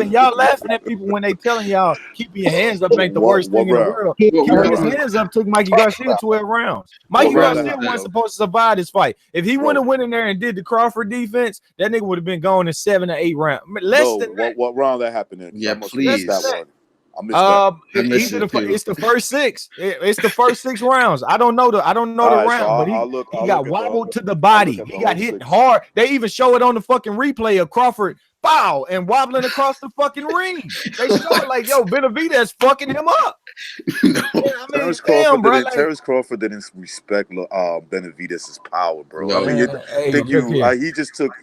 y'all laughing at people when they telling y'all keeping your hands up ain't the worst thing in the world. Keeping his hands up took Mikey Garcia 12 rounds. Mikey Garcia wasn't supposed to survive this fight. If he would have went in there and did the Crawford defense, that nigga would have been gone in 7 or 8 rounds. Less than that. What round that happened in? Yeah, please. That one. It's the first 6. It's the first 6 rounds. I don't know the round, but he got wobbled to the body. He got hit hard. They even show it on the fucking replay of Crawford foul and wobbling across the fucking ring. They show it like, yo, Benavidez fucking him up. Terrence Crawford didn't respect Benavidez's power, bro.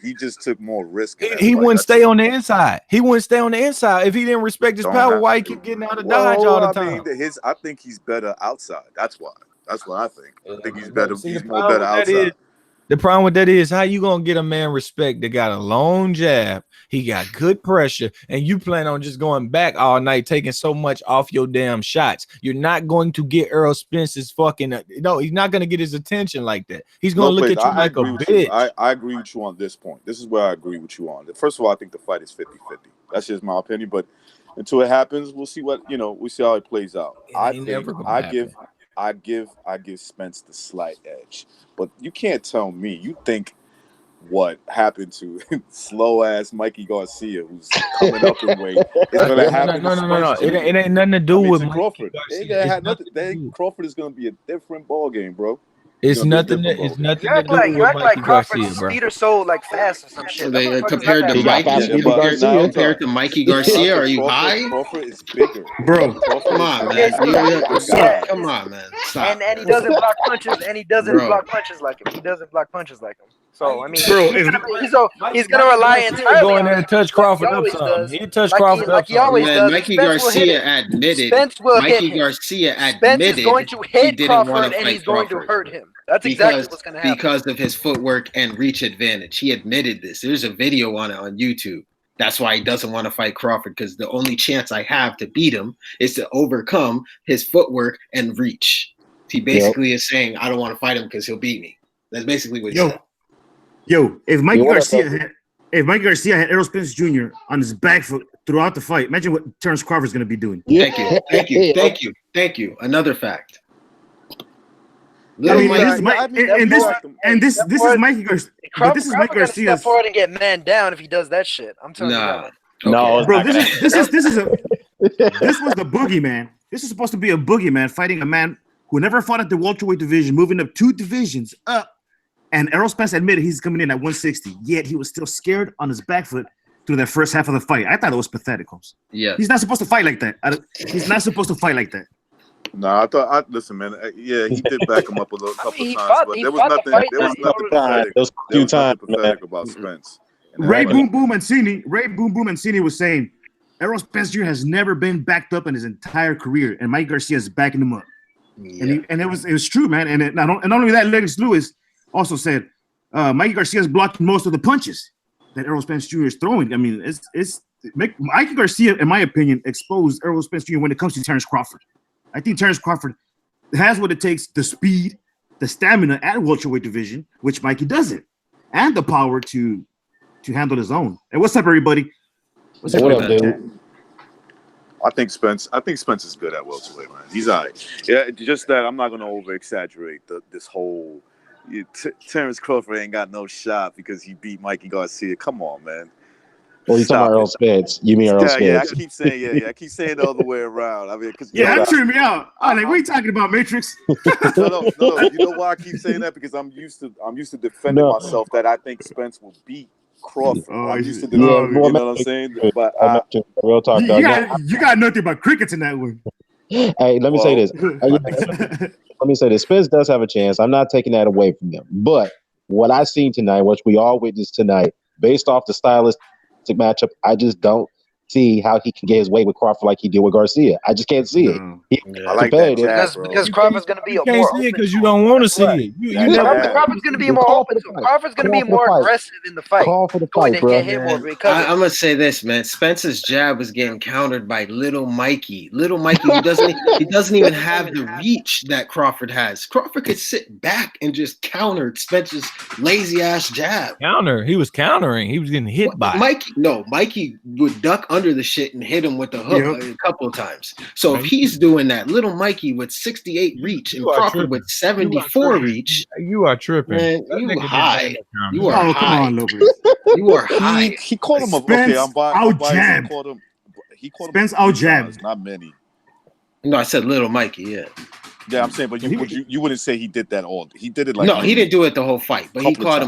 He just took more risk. He wouldn't stay on the inside. He wouldn't stay on the inside if he didn't respect his power. Why he keep getting out of dodge all the time? I think he's better outside. That's why. That's what I think. I think he's better. He's more better outside. The problem with that is how you gonna get a man respect that got a long jab, he got good pressure, and you plan on just going back all night, taking so much off your damn shots. You're not going to get Errol Spence's fucking he's not gonna get his attention like that. He's gonna look at you like a bitch. I agree with you on this point. This is where I agree with you on. First of all, I think the fight is 50-50. That's just my opinion, but until it happens, we'll see we'll see how it plays out. I give Spence the slight edge, but you can't tell me. You think what happened to slow ass Mikey Garcia, who's coming up in weight, is gonna happen? No. It ain't nothing to do with Crawford. Crawford is gonna be a different ball game, bro. It's nothing to do with Mikey Crawford's Garcia, speed or so like fast or some shit. Compared to Mikey Garcia, are you high? Crawford is bigger, bro. Come on, man. Come on, man. Stop. And he doesn't block punches, and he doesn't block punches like him. So I mean, he's gonna rely entirely. Go in there and touch Crawford up some. He touched Crawford up some. Mikey Garcia admitted. Mikey Garcia admitted he's going to hit Crawford and he's going to hurt him. That's exactly what's going to happen. Because of his footwork and reach advantage. He admitted this. There's a video on it on YouTube. That's why he doesn't want to fight Crawford, because the only chance I have to beat him is to overcome his footwork and reach. He basically is saying, I don't want to fight him because he'll beat me. That's basically what he said. If Mikey Garcia had Errol Spence Jr. on his back foot throughout the fight. Imagine what Terrence Crawford's going to be doing. Thank you. Another fact. This is Mikey Garcia. But this is Mikey Garcia's step Garcia's. forward and get man down if he does that shit. I'm telling you that. No, Bro, this was the boogeyman. This is supposed to be a boogeyman fighting a man who never fought at the welterweight division, moving up 2 divisions up. And Errol Spence admitted he's coming in at 160, yet he was still scared on his back foot through that first half of the fight. I thought it was pathetic, Holmes. Yeah, he's not supposed to fight like that. He's not supposed to fight like that. No, listen, man. Yeah, he did back him up a couple times, but there was nothing pathetic about Spence. Ray Boom Boom Mancini was saying Errol Spence Jr. has never been backed up in his entire career, and Mike Garcia is backing him up. Yeah. And it was true, man. And not only that, Lennox Lewis also said Mikey Garcia is blocking most of the punches that Errol Spence Jr. is throwing. I mean, Mikey Garcia, in my opinion, exposed Errol Spence Jr. when it comes to Terrence Crawford. I think Terrence Crawford has what it takes: the speed, the stamina at welterweight division, which Mikey doesn't, and the power to handle his own. And what's up, everybody? What up, dude? I think Spence is good at welterweight, man. He's all right. Yeah, just that I'm not going to over exaggerate this whole. Terrence Crawford ain't got no shot because he beat Mikey Garcia. Come on, man. Well, you talking about Errol Spence? You mean Errol Spence? Yeah, I keep saying I keep saying the other way around. I mean, that threw me out. I'm like, what are you talking about, Matrix? No. You know why I keep saying that? Because I'm used to defending myself that I think Spence will beat Crawford. I'm used to defending, you know what I'm saying? But real talk, you got nothing but crickets in that one. Hey, let me say this. Let me say this. Spence does have a chance. I'm not taking that away from him. But what I seen tonight, which we all witnessed tonight, based off the stylistic matchup, I just don't see how he can get his way with Crawford like he did with Garcia. I just can't see it. I like that because Crawford's going to be you can't see it because you don't want to see it. Crawford's going to be more open. Crawford's going to be more aggressive in the fight. Call for the fight, bro. I'm gonna say this, man. Spence's jab was getting countered by Little Mikey. Little Mikey, he doesn't even have the reach that Crawford has. Crawford could sit back and just counter Spence's lazy ass jab. He was countering. He was getting hit by Mikey would duck under the shit and hit him with the hook a couple of times. So if he's doing that, Little Mikey with 68 reach and Crawford with 74 reach, you are tripping. Man, you high. You are high. Come on, Lopez. You are high. He called him He called him Spence out jab. Not many. No, I said Little Mikey. Yeah, I'm saying, but you wouldn't say he did that all. He did it like he didn't do it the whole fight, but he called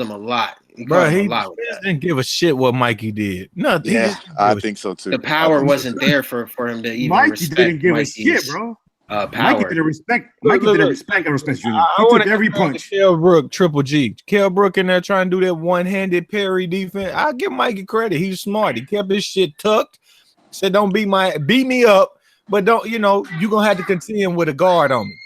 him a lot. He didn't give a shit what Mikey did. Nothing. Yeah, I think so too. The power wasn't there for him to even Mikey respect didn't give Mikey's, a shit, bro. Power. Mikey didn't respect Errol Spence Jr. He took every punch. Kell Brook, Triple G. Kell Brook in there trying to do that one-handed parry defense. I'll give Mikey credit. He's smart. He kept his shit tucked. Said, don't beat me up, but don't, you're gonna have to contend with a guard on me.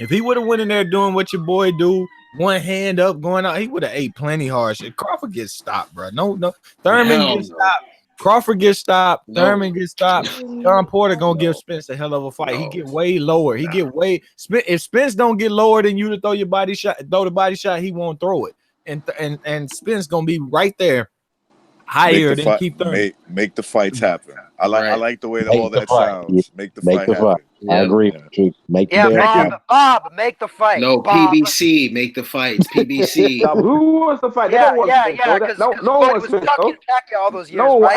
If he would have went in there doing what your boy do, one hand up, going out, he would have ate plenty hard shit. Crawford gets stopped, bro. No. Thurman gets stopped. Crawford gets stopped. Thurman gets stopped. John Porter gonna give Spence a hell of a fight. He get way lower. If Spence don't get lower than you to throw the body shot, he won't throw it. And Spence gonna be right there, higher than keep Thurman. Make the fights happen. I like the way that all that sounds. Make the fight happen. I agree. Make Bob, make the fight. No, Bob. PBC, make the fights. PBC. Who wants to fight? Yeah. Because no one wants Spence. All those years, no one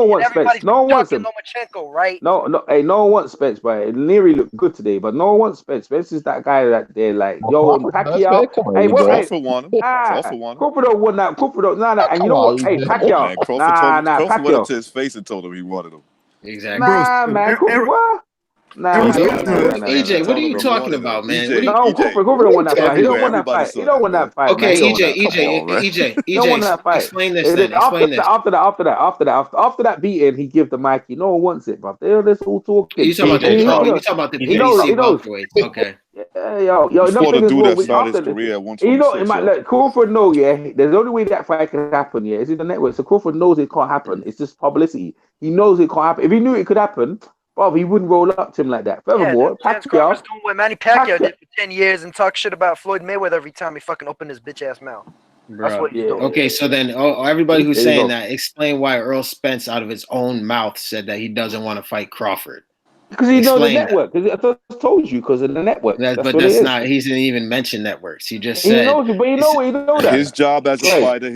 wants Spence. No one wants him. Lomachenko, right? No one wants Spence, but Leary looked good today. But no one wants Spence. Spence is that guy that they're like, yo, Pacquiao. Crawford won him. Crawford won that. Crawford, and you know what? Hey, Pacquiao. Crawford went up to his face and told him he wanted him. Exactly. Nah, man. What? EJ, what are you talking about, man? Crawford don't want that fight. He don't want that fight. He don't want that fight. Okay, EJ. Don't want that fight. Explain this then. Explain this. After that beating, he give the Mikey. No one wants it, bro. They're all talking. You talking about the PBC welterweights? Okay. Yo, for the dude that started his career at 126. Crawford know, there's the only way that fight can happen, is in the network. So Crawford knows it can't happen. It's just publicity. He knows it can't happen. If he knew it could happen, he wouldn't roll up to him like that. Furthermore, Pacquiao doing what Manny Pacquiao did for 10 years and talk shit about Floyd Mayweather every time he fucking opened his bitch ass mouth. That's Bro. what he's doing. Okay, so then everybody who's There you saying go. that, explain why Earl Spence out of his own mouth said that he doesn't want to fight Crawford. Because he knows the Explain that. network. Because I just told you, because of the network. That's But what it that's is. not. He didn't even mention networks. He just He said. knows you, but you know that. His job as a Right. fighter,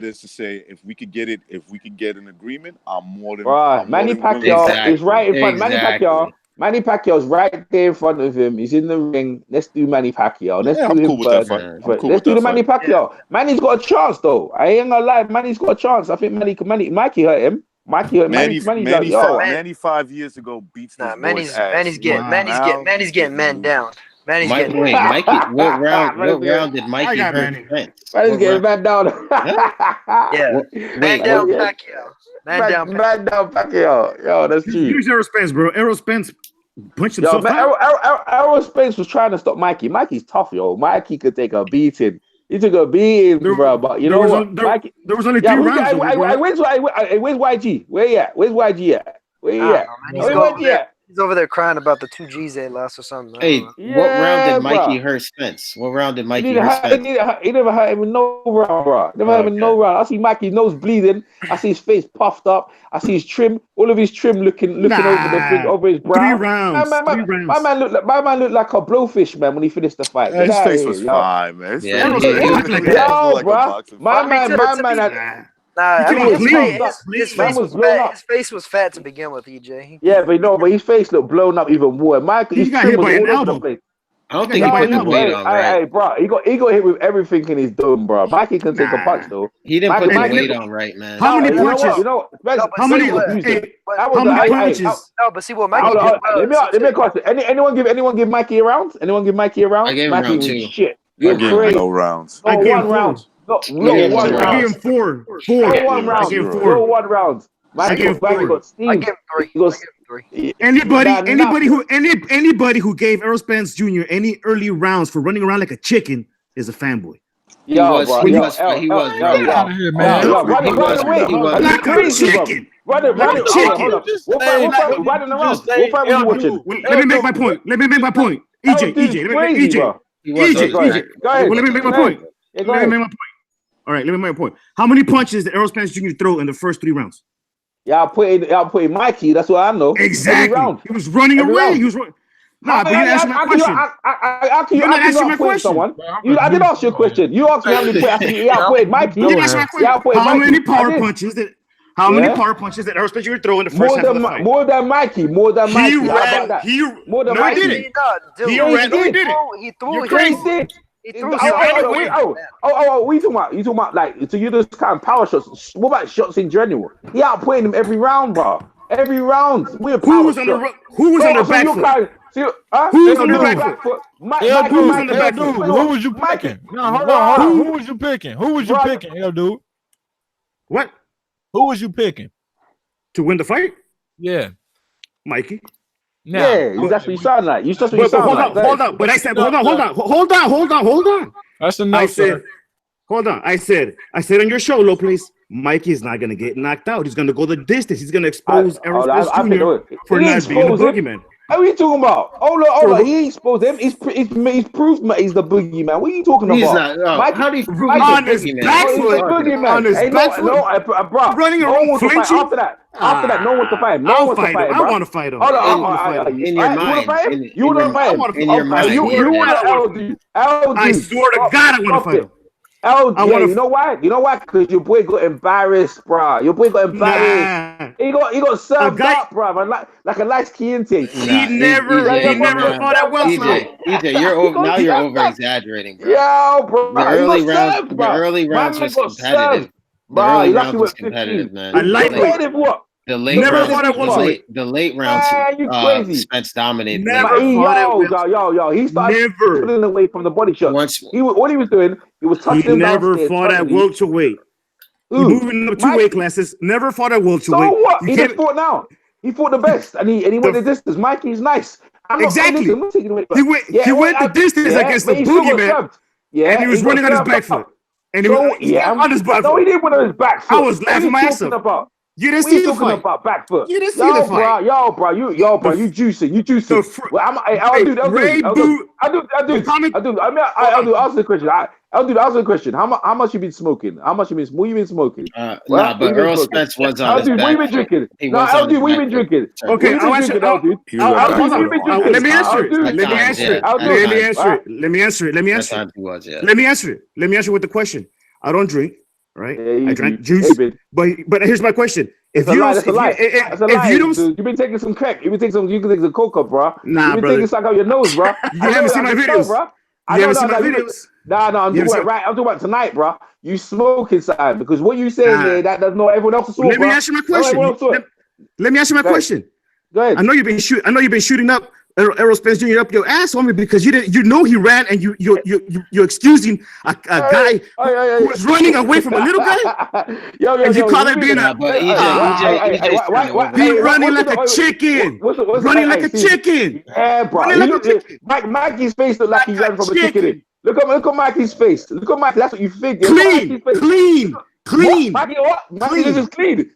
is to say, if we could get an agreement, I'm more than Right. I'm Manny more than willing Pacquiao to- is right in front. Exactly. Manny Pacquiao's right there in front of him. He's in the ring. Let's do Manny Pacquiao. Let's Yeah, do I'm him cool with that first. fight. I'm cool Let's with do that the Manny fight. Pacquiao. Manny's got a chance though. I ain't gonna lie. Manny's got a chance. I think Mikey hurt him. Mikey hurt Manny's like, yo. Manny 5 years ago beats this boy's Manny's ass. getting man down. Manny's getting Wait, Mikey, what round did Mikey got hurt Manny. Spence? Manny's What getting round? man down. Yeah. Wait, Man down what- Pacquiao. Man down Pacquiao. Man down Pacquiao. Yo, that's true. Here's Errol Spence, bro. Errol Spence punched Yo, himself man, out. Errol Spence was trying to stop Mikey. Mikey's tough, yo. Mikey could take a beating. He took a beating, bro. But you know what? Mikey, there was only yeah, 3 rounds. where's YG? Where he at? Where's YG at? Where he at? He's Where's over YG there. at? He's over there crying about the 2 G's they lost or something. Hey, I don't know. what round did Mikey bro. hurt Spence? What round did He Mikey didn't hurt hurt- Spence? he never hurt him in no round, bro. Never hurt him in no round. I see Mikey's nose bleeding. I see his face puffed up. I see his trim, all of his trim looking over the thing, over his brow. 3 rounds. My man looked like a blowfish, man, when he finished the fight. His Get outta face here, was yo. fine, man. His Yeah, face he was looked like like that. Yo, a bro. boxing My fight. man, I mean, his Man face was was blown fat. up. His face was fat to begin with, EJ. yeah, but his face looked blown up even more. Michael, He his got trim hit was by an all over the elbow. place. I don't He think he got put hit the by weight an on, right? Hey, bro, he got hit with everything in his dome, bro. Mikey can take a Nah. punch though. He didn't put the Mikey- weight on, right, man? How many You know punches? what? You know, Spence- How many- Spence abused him. hey, That was how many a- punches? No, but see what Mikey Hold did on, well. let me ask you. Anyone give Mikey a round? Anyone give Mikey a round? I gave him Mikey round was 2. shit. I You're gave him crazy. No rounds. I No gave one him round. No gave him one two I round. gave him 4. No one gave him round. zero. No one round. I gave Mikey 4. got I steamed. give him 3. He goes- Anybody who gave Errol Spence Jr. any early rounds for running around like a chicken is a fanboy. He was bro, running Like a chicken. Running Like a around. chicken. Hold on. What fight were you watching? Let me make my point. EJ, Crazy, bro. EJ. Go ahead. Well, let me make my point. Yeah, go Let me ahead. make my point. All right, let me make my point. How many punches did Errol Spence Jr. throw in the first 3 rounds? Y'all put in Mikey. That's what I know. Exactly. Every round. He was running Every away. round. He was running. Nah, but you didn't answer my question. You're not asking my question. I did ask you a question. You asked me how many points. Y'all put Mikey. You didn't answer my question. How many power punches did Errol Spence Jr. throw in the first half of the fight? More than Mikey. He How about ran. that? More than Mikey. He He ran. No, he did it. He threw. You're He crazy. threw. He threw. What you talking about? You talking about like so you just kind of power shots? What about shots in general? He outplaying him every round, bro. Every round. Who was on the back foot? Who was on the back foot? Who was you picking? No, hold on. Who was you picking? Dude? What? Who was you picking To win the fight? Yeah. Mikey. Now, Yeah, that's what you sound like. You just what you But sound hold like. on, hold on. But I said, hold on. That's enough. I said, sir. hold on. I said on your show, Lopez, Mikey is not gonna get knocked out. He's gonna go the distance. He's gonna expose Errol Spence Jr. for not being a boogeyman. What are you talking about? Hold on. He exposed him. He's proved he's the boogeyman. What are you talking about? He's not. Mike, How do you prove on his back foot? On his back foot? Bro. Running around flinching? After that, no one wants to fight him. No one wants to fight him. I want to fight him. Hold on. In your mind. You want to fight him? In your mind. You want to LD. I swear to God, I want to fight him. LD, you know why? Because your boy got embarrassed, bro. Your boy got embarrassed. Nah. He got served up, bro. Like a nice Chianti. He never fought at welterweight. EJ, you're over exaggerating, bro. Yo, bro. The early rounds was competitive. Bro, The early rounds was competitive, man. I like it. What? The late rounds, Spence dominated. Yo, he started pulling away from the body shot. What he was doing, he was touching him. He never fought at welterweight. He moving up 2 weight classes. Never fought at welterweight. So what? He just fought now. He fought the best, and he went the distance. Mikey's nice. Exactly. He went the distance against the boogeyman. Yeah, and he was running on his back foot. And he was on his back foot. No, he didn't win on his back foot. I was laughing my ass off. You didn't see the fight. About back foot. You didn't see the fight. Yo, bro, you juicing. I'll do. Answer the question. I'll do the answer the question. How much you been smoking? How much you been smoking? Nah, but Earl Spence was on his What you back been foot. drinking? He No, was on his LD, what you back been foot. drinking? Okay, What you been drinking, LD? Let me answer it. At Let me times, answer it. yeah. Let me At answer times. it. Let me answer it. Let me At answer it. times he was, yeah. Let me answer it. Let me answer it with the question. I don't drink, right? Yeah, I drank juice, but here's my question: That's a lie. That's a lie. That's a lie. You've been taking some crack. You've been taking some. You can take some coca, bro. Nah, You've been brother. taking something out your nose, bro. You haven't seen my videos, bro. You haven't seen my videos. No, I'm talking about right. I'm talking about tonight, bro. You smoking something because what you saying there, that does not everyone else saw. Let me answer my question. Let me answer my question. Go ahead. I know you've been shooting up Errol Spence Jr. up your ass on me because you know he ran and you're excusing a guy who was running away from a little guy. And you call it being running like a chicken. Running like a chicken. Yeah, bro. Mikey's face looked like he ran from a chicken. Look at Mikey's face. Look at Mikey. That's what you think. Clean. Mikey, what? Mikey is clean.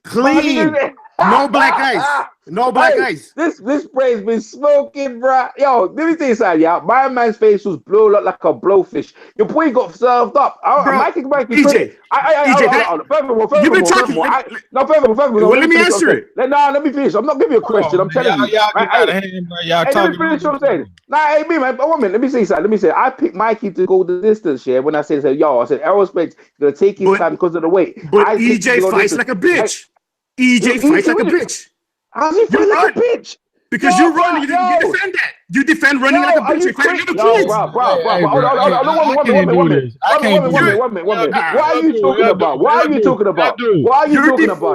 No black eyes. No black eyes. This spray's been smoking, bro. Yo, let me tell you something, yeah. My man's face was blown up like a blowfish. Your boy got served up. Mikey, EJ, you've been talking. Let me answer it. Let me finish. I'm not giving you a question. I'm telling you. Let me finish what I'm saying. Hey, man, 1 minute. Let me say something. I picked Mikey to go the distance here when I said, yo, I said, Errol Spence is going to take his time because of the weight. But EJ fights like a bitch. EJ fights like a bitch. How's he fighting like a bitch? Because you run, you defend that. You defend running like a bitch. You fight little kids. Bro. One minute. What are you talking about? Why are you talking about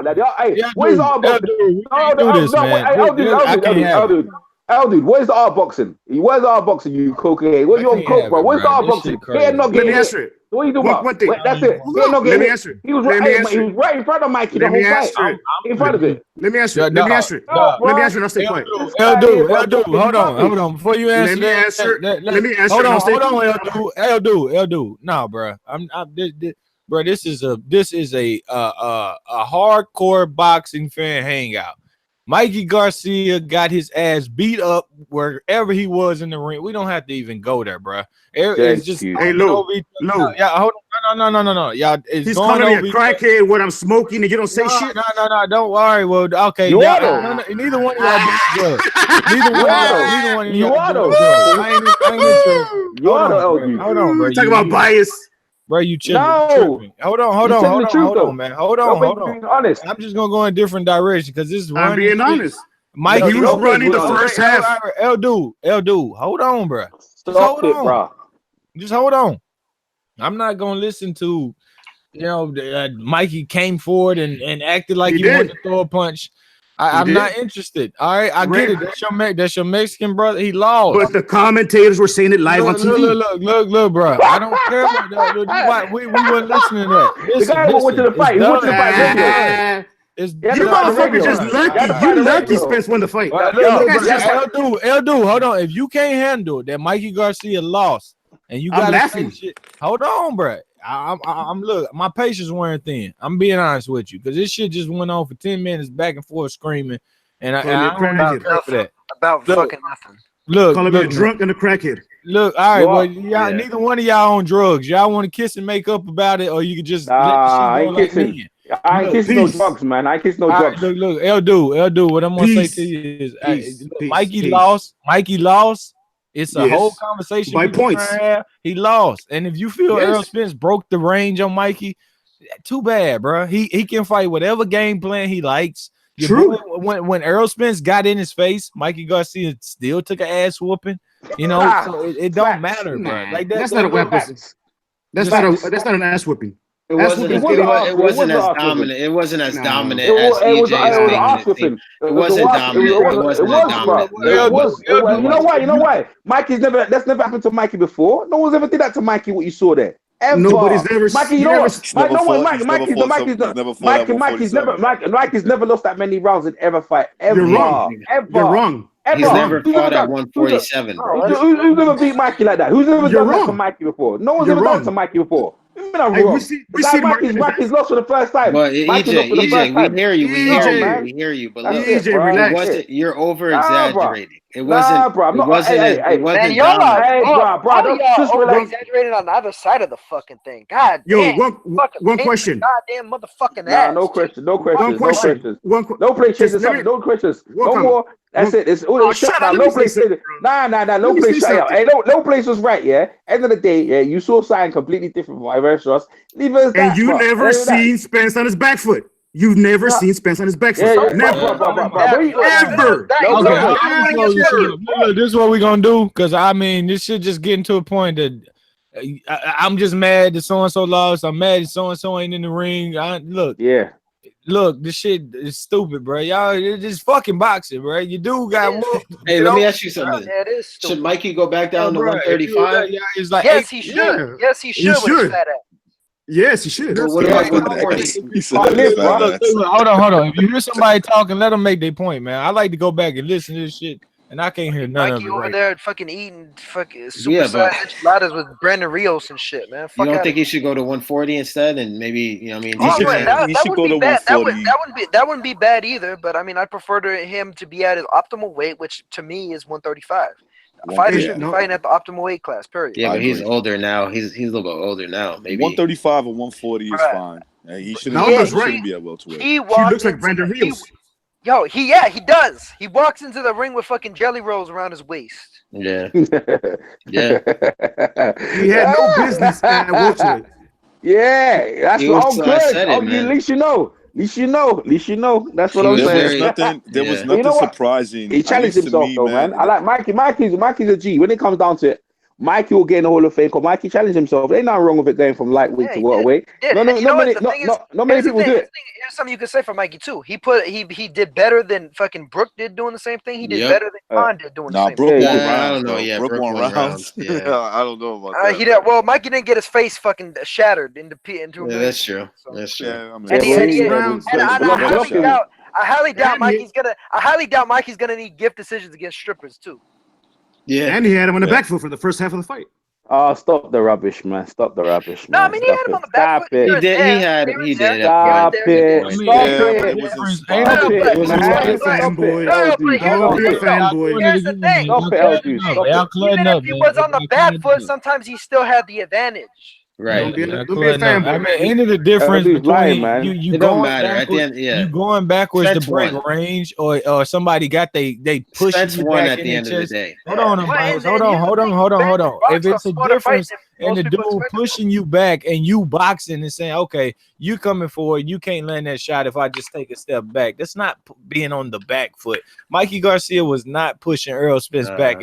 that? Hey, where's our boxing? Dude, where's the art boxing? Where's the art boxing, you cocaine? Where's your coke, bro? Where's the art boxing? Let me answer it. What are you doing about? One thing. That's it. Let me answer it. He was right in front of Mikey the whole fight. In front of it. Let me answer it. Let me answer it. I'll stay quiet. Hold on. Before you answer, let me answer. Hold on, L-Dude. Nah, bro. Bro, this is a hardcore boxing fan hangout. Mikey Garcia got his ass beat up wherever he was in the ring. We don't have to even go there, bro. It's just hey, Lou. Yeah, hold on. No. Y'all, he's calling me a crackhead when I'm smoking and you don't say shit. No. Don't worry. Well, okay. Neither one of y'all do drugs. Neither one of y'all do drugs. Hold on, bro. Talk about bias. Bro, you tripping. Hold on, man. Hold on. Honest. I'm just gonna go in a different direction because this is I'm being honest. Mike, he was running the first half. L-Dude, hold on, bro. Stop it, bro. Just hold on. I'm not gonna listen to, Mikey came forward and acted like he wanted to throw a punch. I'm not interested. All right, I get it. That's your Mexican brother. He lost. But the commentators were saying it live on TV. Look, bro. I don't care about that. We weren't listening to that. The guy went to the fight. He went to the fight. You motherfuckers just lucky. You lucky Spence won the fight. L-Dude, hold on. If you can't handle that Mikey Garcia lost and you got laughing shit, hold on, bro. I'm look, my patience wearing thin. I'm being honest with you because this shit just went on for 10 minutes back and forth screaming, and I don't care for that. About fucking nothing. Look, call him a drunk and a crackhead. Look, all right, well, y'all, neither one of y'all on drugs. Y'all want to kiss and make up about it, or you can just let the shit go like me. I ain't kissing no drugs, man. I kiss no drugs. Look, L-Dude. What I'm gonna say to you is, Mikey lost. It's a whole conversation. By points, he lost, and if you feel Errol Spence broke the range on Mikey, too bad, bro. He can fight whatever game plan he likes. True. When Errol Spence got in his face, Mikey Garcia still took an ass whooping. So it don't matter, bro. Like that's not a weapon. That's not an ass whooping. It wasn't as dominant. It wasn't as dominant as EJ is making it. It wasn't dominant. It wasn't dominant. You know why? That's never happened to Mikey before. No one's ever did that to Mikey. What you saw there? Ever. Nobody's never. Mikey, you know what? Mikey's never lost that many rounds in ever fight. Ever. You're wrong. You're wrong. He's never fought at 147. Who's ever beat Mikey like that? Who's ever done that to Mikey before? No one's ever done it to Mikey before. Mikey's lost for the first time. But EJ, we hear you. We hear you. But look, EJ, relax. You're over exaggerating. It wasn't. Nah, bro. I'm It not. wasn't. Hey, It wasn't Man, y'all dominant. Hey, are bro, all don't y'all just over relax. exaggerating on the other side of the fucking thing. God Yo, damn. one Fucking question. goddamn motherfucking Nah, ass. no question, no One questions, no question. questions. One No play change just the let me subject, no questions. one No comment. more. That's One, it. It's oh, shut shut up. down. Let No me say place. something, bro. Nah. Let No me place say shut out. something. Hey, no place was right. Yeah. End of the day, yeah. You saw something completely different from whatever else. Leave it as And that, you bro. never Leave it as that. seen Spence on his back foot. You've never Nah. seen Spence on his back Yeah, foot. yeah, Never. bro. Where you Ever. No, Okay, no. I'm gonna tell you something. Look, this is what we're gonna do, because I mean, this shit just getting to a point that I'm just mad that so and so lost. I'm mad that so and so ain't in the ring. Look, this shit is stupid, bro. Y'all, it's just fucking boxing, bro. You do got whooped. Hey, you let me know? ask you something. Yeah, it is stupid. Should Mikey go back down to bro, if you 135? yeah, it's like Yes, he should. Yes, he should with his fat ass. Yes, he should. But what about 140? Look, hold on. If you hear somebody talking, let them make their point, man. I like to go back and listen to this shit, and I can't hear none Mikey of it over right there fucking eating fucking Yeah, supersized but- enchiladas with Brandon Rios and shit, man. You Fuck don't outta think he should go to 140 instead, and maybe I mean, Oh, take wait, advantage- that wouldn't be bad. That wouldn't be bad either. But I mean, I prefer him to be at his optimal weight, which to me is 135. Fighters should be fighting at the optimal weight class. Period. Yeah, but he's older now. He's a little bit older now. Maybe 135 or 140 is Right. fine. He shouldn't, Yeah, he shouldn't be at welterweight. He looks like Brandon Rios. He does. He walks into the ring with fucking jelly rolls around his waist. Yeah. He had no business at welterweight. Yeah, that's He what was- I'm I good. said it, At man. least you know. At least you know. That's what He I'm was saying. very- There was Yeah. nothing You know what? surprising. He at challenged least to himself me, though, man. I like Mikey. Mikey's a G. When it comes down to it, Mikey will get in the Hall of Fame because Mikey challenged himself. There ain't nothing wrong with it going from lightweight to welterweight. Not many people do it. Here's something you could say for Mikey too. He did better than fucking Brooke did doing the same thing. He did Yep. better than Khan did doing the Nah, same Brooke thing. won Yeah, I rounds. don't know. Though. Yeah, Brooke Brooke won won rounds. rounds. Yeah. I don't know about that. He did well. Mikey didn't get his face fucking shattered into Yeah, million that's true. pieces, so. That's true. Yeah, I mean, And I I highly doubt Mikey's gonna need gift decisions against strippers too. Yeah. And he had him on the back foot for the first half of the fight. Oh, stop the rubbish, man. Stop the rubbish, No, man. I mean, he had him on the back foot. Stop it. He did. He had. He did. Stop it. Yeah, Stop it. it was Stop it, man. Don't be a Stop fanboy. it, LD. Don't be a Stop it. fanboy. Here's the thing. Stop it, LD. Stop Y'all it. clutting Even up, if he man. was on the back foot, sometimes he still had the advantage. Right. Don't be a Y'all fanboy. I mean, ain't it the difference LD's lying, between man. you It don't going matter. At the backwards, end, yeah. you going backwards Spence to break won. range, or somebody got they pushing Spence you won back at in the the end of the chest? day. Hold on, Well, Bias. and Hold here's on. the thing. If it's a Boxers difference fight in the most people dude expect pushing you back and you boxing and saying, okay, you coming forward, you can't land that shot if I just take a step back. That's not being on the back foot. Mikey Garcia was not pushing Errol Spence back.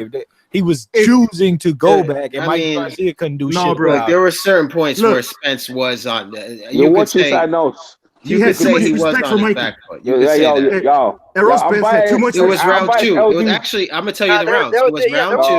He was choosing to go back, and Mikey Garcia couldn't do shit. bro. Look, there were certain points Look. where Spence was on. You're watching something else. You could say he was respect on for his Mikey. back foot. You could say that. Errol Spence had too much. It was round biased, two. It was LD. actually. I'm gonna tell you the rounds. there It was- was yeah, round there two.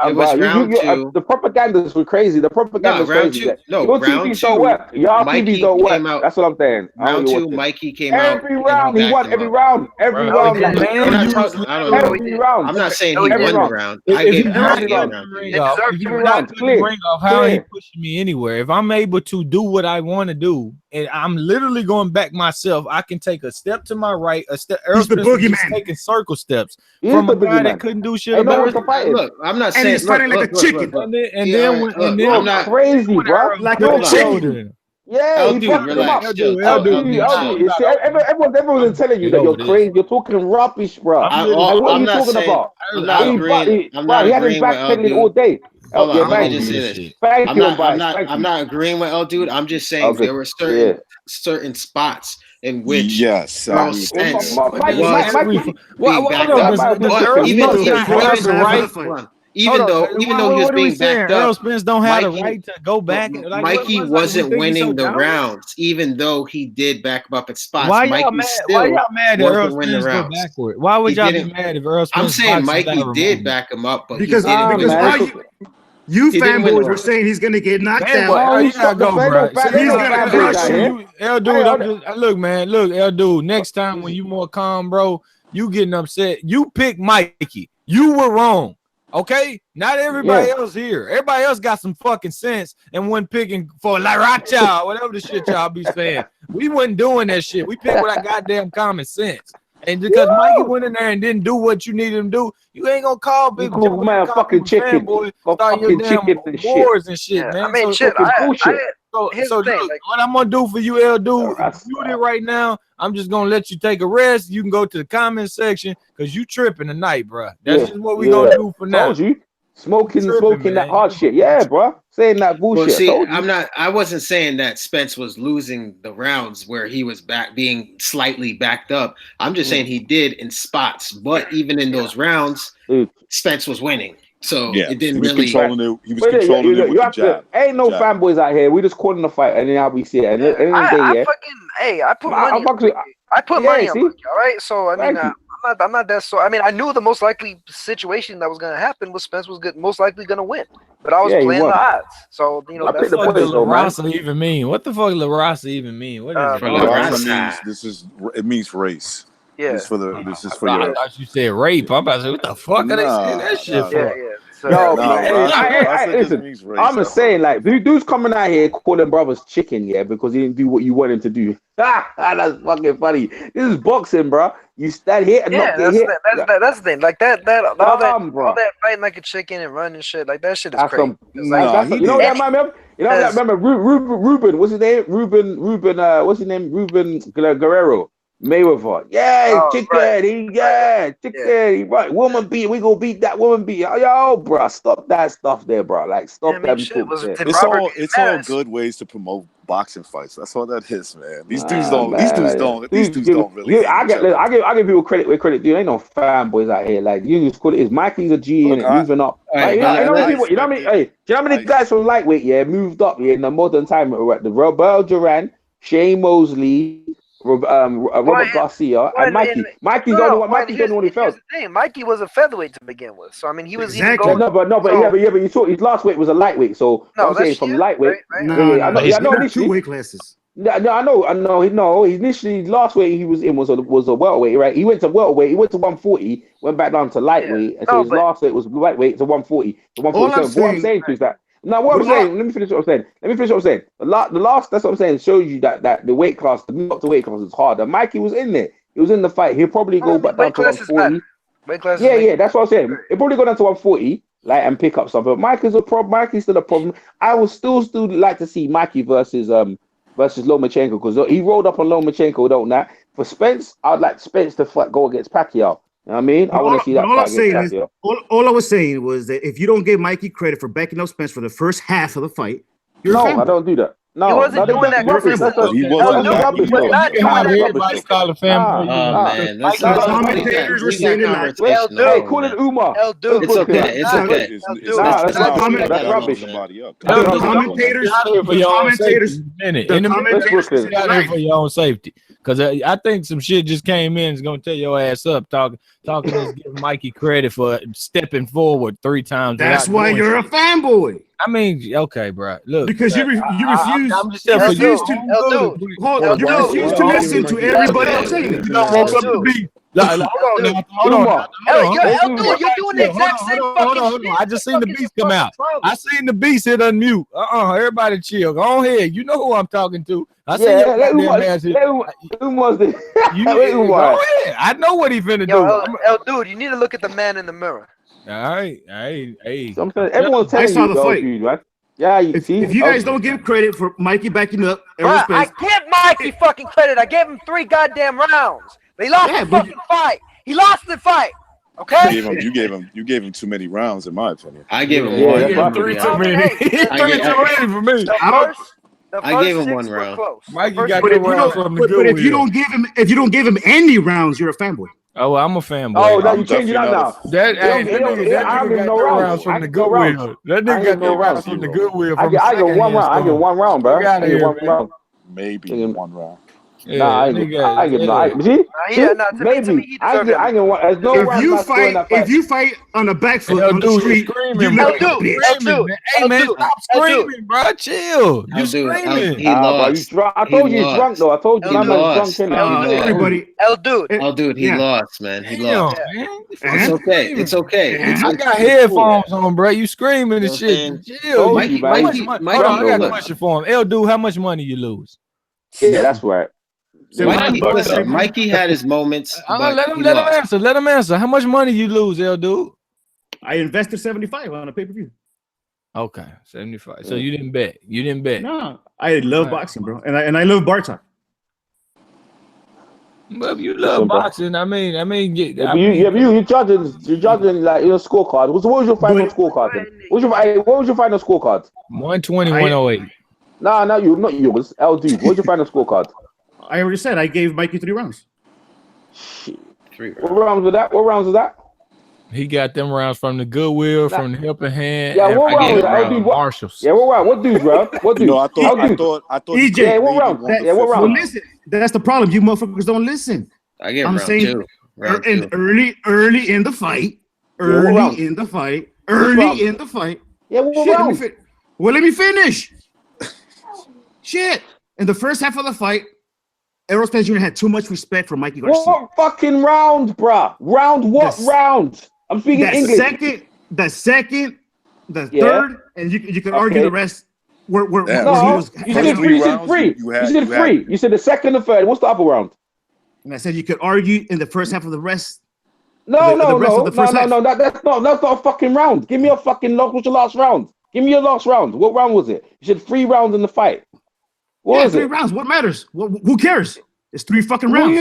It was round two. The propagandas were crazy. The propaganda's round crazy. two. No, Your round TVs don't two, work. Your Mikey TVs don't work. came out- That's what I'm saying. Round two, Mikey came out. Every and round he backed won. him Every up. round. Every round. I'm not talking. I don't know. Every round. I'm not saying No, he he won the didn't. round. If I gave he's him not the cutting round. the ring off, if he's Every not round. cutting the ring off, how Clear. he pushing me anywhere? If I'm able to do what I want to do, and I'm literally going back myself, I can take a step to my right, a step. Errol He's the Spence was just boogeyman. taking circle steps He is from a the guy boogeyman. that couldn't do shit Ain't no about one it. can fight him. Look, I'm not And saying. he's fighting look, like a look, chicken. look. And then Yeah, when look, and then I'm when not- Crazy, bro. Like You're a chicken. Yeah, he dude, fucked him relax, up. chill, LD, chill. you see, everyone's telling you that you're crazy. You're talking rubbish, bro. I'm Like, what are I'm you not talking saying. about? I'm not agreeing. I'm Bro, not he had him agreeing with backpedaling LD. all day. Hold on, Yeah, let me thank just you. say this. Thank I'm you, not. Bias. Thank I'm you. not agreeing with Dude. I'm just saying Okay. there were certain spots in which Yes, Errol I agree. Spence Mikey, was being backed up. But even Spence not have the right? hold on. Hold Even on, though he was what are we being saying? backed Errol up, Spence don't have the Mikey- right to go back. Like, Mikey what, wasn't we think he's so winning the dumb? rounds, even though he did back him up at spots. Why y'all Mikey mad? still Why y'all mad if Errol wasn't winning the Spence go rounds. backward? Why would He y'all be didn't- mad if Errol Spence? I'm saying boxes Mikey without did removing? back him up, but Because he didn't win the all round. you He didn't win the fanboys were round. saying he's gonna get knocked Fanboy, out. oh, you stop gotta the go, fan- bro. no fan- He's no gonna fanboys crush out you. here. L dude, look, man, look, L dude. Next time when you more calm, bro, you getting upset. You pick Mikey. You were wrong. Okay, not everybody else here. Everybody else got some fucking sense and wasn't picking for La Racha, whatever the shit y'all be saying. We wasn't doing that shit. We picked with our goddamn common sense. And because Mikey went in there and didn't do what you needed him to do, you ain't gonna call big call man fucking chicken. fanboy, Go start your fucking damn chicken and shit. wars and shit, Yeah, man. I mean, so, shit. Here's so the thing, look, like- what I'm gonna do for you, L dude, if you mute it right now, I'm just gonna let you take a rest. You can go to the comment section because you tripping tonight, bro. That's just what we gonna do for now. Told you. Smoking that hard shit. Yeah, bro. Saying that bullshit. Well, see, Told you. I wasn't saying that Spence was losing the rounds where he was being slightly backed up. I'm just saying he did in spots, but even in those rounds, Spence was winning. So it didn't really. He was controlling it with the jab. Ain't no fanboys out here. We just calling the fight, and then how we see it. And I put money. I put money on Mikey, all right. So I mean, I'm not that. So I mean, I knew the most likely situation that was going to happen was Spence was most likely going to win, but I was playing the odds. So you know, that's what does La Raza even mean? What the fuck La Raza even mean? What is it? La Raza means it means race. Yeah, this is for your. I thought you said rape. I'm about to say, what the fuck are they saying that shit for? Yo, listen, I'm just saying, like, dude's coming out here calling brothers chicken, because he didn't do what you want him to do. That's fucking funny. This is boxing, bro. You stand here and not get hit. That's the thing. Like all that fighting like a chicken and running shit, like that shit is crazy. You know that, man. You know that. Remember Ruben? What's his name? Ruben. What's his name? Ruben Guerrero. Mayweather, chicken, chicken, right? Woman beat, we gonna beat that woman beat. Yo, bro, stop that stuff there, bro. Like, stop them. It's all good ways to promote boxing fights. That's all that is, man. These dudes don't really. I give people credit where credit due. Ain't no fanboys out here. Like, you just call it is. Mikey's a G and moving up. You know how many guys from lightweight moved up in the modern time? The Robert Duran, Shane Mosley. Robert Garcia and Mikey. Mikey's the only one. Mikey's the only one who felt. Mikey was a featherweight to begin with, so I mean he was exactly. But you saw his last weight was a lightweight. So I'm saying from lightweight. I know two weight classes. No, I know. No, initially last weight he was in was a welterweight, right? He went to welterweight. He went to 140, went back down to lightweight, and so his last weight was lightweight to 140 to 147. What I'm saying is that. Now, what I'm saying, let me finish what I'm saying. The last, that's what I'm saying, shows you that the weight class, the move up to weight class is harder. Mikey was in there. He was in the fight. He'll probably go back down to 140. Yeah, that's what I'm saying. He'll probably go down to 140, and pick up something. But Mikey's a problem. Mikey's still a problem. I would still like to see Mikey versus Lomachenko, because he rolled up on Lomachenko, don't that? For Spence, I'd like Spence to go against Pacquiao. You know what I mean? I want to see that. All I was saying was that if you don't give Mikey credit for backing up Spence for the first half of the fight, I don't do that. No, he wasn't doing that. He wasn't. Everybody call a family. Man, that's commentators were saying it. Hey, call it Umar. It's okay. It's okay. That's rubbish. The commentators got here for your own safety. Because I think some shit just came in. It's gonna tear your ass up. Talking. Just give Mikey credit for stepping forward 3 times. That's why you're a fanboy. I mean, okay, bro. Look, because you refuse. I'm just you refuse to listen to everybody else saying it. You don't want something to be. Hold on. You're doing the exact same fucking shit. I just seen the beast come out. I seen the beast hit unmute. Everybody chill. Go ahead. You know who I'm talking to. I see your goddamn ass here. Umar's the. Go ahead. I know what he finna do. Dude, you need to look at the man in the mirror. All right. Hey. Everyone's telling you, the fight. Dude, right? Yeah, if you guys don't give credit for Mikey backing up, I give Mikey fucking credit. I gave him 3 goddamn rounds. But he lost the fucking fight. He lost the fight. Okay. You gave him too many rounds, in my opinion. I gave him 1. 3 too many. 3 too many for me. I gave him 1 round. Mikey got the round from the good. But if you don't give him any rounds, you're a fanboy. Oh, well, I'm a fanboy. Oh, now you changing that now. That nigga got no rounds from the goodwill. That nigga got no rounds from the goodwill. I get 1 round. I get 1 round, bro. I get 1 round. Maybe 1 round. Nah, I get maybe. I get 1. There's no round. If you fight on the back foot on the street, hey man, stop screaming, bro. Chill. You screaming. He lost. I told you he's drunk though. I told you my man's drunk. Everybody. Dude, he lost, man. He lost. It's okay. It's okay. I got headphones on, bro. You screaming and shit. Chill. Mikey, I got a question for him. Dude, how much money you lose? Yeah, that's right. Mikey had his moments. But let him answer. Let him answer. How much money you lose, L dude? I invested 75 on a pay-per-view. Okay, 75. So you didn't bet. You didn't bet. No, I love boxing, bro, and I love bar talk. Well, you love boxing. You're judging like your scorecard. What was your final scorecard then? What was your final scorecard? 120, 108. No, not yours. LD. What was your final scorecard? I already said I gave Mikey 3 rounds. Shit. 3 rounds. What rounds was that? What rounds was that? He got them rounds from the Goodwill, from the Helping Hand. Yeah, what round was that? LD, Marshalls. Yeah, what round? What dudes, bro? What dudes? No, I thought. EJ. Yeah, what round? Yeah, what round? Well, listen, that's the problem. You motherfuckers don't listen. I'm saying 2. Early in the fight. Early in the fight. Yeah, what round? Let me finish. Shit. In the first half of the fight, Errol Spence Jr. had too much respect for Mikey Garcia. What fucking round, bruh? Round what round? I'm speaking English. The second, the third, and you can argue the rest. You said three. You said three. You said the second and third. What's the upper round? And I said you could argue in the first half of the rest. No. That's not a fucking round. Give me a fucking lock. What's your last round? Give me your last round. What round was it? You said 3 rounds in the fight. What was it? 3 rounds. What matters? Who cares? It's 3 fucking rounds.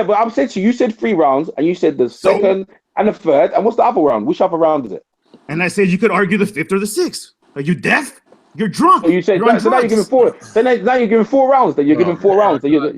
But I'm saying to you, you said 3 rounds, and you said the second and the third. And what's the upper round? Which upper round is it? And I said you could argue the 5th or the 6th. Are you deaf? You're drunk. So you said so now you're giving 4. Now you're giving 4 rounds. Then you're giving 4 rounds. You're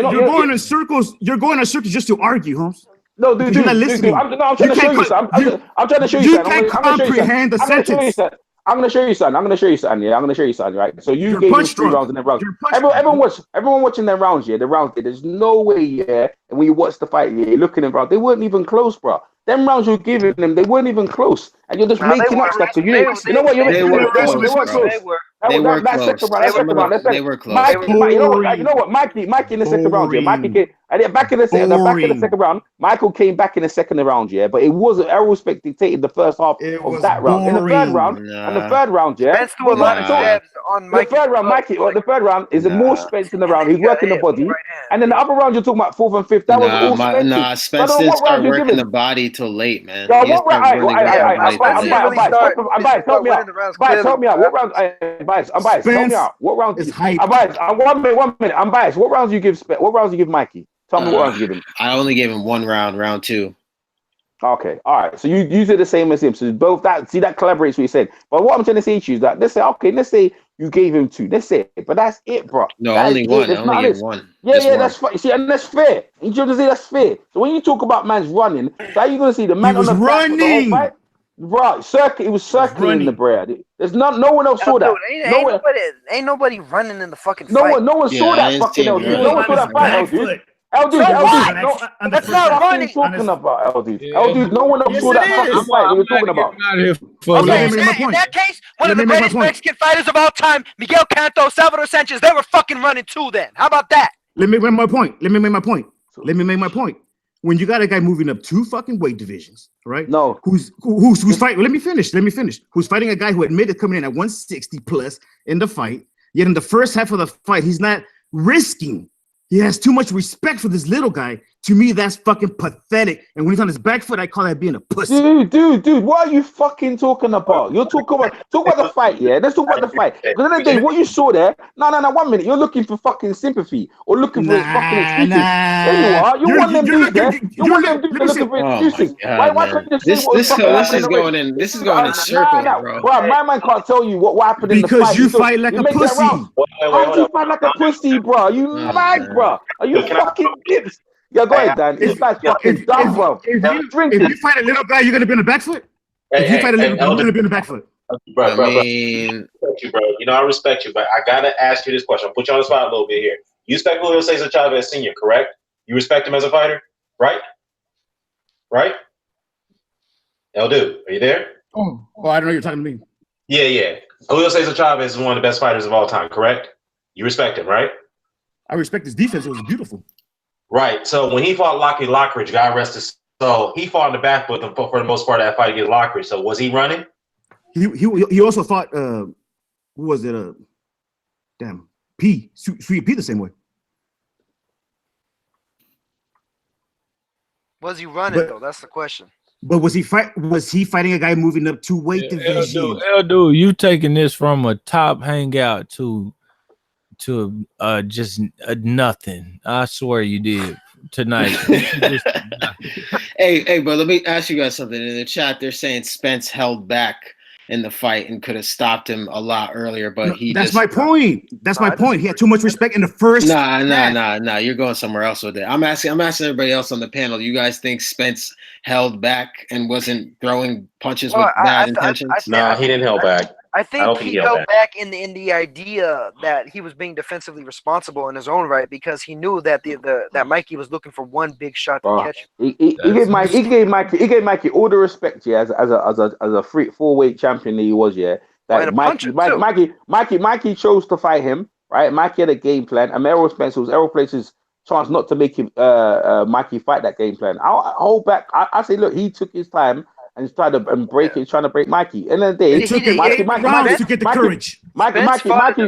going in circles. You're going in circles just to argue, Holmes. No, dude, you're not listening. I'm trying to show you something. I'm trying to show you You something. can't comprehend the sentence. I'm gonna show you something. Yeah, I'm gonna show you something. Right. So you gave me 3 rounds in that round. Everyone watching them rounds. Yeah, the rounds. There's no way. Yeah, and when you watch the fight, yeah, you're looking at them. They weren't even close, bro. Them rounds you're giving them, they weren't even close, and you're just making up stuff. So you know what? They were close. They were close. They were close. You know what? Mikey in the second round. Yeah, Mikey came back in the second round. Michael came back in the second round. Yeah, but it wasn't. Errol Spence dictated the first half of that round. In the third round, yeah. Spence threw a lot of jabs on Mikey. The third round is more Spence in the round. He's working the body, and then the other round you're talking about 4th and 5th. That was all Spence. Nah, Spence didn't start working the body till late, man. Help me out. What round? I'm biased. Help me out. What round is hype? I'm biased. 1 minute. I'm biased. What rounds you give? What rounds you give Mikey? Tell me what rounds you give him. I only gave him 1 round, round 2. Okay, all right. So you did the same as him. So both that collaborates what you said. But what I'm trying to say to you is that let's say you gave him 2. Let's say, but that's it, bro. No, only 1. I only gave 1. Yeah, that's fine. See, and that's fair. You just say that's fair. So when you talk about man's running, so how you gonna see the man on the running? The whole fight? Right, it was circling the bread. There's no one else saw that. Ain't nobody running in the fucking fight. No one saw that fucking LD. No one saw that fight, LD. LD, that's not running. Talking about LD. LD, no one else saw that fucking fight we were talking about. Okay, in that case, one of the greatest Mexican fighters of all time, Miguel Canto, Salvador Sanchez, they were fucking running too. Then how about that? Let me make my point. When you got a guy moving up 2 fucking weight divisions, right? No. Who's fighting? Let me finish. Who's fighting a guy who admitted coming in at 160 plus in the fight? Yet in the first half of the fight, he's not risking. He has too much respect for this little guy. To me, that's fucking pathetic. And when he's on his back foot, I call that being a pussy. Dude, what are you fucking talking about? You're talking about the fight, yeah? Let's talk about the fight. Because at the end of the day, what you saw there, no, 1 minute. You're looking for fucking sympathy or looking for fucking excuses. There you are. You want them dudes there. You want them dudes looking for excuses. Why couldn't you just say what This is going in circles, bro. Well, my man can't tell you what happened in the fight. Because you fight like a pussy. How do you fight like a pussy, bro? You mad, bro? Are you fucking dips? Yeah, go ahead, Dan. This guy's fucking dumb, bro. If you fight a little guy, you're gonna be in the back foot. If you fight a little guy, you're gonna be in the back foot. Bro. I respect you, but I gotta ask you this question. I'll put you on the spot a little bit here. You respect Julio Cesar Chavez Sr., correct? You respect him as a fighter, right? Right? El Dude, are you there? Oh, I don't know you're talking to me. Yeah. Julio Cesar Chavez is one of the best fighters of all time, correct? You respect him, right? I respect his defense. It was beautiful. Right. So when he fought Lockie Lockridge, God rest his soul, he fought in the back foot for the most part of that fight against Lockridge. So was he running? He also fought who was it? Sweet P the same way. Was he running though? That's the question. But was he fighting a guy moving up two weight divisions? Dude, you taking this from a top hangout to just nothing. I swear you did tonight. Hey, but let me ask you guys something. In the chat, they're saying Spence held back in the fight and could have stopped him a lot earlier, but that's my point. That's my point. He had too much respect in the first. Nah. You're going somewhere else with it. I'm asking everybody else on the panel. You guys think Spence held back and wasn't throwing punches with bad intentions? No, he didn't hold back. I think he held back in the idea that he was being defensively responsible in his own right because he knew that that Mikey was looking for one big shot to catch him. He gave Mikey all the respect, yeah, as a 4-weight champion that he was, yeah. That Mikey chose to fight him, right? Mikey had a game plan, and Errol Spence was Errol Spence's chance not to make him Mikey fight that game plan. I hold back. I say, look, he took his time. And he's trying to break it, trying to break Mikey. End of the day,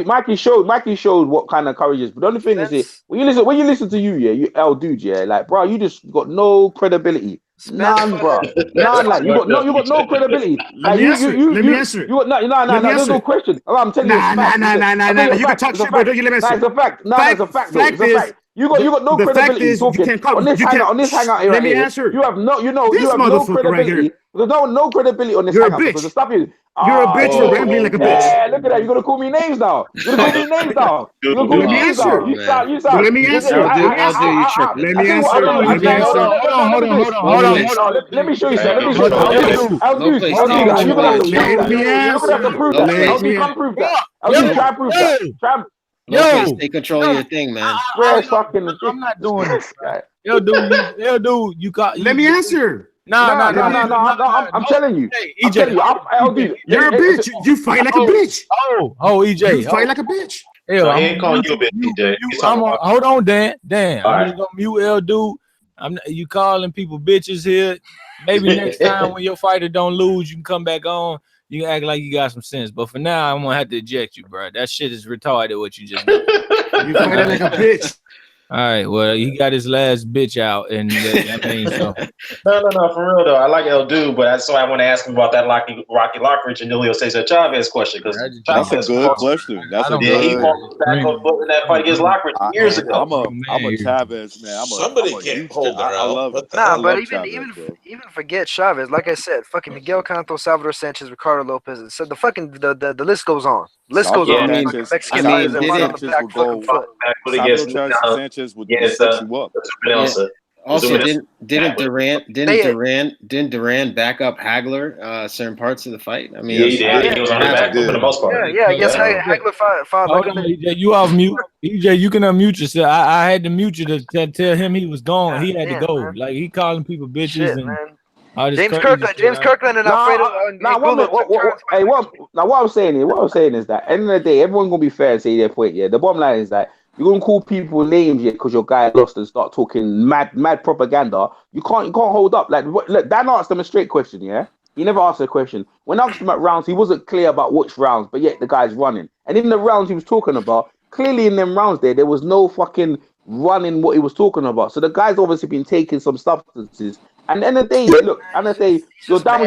Mikey showed what kind of courage is. But the only thing is, when you listen to you L dude, yeah, like bro, you just got no credibility. None, bro. None. Like you got no credibility. Like, let me answer. You got there's no question. I'm telling you, you can talk shit, but don't you let me answer. That's a fact. No, that's a fact. It's a fact. You got no credibility talking on this hangout here. Let me answer. You have no credibility. There's no credibility on this hangout because the stuff is. You're a bitch for rambling like a bitch. Yeah, look at that. You're gonna call me names now. You're gonna call me names now. You're gonna call me names now. You sound. Let me answer. Hold on. Let me show you something. I'll do. Come prove that. Try prove that. Take control of your thing, man. I'm not doing this. Dude, you got. Let me answer. No. I'm telling you. EJ, you're a bitch. You fight like a bitch. EJ, you fight like a bitch. Hell, I ain't calling you a bitch, EJ. Hold on, Dan. I'm just gonna mute L dude. You calling people bitches here. Maybe next time when your fighter don't lose, you can come back on. You can act like you got some sense. But for now, I'm gonna have to eject you, bro. That shit is retarded. What you just did. You fighting like a bitch. All right, well, he got his last bitch out, and so. No, for real though. I like El Dude, but that's why I want to ask him about that Rocky Lockridge and Julio Cesar Chavez question because that's a good question. He walked back on foot in that fight against Lockridge years ago. I'm a Chavez man. Somebody can't hold her out. I love it. But even forget Chavez. Like I said, fucking Miguel Canto, Salvador Sanchez, Ricardo Lopez. So the list goes on. Mexican fighters that run on the back fucking foot. Sanchez would set you up. Also, didn't Duran back up Hagler certain parts of the fight? I mean, he did. He was on the back for the most part. Yes, Hagler fought. Hold on, EJ, you off mute. EJ, you can unmute yourself. I had to mute you to tell him he was gone. He had to go. Man. Like he calling people bitches. Shit, man. James Kirkland and Alfredo. What I'm saying is that at the end of the day, everyone's gonna be fair and say their point. Yeah, the bottom line is that you're gonna call people names yet because your guy lost and start talking mad propaganda. You can't hold up. Like, look, Dan asked him a straight question. Yeah, he never asked a question. When I asked him at rounds, he wasn't clear about which rounds, but yet the guy's running. And in the rounds he was talking about, clearly in them rounds there was no fucking running what he was talking about. So the guy's obviously been taking some substances. And at the end of the day, look, you're down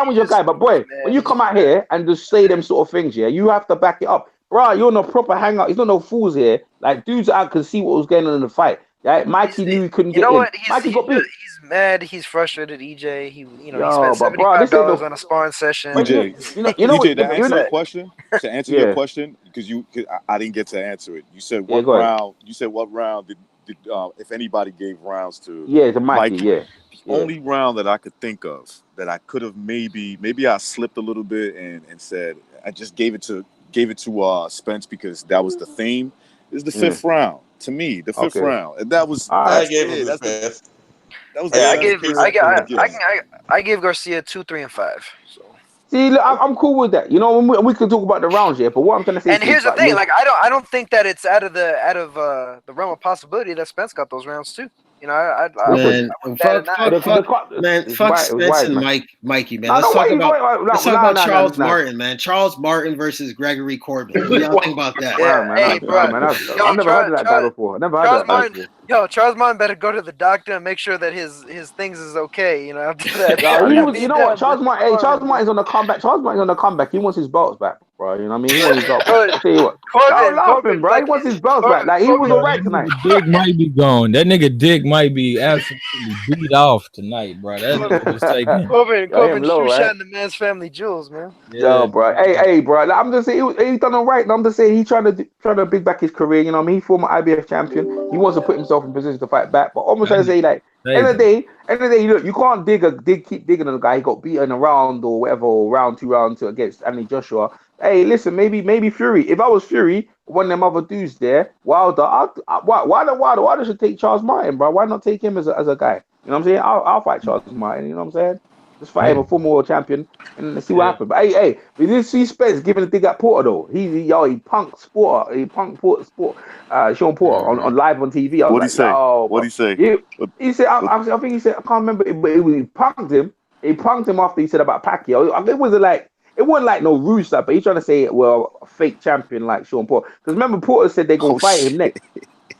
with your guy, but boy, when you come out here and just say them sort of things, yeah, you have to back it up. Bro, you're no proper hangout. He's not no fools here. Like, dudes out can see what was going on in the fight. Right? Mikey knew he couldn't get in. Mikey got beat. He's mad. He's frustrated. EJ, he spent $75 on a sparring session. EJ, to answer your question, your question, because I didn't get to answer it. You said what round? You said what round did if anybody gave rounds to? Yeah, to Mikey. The only round that I could think of that I could have maybe I slipped a little bit and said I just gave it to Spence because that was the theme. Is the fifth round to me? The fifth round, and that was I gave him the fifth. That was I gave Garcia 2, 3, and 5. So see, look, I'm cool with that. You know, we can talk about the rounds here, but what I'm trying to say. And here's the thing: like, I don't think that it's out of the realm of possibility that Spence got those rounds too. You know, I Man, want that fuck, and fuck, that. fuck, man, It's fuck wide, Spence and man. Mikey, man. No, Let's no, talk wait, about no, Charles no. Martin, man. Charles Martin versus Gregory Corbin. What do y'all think about that? Wow, Yeah, man, hey, bro. I've never heard of that guy before. I never heard of that guy before. Charles Martin better go to the doctor and make sure that his things is okay. You know, after that. Yeah, he was. Be You know what? done, Charles Martin. Hey, Charles Martin's on the comeback. Charles Martin's on the comeback. He wants his belts back, bro. You know what I mean? He wants his belts back. I tell you what. Y'all laughing, bro. He wants his belts back. Like he was Bro, alright that tonight. nigga Dick might be gone. That nigga Dick might be absolutely beat off tonight, bro. That nigga was taking. Corbin low, shoe right? shotting the man's family jewels, man. Yo, bro. Hey, bro. Like, I'm just saying he done all right. And I'm just saying he's trying to big back his career. You know what I mean? He former IBF champion. He wants to put himself in position to fight back. But almost trying to say like, end of the day, look, you can't keep digging on the guy. He got beaten around or whatever, or round two against Anthony Joshua. Hey, listen, maybe Fury. If I was Fury, one of them other dudes there, Wilder, why should take Charles Martin, bro? Why not take him as a guy? You know what I'm saying? I'll fight Charles Martin. You know what I'm saying? Just fight him, a former world champion, and let's see what happens. But hey, we didn't see Spence giving a dig at Porter though. He punked Porter. He punked Sean Porter on live on TV. I was What'd he like, say? yo, What'd he say? He said, I think he said, I can't remember, but he punked him. He punked him after he said about Pacquiao. It wasn't like no rude stuff, but he's trying to say, well, a fake champion like Sean Porter. Because remember, Porter said they're gonna fight him next.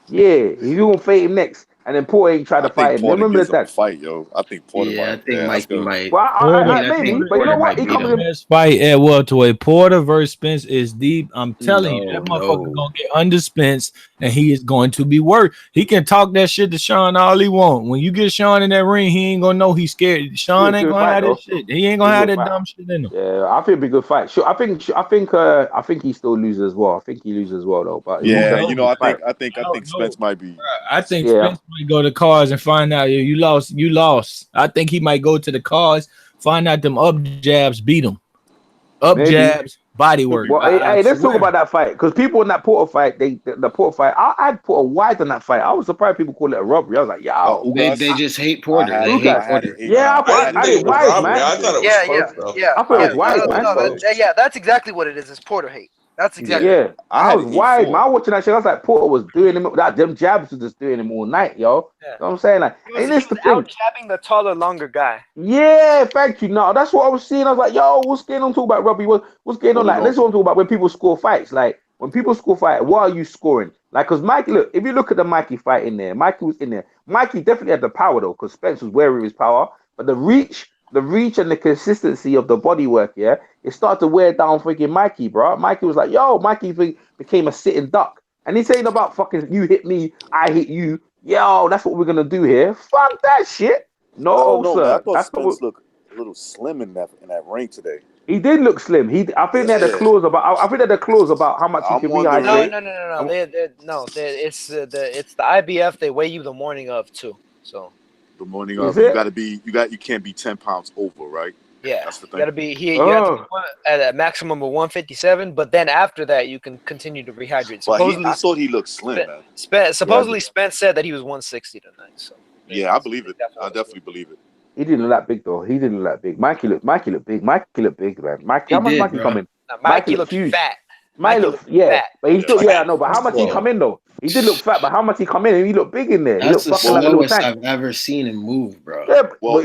Yeah, he's gonna fight him next. And then Porter ain't tried to fight him. Porter Remember gives him a that fight, yo. I think Porter might. I think Mikey might. Well, maybe, but you know what? He comes in. Best fight at welterweight. Porter versus Spence is deep. I'm telling you, that motherfucker gonna get under Spence, and he is going to be worked. He can talk that shit to Sean all he want. When you get Sean in that ring, he ain't gonna know he's scared. Sean ain't gonna have that shit. He ain't gonna have that dumb shit in him. Yeah, I think it'd be a good fight. Sure, I think he still loses as well. I think he loses as well though. But yeah, you know, I think Spence might be. I think Spence might go to cards and find out you lost. I think he might go to the cards, find out them up jabs beat him. Jabs, body work. Well, hey, let's talk about that fight because people in that Porter fight, the Porter fight, I'd put a wide on that fight. I was surprised people call it a robbery. I was like, yo, they just hate Porter. They hate Porter. Yeah, I did wide, man. I thought it was close, though. I thought it was wide, man. Yeah, that's exactly what it is. It's Porter hate. That's exactly. Yeah, I was wide, man. I was watching that shit. I was like, Porter was doing him. Them jabs was just doing him all night, yo. Yeah. You know what I'm saying? Like, He was out jabbing the taller, longer guy. Yeah, thank you. No, that's what I was seeing. I was like, yo, what's going on? Talk about Robbie. What's going on? Like, this is what I'm talking about when people score fights. Like, when people score fight, what are you scoring? Like, because Mikey, look, if you look at the Mikey fight in there, Mikey was in there. Mikey definitely had the power, though, because Spence was wary of his power. But the reach and the consistency of the body work, yeah, it started to wear down freaking Mikey, bro. Mikey was like, yo, Mikey became a sitting duck. And he's saying about fucking, you hit me, I hit you. Yo, that's what we're going to do here. Fuck that shit. No, sir. Man, I thought Spence looked a little slim in that ring today. He did look slim. I think they had a clause about. I think they had a clause about how much he can rehydrate. No. It's the IBF. They weigh you the morning of too. So the morning of, you can't be 10 pounds over, right? Yeah, that's the thing. You got to be at a maximum of 157, but then after that you can continue to rehydrate. Supposedly, I thought he looked slim, man. Supposedly, Spence said that he was 160 tonight. So yeah, I believe it. I definitely believe it. He didn't look that big though. He didn't look that big. Mikey looked big. Mikey looked big, man. How much Mikey come in? Mikey looked huge. Fat. Mikey looked fat. But he still, I know. But how much he come in though? He did look fat, but how much he come in? And he looked big in there. That's he the looked fucking like a little slowest tank. I've ever seen him move, bro. Yeah, well,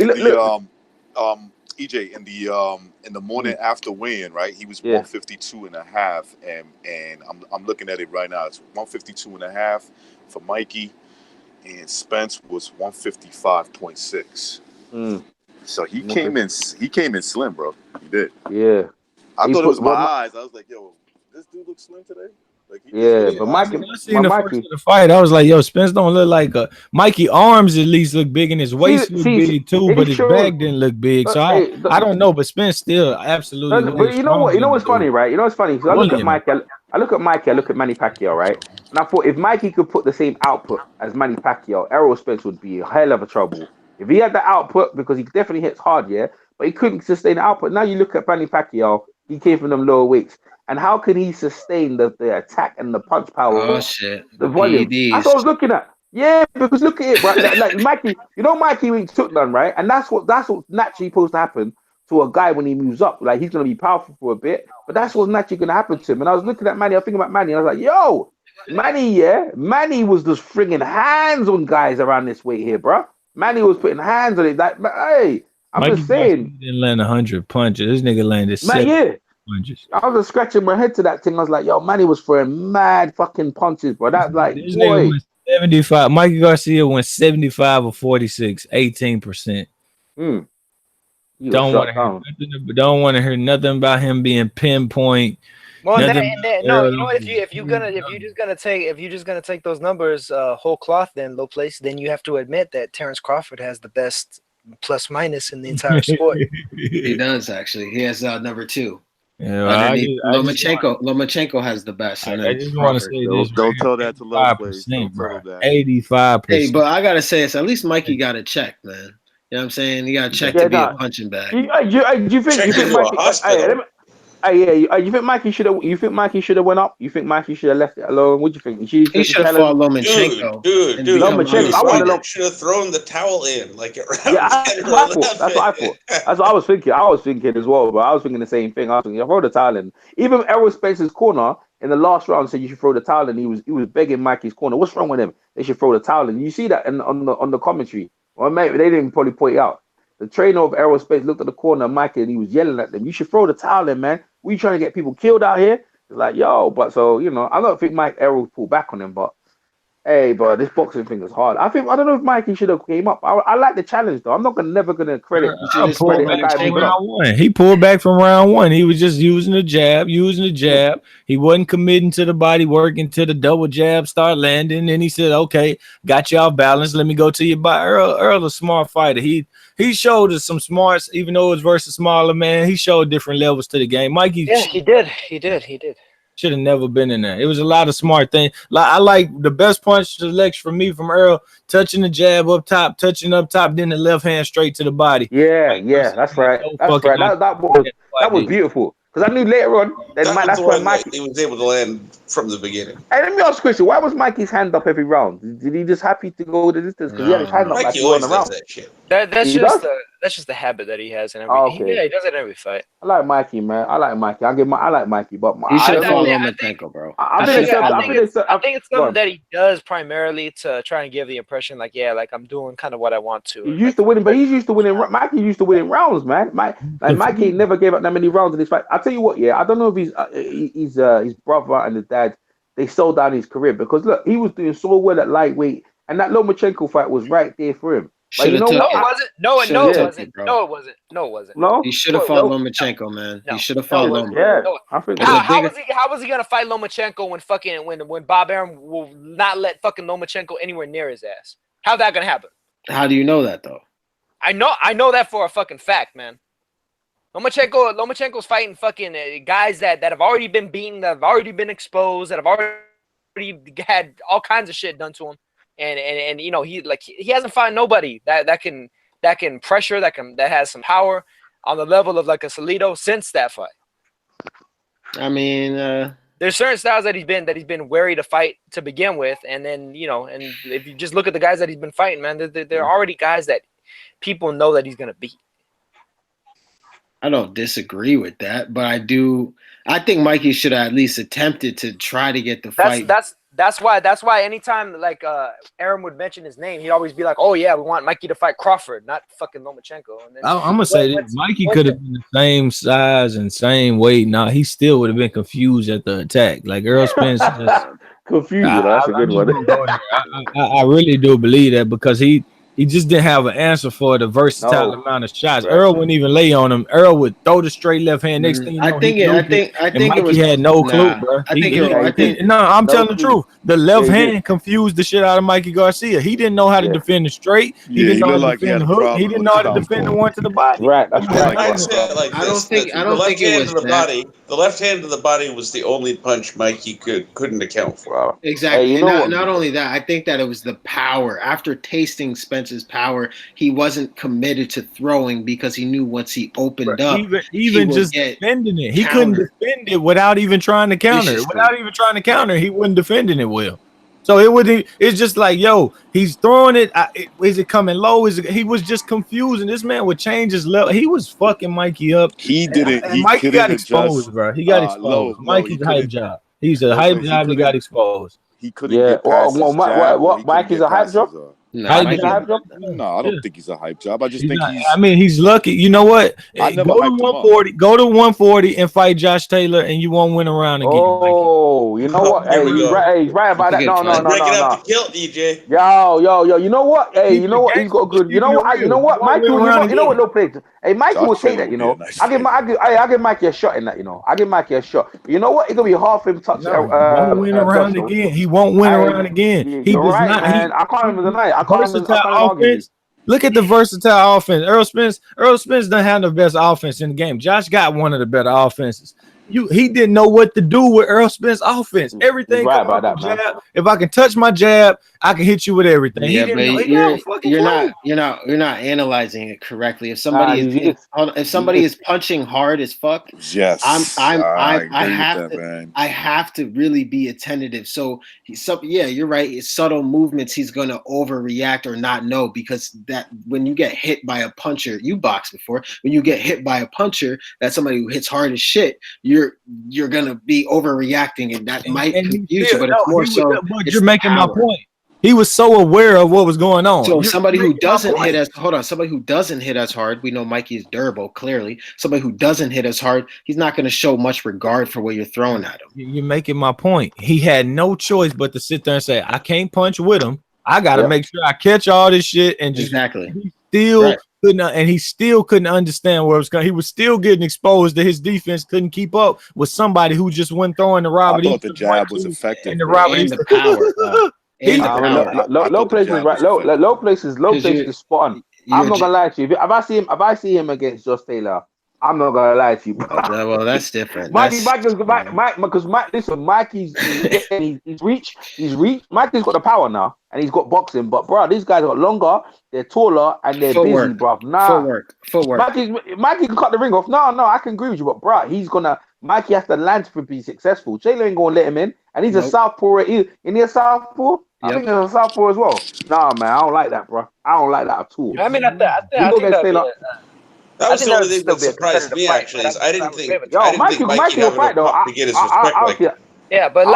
EJ in the morning after weigh-in, right? He was 152 and a half, and I'm looking at it right now. It's 152 and a half for Mikey, and Spence was 155.6. So he came in slim, bro. He did. Yeah. I thought it was my eyes. I was like, yo, this dude looks slim today. Like, but Mikey, I seen the first of the fight. I was like, yo, Spence don't look like a Mikey. Arms at least look big, and his waist look big too, but his back didn't look big. So I don't know, but Spence still absolutely. But you know what? You know what's funny, right? You know what's funny? Because I look at Mikey. I look at Manny Pacquiao, right? And I thought if Mikey could put the same output as Manny Pacquiao, Errol Spence would be a hell of a trouble. If he had the output, because he definitely hits hard, yeah, but he couldn't sustain the output. Now you look at Manny Pacquiao, he came from them lower weights. And how can he sustain the attack and the punch power? Oh, shit. The volume. That's what I was looking at. Yeah, because look at it, bro. like Mikey, you know Mikey took none, right? And that's what's naturally supposed to happen to a guy when he moves up. Like, he's going to be powerful for a bit, but that's what's naturally going to happen to him. And I was looking at Manny, I was thinking about Manny, and I was like, yo, Manny was just flinging hands on guys around this weight here, bro. Manny was putting hands on it. Like, hey, I'm Mikey just saying, Garcia didn't land 100 punches. This nigga landed man, 7 punches. I was just scratching my head to that thing. I was like, yo, Manny was throwing mad fucking punches, bro. That, like, This boy. nigga went 75. Mikey Garcia went 75 or 46, 18%. Don't want to hear nothing about him being pinpoint. Well, no, you know what? If you're just gonna take those numbers whole cloth, then low place, then you have to admit that Terrence Crawford has the best plus minus in the entire sport. He does actually. He has number 2. Yeah, Lomachenko has the best. I just want to say this. Don't tell that to low place. Don't tell him that. 85%. Hey, but I gotta say this. At least Mikey got a check, man. You know what I'm saying? He got a check to be a punching bag. Do you think Mikey? You think Mikey should have? You think Mikey should have went up? You think Mikey should have left it alone? What do you think? He should have fought Lomachenko. Dude, Lomachenko should have thrown the towel in like it. That's what I thought. That's what I was thinking. I was thinking as well, but I was thinking the same thing. I was thinking, throw the towel in. Even Errol Spence's corner in the last round said you should throw the towel in. He was begging Mikey's corner. What's wrong with him? They should throw the towel in. You see that on the commentary. Well, maybe they didn't probably point it out. The trainer of Errol Spence looked at the corner of Mikey and he was yelling at them. You should throw the towel in, man. We trying to get people killed out here. It's like, yo, but so, you know, I don't think Errol pulled back on him, but hey, but this boxing thing is hard. I don't know if Mikey should have came up. I like the challenge though. I'm never gonna credit. He pulled back from round 1. He was just using the jab. He wasn't committing to the body, working to the double jab, start landing. And he said, okay, got you off balance. Let me go to your body. Earl, a smart fighter. He showed us some smarts, even though it was versus smaller man. He showed different levels to the game. Mikey, he did. Should have never been in there. It was a lot of smart things. I like the best punch selection for me from Earl, touching the jab up top, touching up top, then the left hand straight to the body. Yeah, that's right. That's right. That was beautiful. Because I knew later on that's when Mikey he was able to land from the beginning. Hey, let me ask a question. Why was Mikey's hand up every round? Did he just happy to go the distance? Because he had his hand up Mikey like he always won does around. that shit. That's just the habit that he has in every. He does it in every fight. I like Mikey, man. I like Mikey, but he should have fought Lomachenko, bro. I think it's something that he does primarily to try and give the impression, like I'm doing kind of what I want to. He's used to winning, but he's used to winning. Mikey used to winning rounds, man. Mikey never gave up that many rounds in this fight. I tell you what, I don't know if his brother and his dad, they sold down his career because look, he was doing so well at lightweight, and that Lomachenko fight was right there for him. But you know what? No, it wasn't. No, he should have fought Lomachenko, man. He should have fought Lomachenko. Yeah, I think how was he gonna fight Lomachenko when Bob Arum will not let fucking Lomachenko anywhere near his ass? How's that gonna happen? How do you know that though? I know that for a fucking fact, man. Lomachenko's fighting fucking guys that have already been beaten, that have already been exposed, that have already had all kinds of shit done to him, and you know he hasn't fought nobody that can pressure, that has some power on the level of like a Salido since that fight. I mean, there's certain styles that he's been wary to fight to begin with, and then and if you just look at the guys that he's been fighting, man, they're already guys that people know that he's gonna beat. I don't disagree with that, but I think Mikey should have at least attempted to try to get the fight. That's why anytime like Aaron would mention his name, he'd always be like, "Oh yeah, we want Mikey to fight Crawford, not fucking Lomachenko." And then, I'm gonna say this: Mikey could have been the same size and same weight. Now he still would have been confused at the attack. Like Errol Spence, confused. That's a good one. I really do believe that because he just didn't have an answer for the versatile amount of shots. Right. Earl wouldn't even lay on him. Earl would throw the straight left hand. Next thing you know, I think Mikey had no clue, bro. I'm telling the truth. The left hand confused the shit out of Mikey Garcia. He didn't know how to defend the straight. He didn't know how to defend the hook. He didn't know how to defend the one to the body. Right. That's right. I don't think it was the body. The left hand to the body was the only punch Mikey couldn't account for. Exactly. And not only that, I think that it was the power. After tasting Spence's power, he wasn't committed to throwing because he knew once he opened up, even just defending it, he couldn't defend it without even trying to counter. He wasn't defending it well. So it's just like, yo, he's throwing it. Is it coming low? He was just confused, and this man would change his level. He was fucking Mikey up. He didn't. And Mikey got exposed, bro. He got exposed. Mikey's a hype job. He's a hype job. He got exposed. he couldn't get past his jab. What Mike is a hype job? No, Mike is a hype job? No, I don't think he's a hype job. I just think he's. I mean, he's lucky. You know what? I never go to hyped him up. 140. Go to 140 and fight Josh Taylor, and you won't win around again. Oh, you know what? Hey, he's right about that. No. Breaking up the kilt, DJ. Yo. You know what? Hey, you know what? He's got good. You know what? Mikey, you know what? No place. Hey, Mikey will take that. You know, I give Mikey a shot in that. You know, I give Mikey a shot. But you know what? It's gonna be hard for him to touch. He won't win around again. He won't win around again. He does not. I can't even deny it. I can't even offense. Look at the versatile offense. Errol Spence doesn't have the best offense in the game. Josh got one of the better offenses. He didn't know what to do with Errol Spence offense. Everything right about that, jab. Man. If I can touch my jab, I can hit you with everything. Yeah, but you're not analyzing it correctly. If somebody is punching hard as fuck, yes, I have to really be attentive. So you're right. It's subtle movements he's gonna overreact or not know, because that when you get hit by a puncher, you boxed before. When you get hit by a puncher, that's somebody who hits hard as shit. You're gonna be overreacting, and that might confuse you. But it's more so. But you're making my point. He was so aware of what was going on. So somebody who doesn't hit as hard, we know Mikey is durable, clearly. Somebody who doesn't hit as hard, he's not going to show much regard for what you're throwing at him. You're making my point. He had no choice but to sit there and say, I can't punch with him. I got to make sure I catch all this shit. And just he still couldn't understand where it was going. He was still getting exposed to his defense, couldn't keep up with somebody who just went throwing the Robert. I thought the jab was effective. And the power. Low places, right? Low places is spot on. I'm not gonna lie to you. If I see him against Josh Taylor, I'm not gonna lie to you. Well, that's different. Because Mikey's reach. Mikey's got the power now, and he's got boxing. But bro, these guys are longer, they're taller, and they're busy, bro. Footwork. Mikey can cut the ring off. No, I can agree with you, but bro, Mikey has to land to be successful. Taylor ain't gonna let him in, and he's a southpaw. Isn't he a southpaw? I think he's a southpaw as well. Nah, man, I don't like that, bro. I don't like that at all. I mean, I think that was the only thing that surprised me. Actually, is I didn't think Mikey will fight though. To get his respect. Yeah, but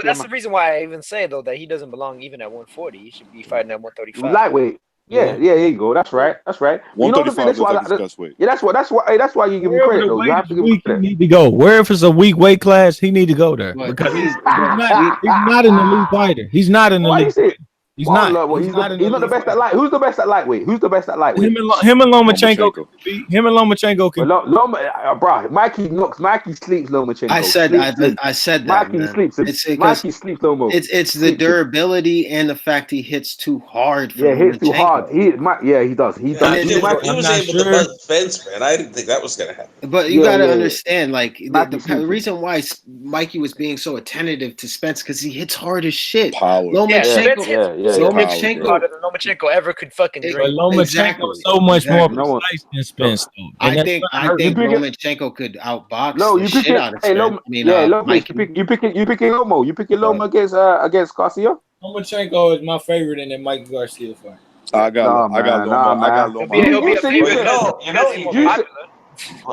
that's the reason why I even say though that he doesn't belong even at 140. He should be fighting at 135. Lightweight. Yeah, here you go. That's right. 135 is the best weight. Yeah, that's why you give him credit though. You have to give him credit. He need to go. Where if it's a weak weight class, he need to go there. Because he's not an elite fighter. He's not an elite. He's not the best at light. Who's the best at lightweight? Him and Lomachenko can beat. Him and Lomachenko can. Bro, Mikey sleeps Lomachenko. I said that. Mikey sleeps. Mikey sleeps Lomo. It's the durability and the fact he hits too hard. Hits too hard. He does. He was able to buzz Spence, man. I didn't think that was gonna happen. But you gotta understand, like the reason why Mikey was being so attentive to Spence because he hits hard as shit. Power. Lomachenko ever could fucking drink. Lomachenko is so much more precise than Spence. I think Lomachenko could outbox the shit out of Spence. You picking Lomo. You picking Lomo against Garcia. Lomachenko is my favorite in the Mikey Garcia fight. I got Lomo.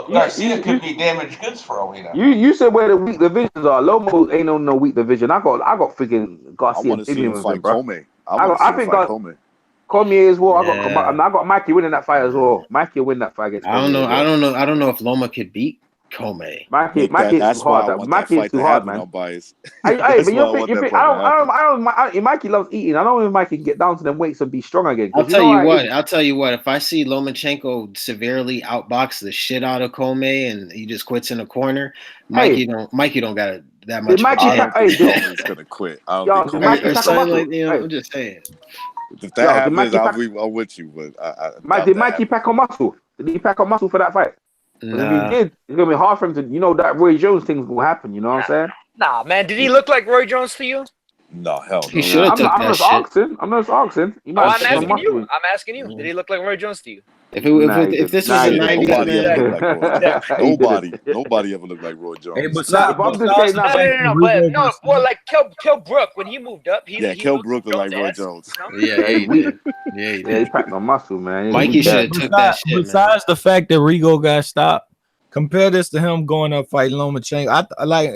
Garcia could be damaged goods for all we know. You said where the weak divisions are. Lomo ain't on no weak division. I got freaking Garcia. I want to see him fight Comey. I think Comey as well. I got Mikey winning that fight as well. Mikey will win that fight against Comey. I don't know if Loma could beat Comey. Mikey is too hard. Mikey is too hard, man. Mikey loves eating. I don't know if Mikey can get down to them weights and be strong again. I'll tell you what. If I see Lomachenko severely outbox the shit out of Comey and he just quits in the corner, Mikey don't got that much. He's gonna quit. I don't think I'm just saying. If that happens, I'm with you. But did Mikey pack on muscle? Did he pack on muscle for that fight? If he did, it's gonna be hard for him to. That Roy Jones thing's gonna happen. You know what I'm saying? Nah, man. Did he look like Roy Jones to you? No, hell no. He should have took that shit. I'm not asking. I'm asking you. Did he look like Roy Jones to you? If this was a 90s, nobody ever looked like Roy Jones. Hey, well, like Kel Brook when he moved up. Kel Brook looked like Roy Jones. Yeah, he did. He packed on muscle, man. Mikey should have took that shit. Besides the fact that Rigo got stopped, compare this to him going up fighting Lomachenko.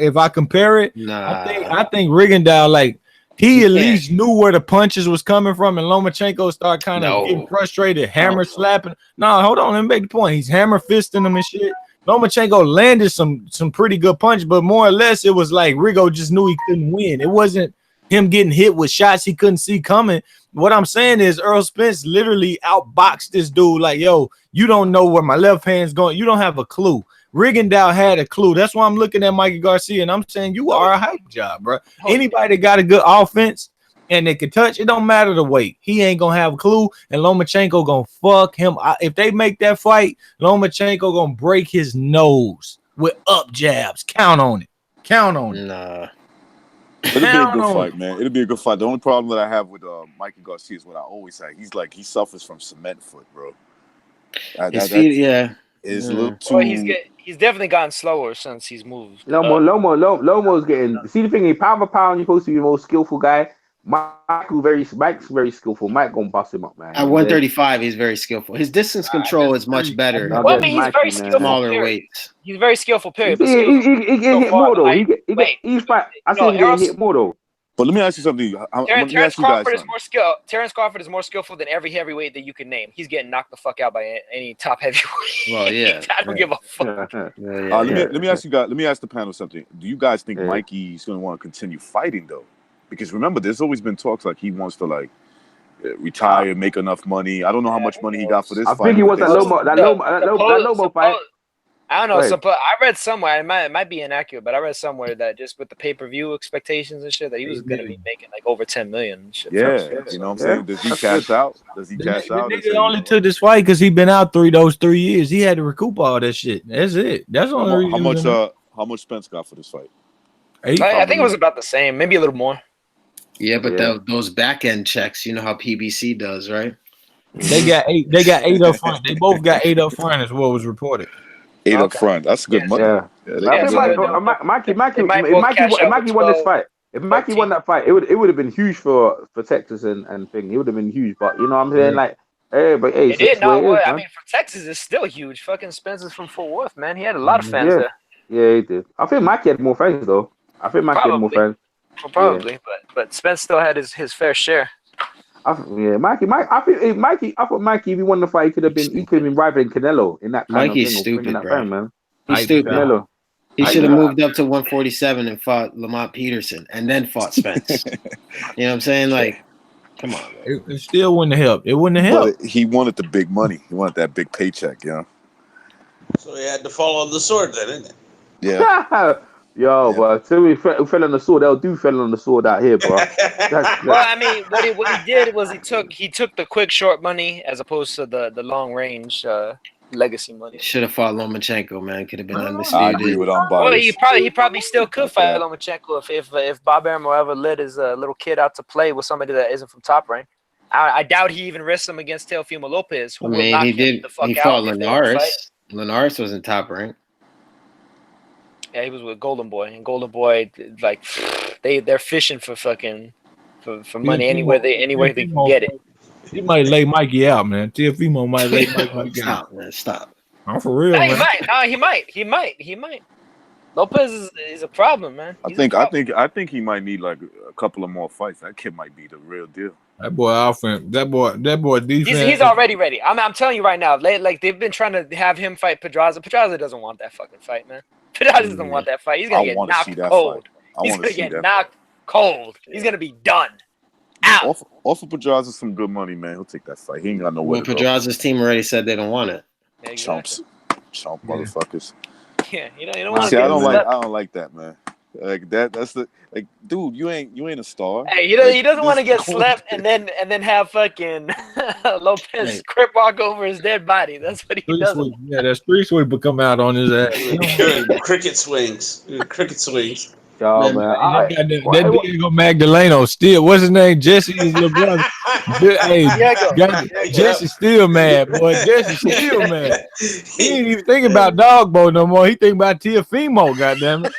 If I compare it, I think Rigondeaux He at least knew where the punches was coming from, and Lomachenko started kind of getting frustrated, hammer slapping. No, hold on, let me make the point. He's hammer fisting him and shit. Lomachenko landed some pretty good punch, but more or less it was like Rigo just knew he couldn't win. It wasn't him getting hit with shots he couldn't see coming. What I'm saying is Errol Spence literally outboxed this dude like, yo, you don't know where my left hand's going. You don't have a clue. Rigondeaux had a clue. That's why I'm looking at Mikey Garcia and I'm saying you are a hype job, bro. Anybody that got a good offense and they can touch, it don't matter the weight. He ain't gonna have a clue, and Lomachenko gonna fuck him. If they make that fight, Lomachenko gonna break his nose with up jabs. Count on it. Count on it. Nah. It'll be a good fight, man. It'll be a good fight. The only problem that I have with Mikey Garcia is what I always say. He suffers from cement foot, bro. His feet, is a little too. Well, he's definitely gotten slower since he's moved. Lomo's getting. See the thing is, pound for pound, you're supposed to be the most skillful guy. Mike's very skillful. Mike gonna bust him up, man. At 135, he's very skillful. His distance control is much better. Well, I mean, he's very skillful. Smaller weights. He's very skillful. Period. He get hit more though. He's fight. I see him getting hit more though. But let me ask you something. Terrence Crawford is more skilled. Terrence Crawford is more skillful than every heavyweight that you can name. He's getting knocked the fuck out by any top heavyweight. Well, yeah. I don't give a fuck. Let me ask you guys. Let me ask the panel something. Do you guys think Mikey's going to want to continue fighting though? Because remember, there's always been talks like he wants to retire, make enough money. I don't know how much money he got for this fight. I think he wants that Lomo fight. I don't know. I read somewhere, it might be inaccurate, but I read somewhere that just with the pay-per-view expectations and shit, that he was going to be making like over 10 million and shit. Yeah, you know what I'm saying? Does he cash out? He only took this fight because he been out those 3 years. He had to recoup all that shit. That's it. That's the only reason. How much Spence got for this fight? I think it was about the same, maybe a little more. Yeah, but those back end checks, you know how PBC does, right? They got eight up front. They both got 8 up front, is what was reported. 8 up front. That's good money. Mikey won this fight. If Mikey won that fight, it would have been huge for Texas and thing. It would have been huge. But you know what I'm saying? Like, it did not work. I mean, for Texas, it's still huge. Fucking Spencer's from Fort Worth, man. He had a lot of fans there. Yeah, he did. I think Mikey had more fans though. Probably, but Spence still had his fair share. Mikey. I thought Mikey, if he won the fight, he could have been rivaling Canelo in that kind Mikey's of thing. Stupid, bro. Time, man. He's stupid. Canelo. He should have moved up to 147 and fought Lamont Peterson and then fought Spence. You know what I'm saying? Like, come on. It still wouldn't have helped. It wouldn't have helped. But he wanted the big money. He wanted that big paycheck, you know? So he had to fall on the sword then, didn't it? Yeah. But till we fell on the sword, they'll do fell on the sword out here, bro. Well, I mean, what he did was he took the quick short money as opposed to the long range legacy money. Should have fought Lomachenko, man. Could have been undisputed. I agree with unbiased. Well, he probably still could fight Lomachenko if Bob Arum ever let his little kid out to play with somebody that isn't from Top Rank. I doubt he even risked him against Teofimo Lopez. Who he did. He fought Linares. Linares was in Top Rank. Yeah, he was with Golden Boy, and Golden Boy, like, they're fishing for fucking for money anywhere they can get it. He might lay Mikey out, man. Teofimo might lay Mikey out. Stop, man. Stop. I'm for real, man. He might. Lopez is a problem, man. I think he might need like a couple of more fights. That kid might be the real deal. That boy offense. That boy defense. He's already ready. I'm telling you right now. Like they've been trying to have him fight Pedraza. Pedraza doesn't want that fucking fight, man. Pedraza doesn't want that fight. He's gonna get knocked cold. He's gonna get knocked cold. He's gonna be done. Out. Offer Pedraza some good money, man. He'll take that fight. He ain't got nowhere to go. Pedraza's team already said they don't want it. Yeah, exactly. Chump motherfuckers. Yeah, you don't want to. See, I don't like that, man. Like that's the dude. You ain't a star. Hey, he doesn't want to get slept and then have fucking Lopez crip walk over his dead body. That's what he does. Yeah, that street sweeper come out on his ass. Cricket swings. Yo, man. That Diego Magdaleno still. What's his name? Jesse, his little brother. Jesse still mad, boy. Jesse still mad. He ain't even thinking about Dogbo no more. He thinking about Teofimo, goddamn it.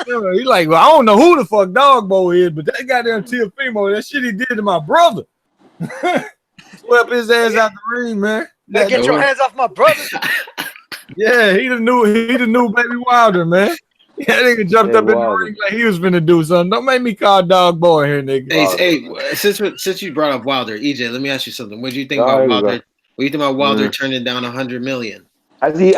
He's like, well, I don't know who the fuck Dogbo is, but that goddamn Teofimo, that shit he did to my brother. Swept his ass out the ring, man. Get your hands off my brother. Yeah, he the new Baby Wilder, man. That nigga jumped up in the ring like he was finna do something. Don't make me call dog boy here, nigga. Hey, since you brought up Wilder, EJ, let me ask you something. What do you think about Wilder? What do you think about Wilder turning down $100 million? Is it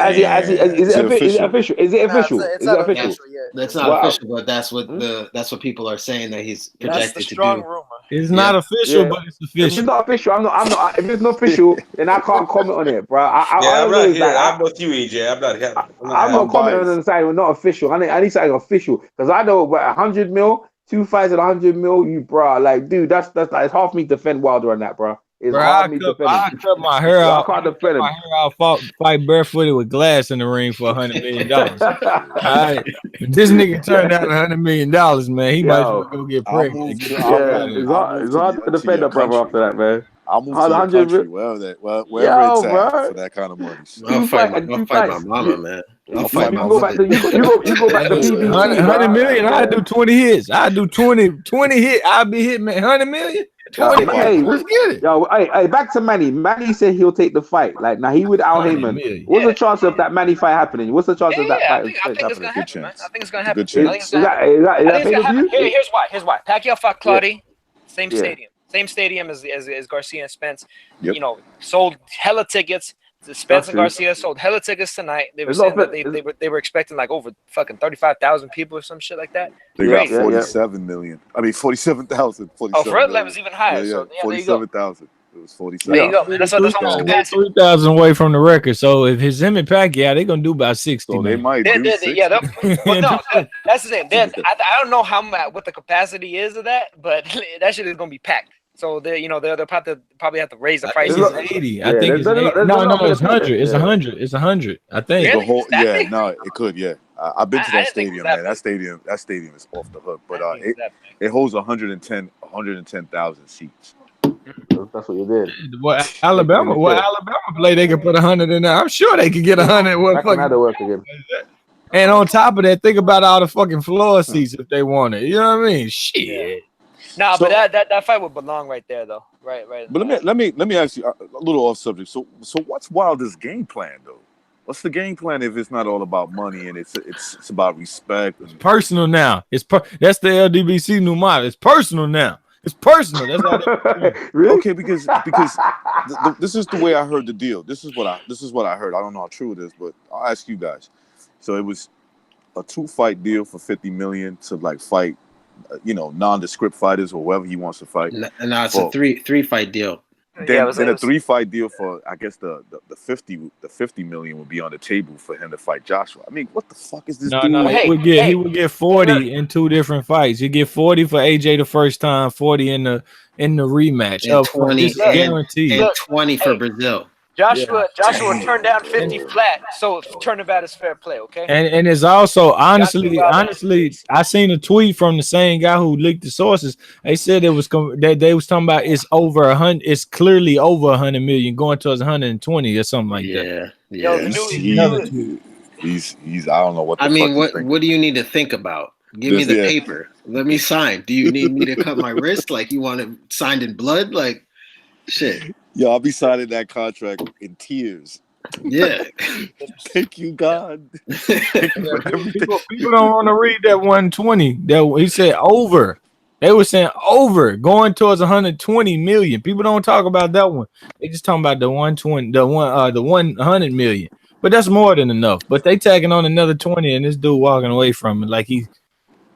official? Is it official? It's not official yet. That's not official, but that's what people are saying that he's projected to do. Rumor. It's not official, but it's official. If it's not official, I'm not. If it's not official, then I can't comment on it, bro. I'm not here. I'm with you, EJ. I'm not commenting on the side when not official. I need something official because I know 100 mil, 2 fights at 100 mil. You, bro, like, dude, that's like it's hard for me to defend Wilder on that, bro. It's hard for me to defend him. I cut my hair out. I can't defend him. My hair out. Fight barefooted with glass in the ring for $100 million. All right, this nigga turned down $100 million, man. He might as well go get pregnant. It's hard to defend a brother after that, man. I'll move to your country, wherever it's at, for that kind of money. I'll fight my mama, man. I'll fight my mama. You go back to BBC. 100 million. I do 20 hits. I do 20 hits. I'll be hitting 100 million. 20 let's get it. Yo, hey, back to Manny. Manny said he'll take the fight. Like now, he with Al Heyman. What's the chance of that Manny fight happening? What's the chance of that fight? I think it's gonna happen, man. I think it's gonna happen. Is that Here's why. Pacquiao fought Claudy. Same stadium. Same stadium as Garcia and Spence. Yep. You know, sold hella tickets. Spence and Garcia sold hella tickets tonight. They were saying that they were expecting like over fucking 35,000 people or some shit like that. They got 47 million. I mean 47,000. Oh, Red Line was even higher. Yeah, so 47,000. It was 47. There you go. That's almost capacity. 3,000 away from the record. So if it's him and Pacquiao, they're gonna do about 60. So they might do 60. Yeah, well, no, that's the thing. I don't know what the capacity is of that, but that shit is gonna be packed. So they'll probably have to raise the prices. It's 80. I think it's 80. No, it's 100. It's 100. It's 100. I think. Really? It could. Yeah, I've been to that stadium, man. That stadium is off the hook. But it holds 110,000 seats. That's what you did. What Alabama play? They could put 100 in there. I'm sure they could get 100. Work again. And on top of that, think about all the fucking floor seats if they want it. You know what I mean? Shit. Yeah. Nah, but that fight would belong right there, though. Right. But let me ask you a little off subject. So what's Wilder's game plan, though? What's the game plan if it's not all about money and it's about respect? It's personal now. That's the LDBC new model. It's personal now. It's personal. That's how really? Okay, because this is the way I heard the deal. This is what I heard. I don't know how true it is, but I'll ask you guys. So it was a 2-fight deal for $50 million to like fight, nondescript fighters or whoever he wants to fight. No, it's a three-fight deal. Then a 3-fight deal for, I guess the 50 million would be on the table for him to fight Joshua. I mean, what the fuck is this dude? No, he would get 40 in 2 different fights. You get 40 for AJ the first time, 40 in the rematch. And 20 guaranteed. And 20 for Brazil. Joshua turned down 50 flat, so turnabout is fair play, okay? And it's also honestly, I seen a tweet from the same guy who leaked the sources. They said they was talking about it's over 100. It's clearly over 100 million, going towards 120 or something like that. Yeah. He's I don't know what. I mean, what do you need to think about? Give me the paper. Let me sign. Do you need me to cut my wrist? Like you want it signed in blood? Like shit. Yo, I'll be signing that contract in tears. Yeah. Thank you, God. People don't want to read that 120. That he said over. They were saying over, going towards 120 million. People don't talk about that one. They just talking about the 120, the 100 million. But that's more than enough. But they tagging on another 20, and this dude walking away from it like he.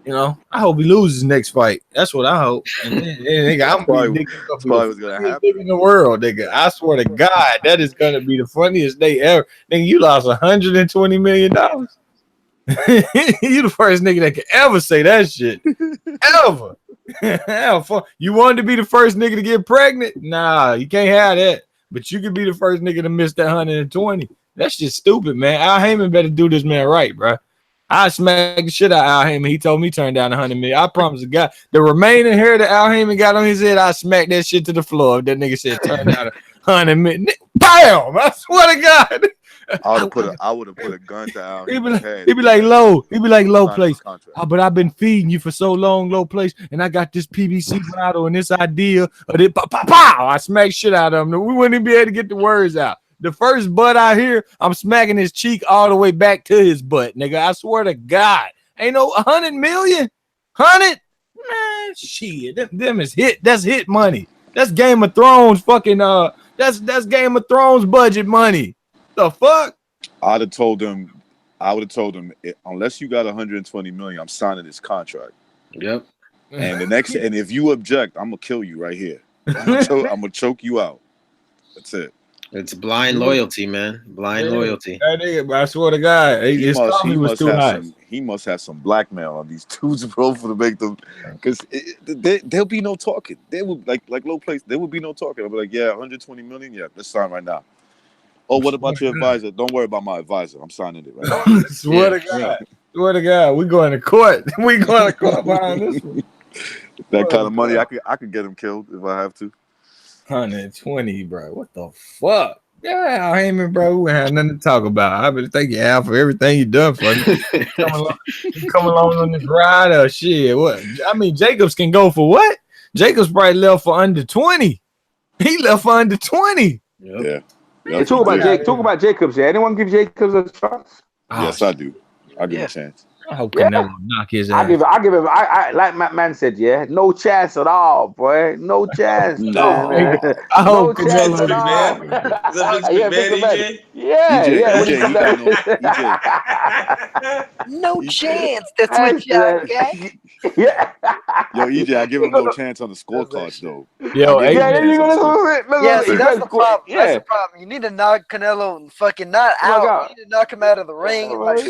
I hope he loses next fight. That's what I hope. And then nigga, I'm probably what's gonna happen in the world, nigga. I swear to God, that is gonna be the funniest day ever. Nigga, you lost $120 million. You the first nigga that could ever say that shit. Ever. You wanted to be the first nigga to get pregnant? Nah, you can't have that. But you could be the first nigga to miss that 120. That's just stupid, man. Al Heyman better do this man right, bro. I smacked the shit out of Al Heyman. He told me turn down 100 million. I promise the guy, the remaining hair that Al Heyman got on his head, I smacked that shit to the floor. That nigga said turn down 100 million. Bam! I swear to God. I would have put a gun to Al. He'd be like low place. But I've been feeding you for so long, low place, and I got this PVC bottle and this idea of it. Pow! I smacked shit out of him. We wouldn't even be able to get the words out. The first butt I hear, I'm smacking his cheek all the way back to his butt, nigga. I swear to God, Ain't no 100 million, 100. Man, shit, them is hit. That's hit money. That's Game of Thrones fucking that's Game of Thrones budget money. The fuck? I would have told them, unless you got 120 million, I'm signing this contract. Yep. And and if you object, I'm gonna kill you right here. I'm gonna choke you out. That's it. It's blind loyalty, man. Blind loyalty. I swear to God, his coffee was too hot. He must have some blackmail on these dudes, bro, to make them. Because there'll be no talking. There will like low place. There will be no talking. I'll be like, yeah, 120 million. Yeah, let's sign right now. Oh, what about your advisor? Don't worry about my advisor. I'm signing it right now. Swear to God. Swear to God, we going to court. We going to court behind this one. That kind of money, I could get him killed if I have to. 120, bro. What the fuck? Yeah, Al Heyman, bro. We had nothing to talk about. I better thank you, Al, for everything you done for me. Come along on this ride or shit. What? I mean, Jacobs can go for what? Jacobs probably left for under 20. He left for under 20. Yep. Hey, talk about Jacobs. Yeah, anyone give Jacobs a chance? Yes, I do. I'll give him a chance. I hope Canelo knock his ass. I give him. I like Matt Man said. Yeah, no chance at all, boy. No chance. No. I hope chance at all. No chance. That's what y'all got. Yeah. Yo, EJ, I give him no chance on the scorecards though. Yo, see, that's the problem. Yeah. That's the problem. You need to knock Canelo fucking not out. You need to knock him out of the ring and like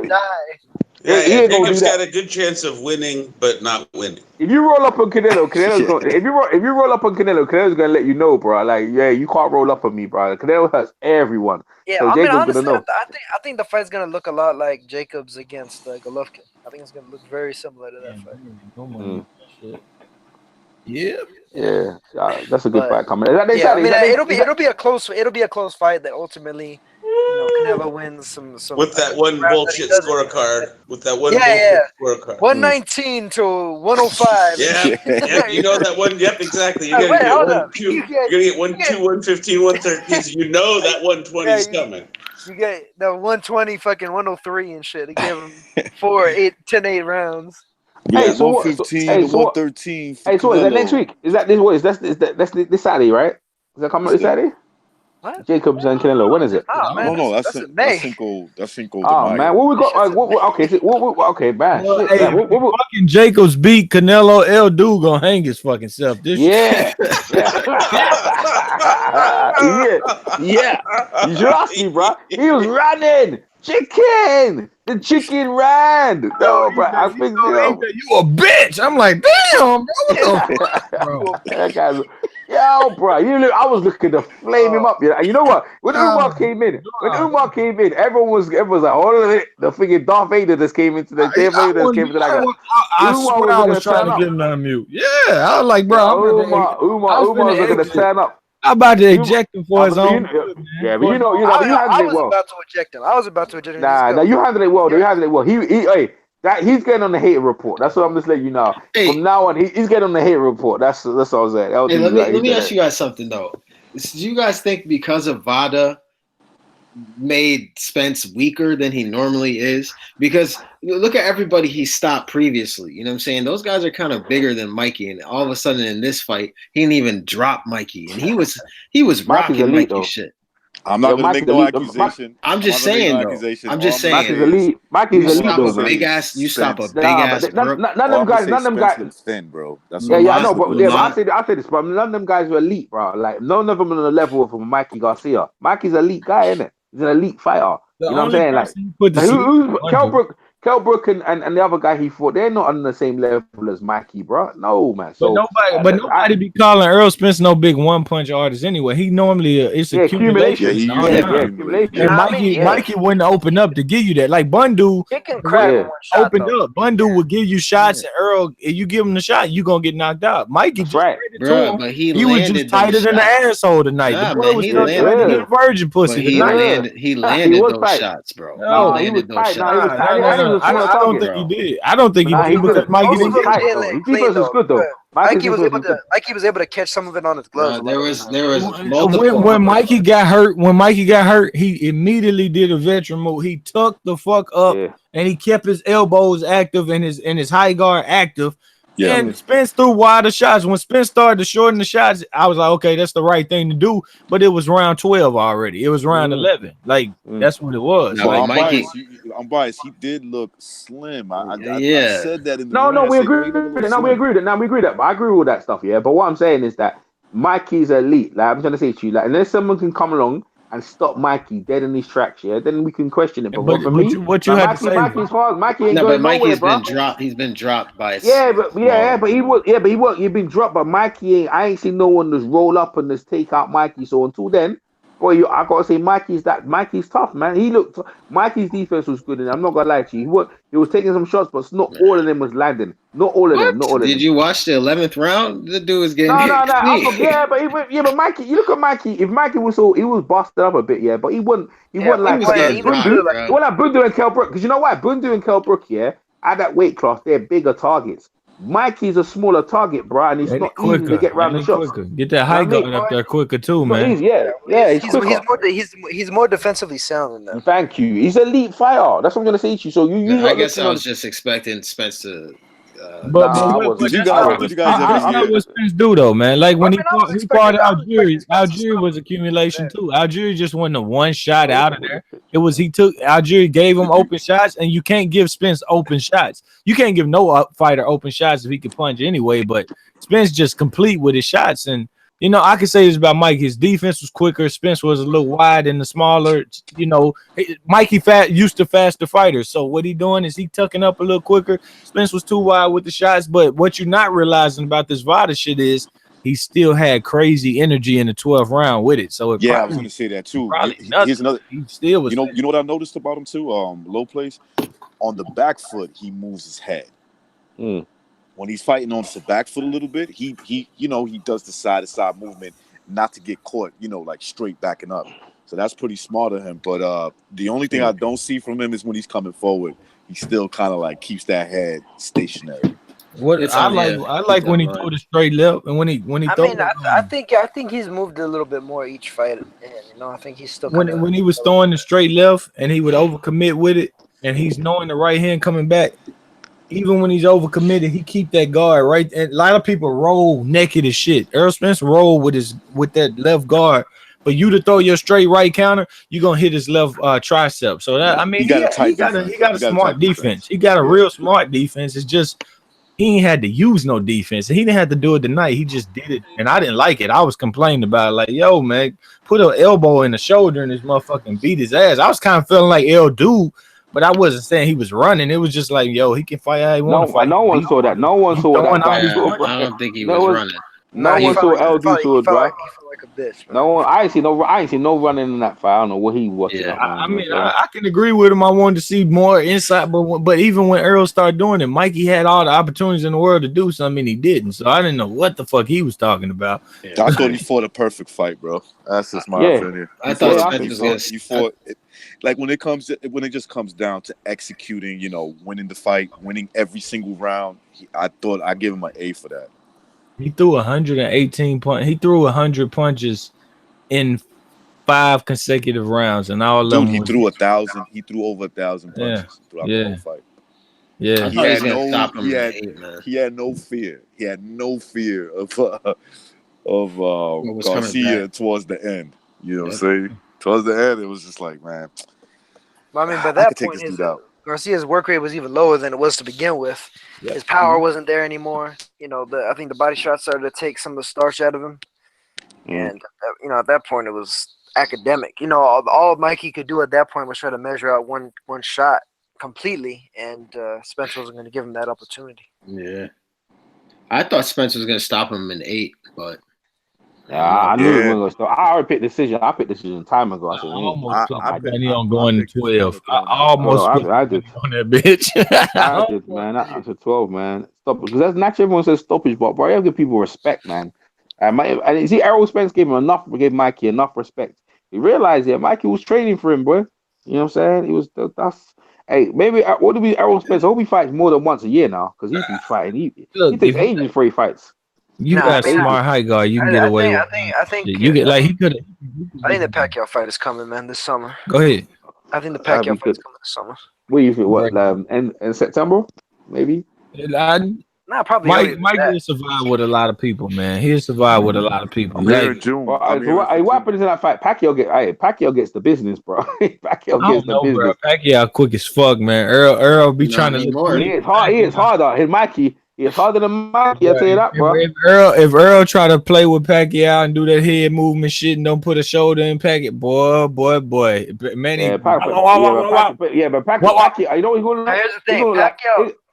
die. Yeah, he ain't gonna Jacobs do got that. a good chance of winning, but not winning. If you roll up on Canelo, Canelo's gonna, if you roll up on Canelo, Canelo's gonna let you know, bro. Like, yeah, you can't roll up on me, bro. Canelo hurts everyone. Yeah, so I mean, Jacobs honestly, gonna know. I think the fight's gonna look a lot like Jacobs against Golovkin. I think it's gonna look very similar to that fight. Yeah, that's a good fight coming. It'll be a close fight that ultimately, Canelo wins some with that one bullshit scorecard. With that one scorecard. 119 to 105. Yeah, you know that one. Yep, exactly. You're gonna get 1, 2. You're gonna get 1, 2, 115, 113. So you know that 120 is coming. You get the 120, fucking 103 and shit. They give him 10-8 rounds. Yeah, so 115 to 113. Hey, so is that next week? Is that this? What is that's this Saturday, right? Is that coming this Saturday? What? Jacobs and Canelo. When is it? Oh, man, no, that's May. Cinco. That's Cinco de Oh Mayo. man, what we got? Okay, man. Well, hey, fucking Jacobs beat Canelo. El Dude gonna hang his fucking self. This yeah. You should ask me, bro. He was running. The chicken ran. No, bro. I think you a bitch. I'm like, damn, bro. That guy's, bro. I was looking to flame him up. You know what? When Umar came in, everyone was like, hold on a minute. The freaking Darth Vader just came into the I swear I was trying to get him to unmute. Yeah, I was like, bro, Umar was going to turn up. I'm about to eject him for his own. Yeah, but you handled it well. I was about to eject him. Nah, you handled it well. He's getting on the hate report. That's what I'm just letting you know. Hey. From now on, he's getting on the hate report. That's all I was saying. Hey, let me ask you guys something though. Do you guys think because of VADA made Spence weaker than he normally is? Because look at everybody he stopped previously. You know what I'm saying? Those guys are kind of bigger than Mikey, and all of a sudden in this fight, he didn't even drop Mikey, and he was rocking Mikey shit. I'm not gonna make no accusation. I'm just saying though. I'm just saying. Mikey's elite. Mikey's elite though, man. You stop a big ass. None of them guys. Thin, bro. That's I know, but I say this, but none of them guys were elite, bro. Like none of them on the level of Mikey Garcia. Mikey's an elite guy, isn't it? He's an elite fighter. You know what I'm saying? Like Kell Brook and the other guy he fought, they're not on the same level as Mikey, bro. No, man. So nobody be calling Errol Spence no big one punch artist anyway. He normally it's accumulation. Mikey wouldn't open up to give you that. Like Bundu opened up. Bundu would give you shots, and Earl, if you give him the shot, you gonna get knocked out. Mikey just bro, but he was just tighter than the asshole tonight. Nah, the boy was landed virgin pussy. He landed those shots, bro. No, he was tight. I don't think he did. I don't think he did because Mikey didn't get his defense was good though. Mikey was able to catch some of it on his gloves. There was multiple. When Mikey got hurt, he immediately did a veteran move. He tucked the fuck up and he kept his elbows active and his high guard active. Yeah. And Spence threw wider shots. When Spence started to shorten the shots, I was like, okay, that's the right thing to do. But it was round 12 already. It was round 11. Like, that's what it was. No, like, I'm biased. He did look slim. I said that in the No, we agree with it. We agree with that. But I agree with all that stuff, yeah. But what I'm saying is that Mikey's elite. Like, I'm trying to say to you, like, unless someone can come along and stop Mikey dead in his tracks, yeah, then we can question it. But for me, Mikey ain't going nowhere, bro. He's been dropped by. But he's been dropped. But Mikey ain't. I ain't seen no one just roll up and just take out Mikey. So until then, boy, I gotta say Mikey's tough, man. Mikey's defense was good, and I'm not gonna lie to you. He was taking some shots, but not all of them was landing. Not all of them. Did you watch the 11th round? The dude was getting but Mikey, you look at Mikey. If Mikey was he was busted up a bit, yeah, but he wasn't like Bundu and Kell Brook. Because you know what, Bundu and Kell Brook, yeah, at that weight class, they're bigger targets. Mikey's a smaller target, bro, and it's not easy to get around the shots. Get that high guard up there quicker too, man. He's more defensively sound than that. Thank you. He's an elite fighter. That's what I'm gonna say to you. So I guess I was just expecting Spence to. What you guys what Spence do though, man? Like when he fought Algieri was accumulation too. Algieri just wasn't a one shot out of there. It was Algieri gave him open shots, and you can't give Spence open shots. You can't give no fighter open shots if he can punch anyway. But Spence just complete with his shots, and you know I can say this about Mike. His defense was quicker. Spence was a little wide and the smaller. You know, Mikey used to faster fighters. So what he doing is he tucking up a little quicker. Spence was too wide with the shots. But what you're not realizing about this Vada shit is he still had crazy energy in the 12th round with it. So I was gonna say that too. Here's another. He still was. You know what I noticed about him too? Low place on the back foot, he moves his head. When he's fighting on the back foot a little bit, he does the side to side movement, not to get caught, like straight backing up. So that's pretty smart of him. But the only thing I don't see from him is when he's coming forward, he still kind of like keeps that head stationary. I like when he threw the straight left and when he. I think he's moved a little bit more each fight, and I think he's still when he was throwing the straight left and he would overcommit with it, and he's knowing the right hand coming back. Even when he's overcommitted, he keep that guard right. And a lot of people roll naked as shit. Errol Spence roll with that left guard, but you to throw your straight right counter, you're gonna hit his left tricep. So that he got a smart defense. He got a real smart defense. It's just he ain't had to use no defense. He didn't have to do it tonight. He just did it, and I didn't like it. I was complaining about it, like, yo, man, put an elbow in the shoulder and this motherfucking beat his ass. I was kind of feeling like El Dude. But I wasn't saying he was running. It was just like, yo, he can fight how he want to fight. No one saw that. No one saw that. I don't think he was running. No one saw LD to it, bro. No one. I ain't seen no running in that fight. I don't know what he was. Yeah, I can agree with him. I wanted to see more insight, but even when Errol started doing it, Mikey had all the opportunities in the world to do something, and he didn't. So I didn't know what the fuck he was talking about. Yeah. I thought he fought a perfect fight, bro. That's just my opinion. I thought he fought. Like when it just comes down to executing, winning the fight, winning every single round, I thought I'd give him an A for that. He threw 118 punches. He threw 100 punches in 5 consecutive rounds, and all of them. He threw 1,000. He threw over 1,000 punches throughout the whole fight. Yeah, he had no fear. He had no fear of Garcia towards the end. You know what I'm saying? Towards the end, it was just like, man. Well, I mean, by that point, Garcia's work rate was even lower than it was to begin with. Yep. His power wasn't there anymore. I think the body shots started to take some of the starch out of him. And, at that point, it was academic. All Mikey could do at that point was try to measure out one shot completely, and Spence wasn't going to give him that opportunity. Yeah. I thought Spence was going to stop him in 8, but... I knew he wasn't going to stop. I already picked decision. I picked decision time ago. I said, I bet he on going to 12. I did on that bitch. I did, man. I said 12, man. Stop, because that's naturally everyone says stoppage, but bro, you have to give people respect, man. And you see, Errol Spence gave Mikey enough respect. He realized Mikey was training for him, bro. You know what I'm saying? Hey, maybe what do we Errol Spence? I hope he fights more than once a year now, because he's been fighting. He takes ages before he fights. You got a smart height guard. You can get away with. I think You get like he could. I think the Pacquiao fight is coming, man, this summer. Go ahead. I think the That'd Pacquiao be fight is good. coming this summer. What do you think? What in September? Maybe. Nah, probably. Mike will survive with a lot of people, man. He'll survive with a lot of people. I'm here in June. Well, what happens in that fight? Pacquiao gets the business, bro. Pacquiao I gets don't know, the bro. business. Pacquiao quick as fuck, man. Earl be trying to look. He is harder. His Mikey, he is harder than Mikey. I'll tell you that, bro. If Earl try to play with Pacquiao and do that head movement shit and don't put a shoulder in Pacquiao, boy, man. Yeah, but Pacquiao, you know what he's going to Here's the thing,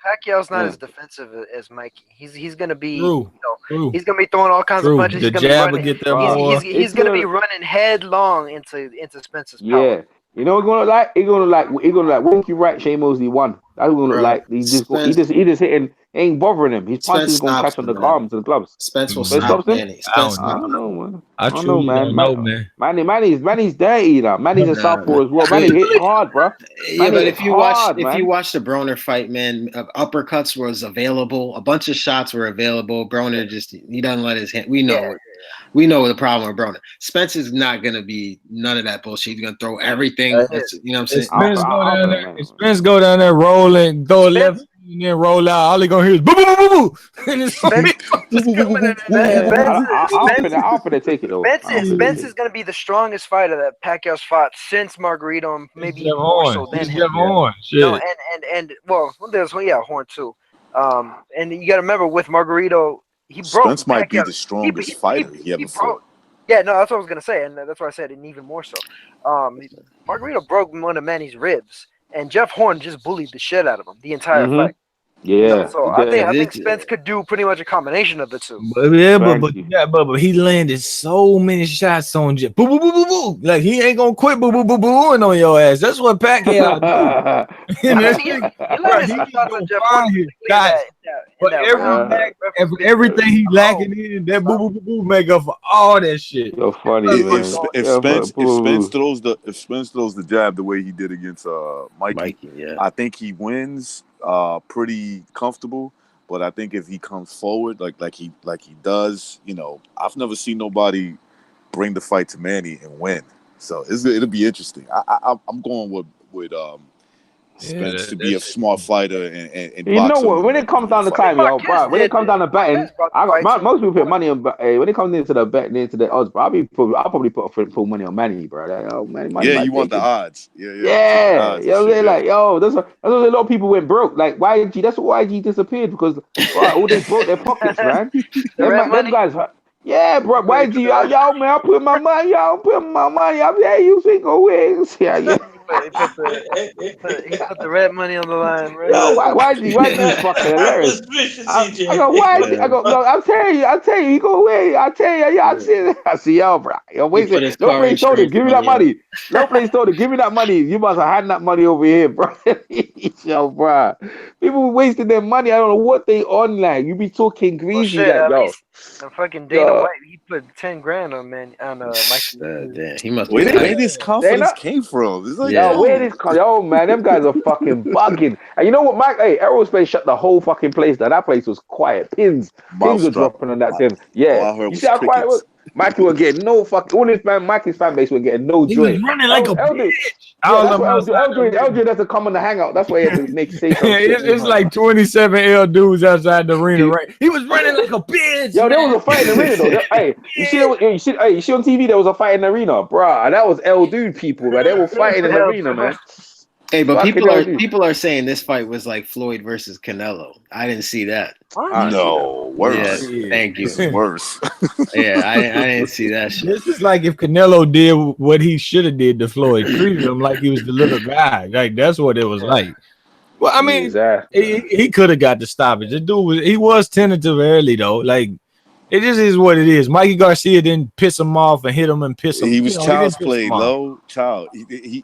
Pacquiao's not as defensive as Mikey. He's gonna be, he's gonna be throwing all kinds of punches. The He's jab gonna will be get them running. He's gonna be running headlong into Spence's power. Yeah. You know what he's gonna look like? He's gonna look like Winky Wright, Shane Mosley won. That's what he's gonna look like. He just hitting, ain't bothering him. His punches gonna catch on the arms and the gloves. Spence will stop Manny. I don't know, man. I truly don't know, man. Manny's dirty, though. Manny's a southpaw as well. Manny hit hard, bro. Yeah, but if you watch the Broner fight, man, uppercuts was available. A bunch of shots were available. Broner he doesn't let his hand. We know the problem with Broner. Spence is not gonna be none of that bullshit. He's gonna throw everything. You know what I'm saying? Spence go down there, roll and go left. And then roll out. All he gonna hear is boo boo boo boo boo. I'll take it though. Spence is gonna be the strongest fighter that Pacquiao's fought since Margarito, and maybe even more so than him. Horn. No, and there's Horn too. And you got to remember with Margarito, he broke. Spence might be the strongest fighter he ever fought. Yeah, no, that's what I was gonna say, and that's why I said, and even more so. Margarito broke one of Manny's ribs. And Jeff Horn just bullied the shit out of him the entire fight. Yeah. So I think Spence could do pretty much a combination of the two. But he landed so many shots on Jeff. Boo boo boo boo boo. Like he ain't gonna quit boo boo boo booing on your ass. That's what Pacquiao do. Everything he lacking in that boo boo boo boo make up for all that shit. So funny, man. If Spence throws the jab the way he did against Mikey, I think he wins pretty comfortable. But I think if he comes forward like he does, I've never seen nobody bring the fight to Manny and win. So it'll be interesting. I'm going with Spence to be a smart fighter and you know what? When it comes down to time, bro. When it comes down to betting, most people put money on. When it comes into the betting, into the odds, bro, I'll probably put money on Manny, bro. Manny, you want the odds? Yeah. That's why a lot of people went broke. Like YG, that's why YG disappeared because all they broke their pockets, man. Them guys. Yeah, bro. YG, y'all, man, I'm putting my money. I'm you think away. Yeah. He put the red money on the line, right? Yo, why is fucking hilarious? I go, I'll tell you, he go away. I'll tell you, I see y'all, bro. Yo, wait, no place told him, give me that money. No place told him, give me that money. You must have had that money over here, bro. Yo, bro. People wasting their money. I don't know what they on like. You be talking greasy, yo. And fucking Dana White, he put 10 grand on Mikey. Damn, he must. Where this confidence came from? It's like, where this? Yo, man, them guys are fucking bugging. And you know what, Errol Spence shut the whole fucking place down. That place was quiet. Pins were dropping on that thing. Yeah, you see how quiet it was? Mikey was getting no fucking. All his Mikey's fan base were getting no joy. He was running like a bitch. Eldridge has to come on the hangout. That's why he had to make say something. It's like 27 L dudes outside the arena, right? He was running like a bitch. Yo, there was a fight in the arena though. Hey, you see on TV there was a fight in the arena, bro. That was L dude people, man. They were fighting in the arena, man. Hey, but people are saying this fight was like Floyd versus Canelo. I didn't see that. No, worse. Yeah, thank you. Worse. Yeah, I didn't see that shit. This is like if Canelo did what he should have did to Floyd, treated him like he was the little guy. Like that's what it was like. Well, I mean, he could have got the stoppage. The dude was tentative early though. Like it just is what it is. Mikey Garcia didn't piss him off and hit him and piss him. He was child's play, low child.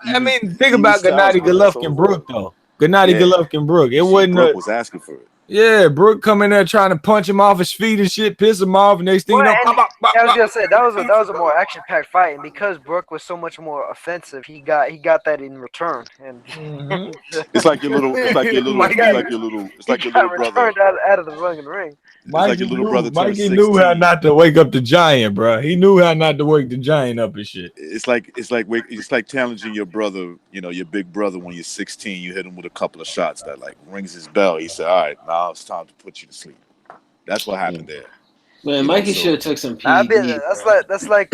I mean, think about Gennady Golovkin Brook though. Gennady Golovkin Brook. It wasn't. Brook was asking for it. Yeah, Brooke come in there trying to punch him off his feet and shit, piss him off, and next thing you know, Well, and pop, pop, I was pop. gonna say that was a more action packed fight, and because Brooke was so much more offensive, he got that in return. And It's like your little. It's like your little. Mikey, It's like your little. It's like he your got little brother. returned out of the fucking ring. It's like your little brother turns Mikey knew how 16. not to wake up the giant, bro. He knew how not to wake the giant up and shit. It's like challenging your brother. You know, your big brother when you're 16. You hit him with a couple of shots that like rings his bell. He said, "All right, now it's time to put you to sleep." That's what happened there. Man, Mikey should have took some I've been PED. that's like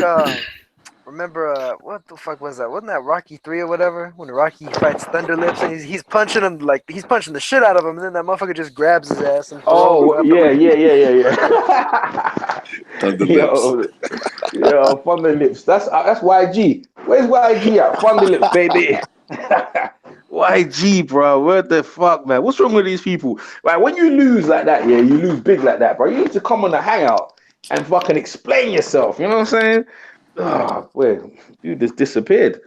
remember what the fuck was that? Wasn't that Rocky 3 or whatever? When Rocky fights Thunderlips and he's punching him like he's punching the shit out of him, and then that motherfucker just grabs his ass and Oh yeah. Thunderlips. Yo, Thunderlips. That's YG. Where's YG at? Thunderlips, baby. YG, bro. What the fuck, man? What's wrong with these people? Like when you lose like that, yeah, you lose big like that, bro. You need to come on the hangout and fucking explain yourself. You know what I'm saying? Oh, wait, dude just disappeared.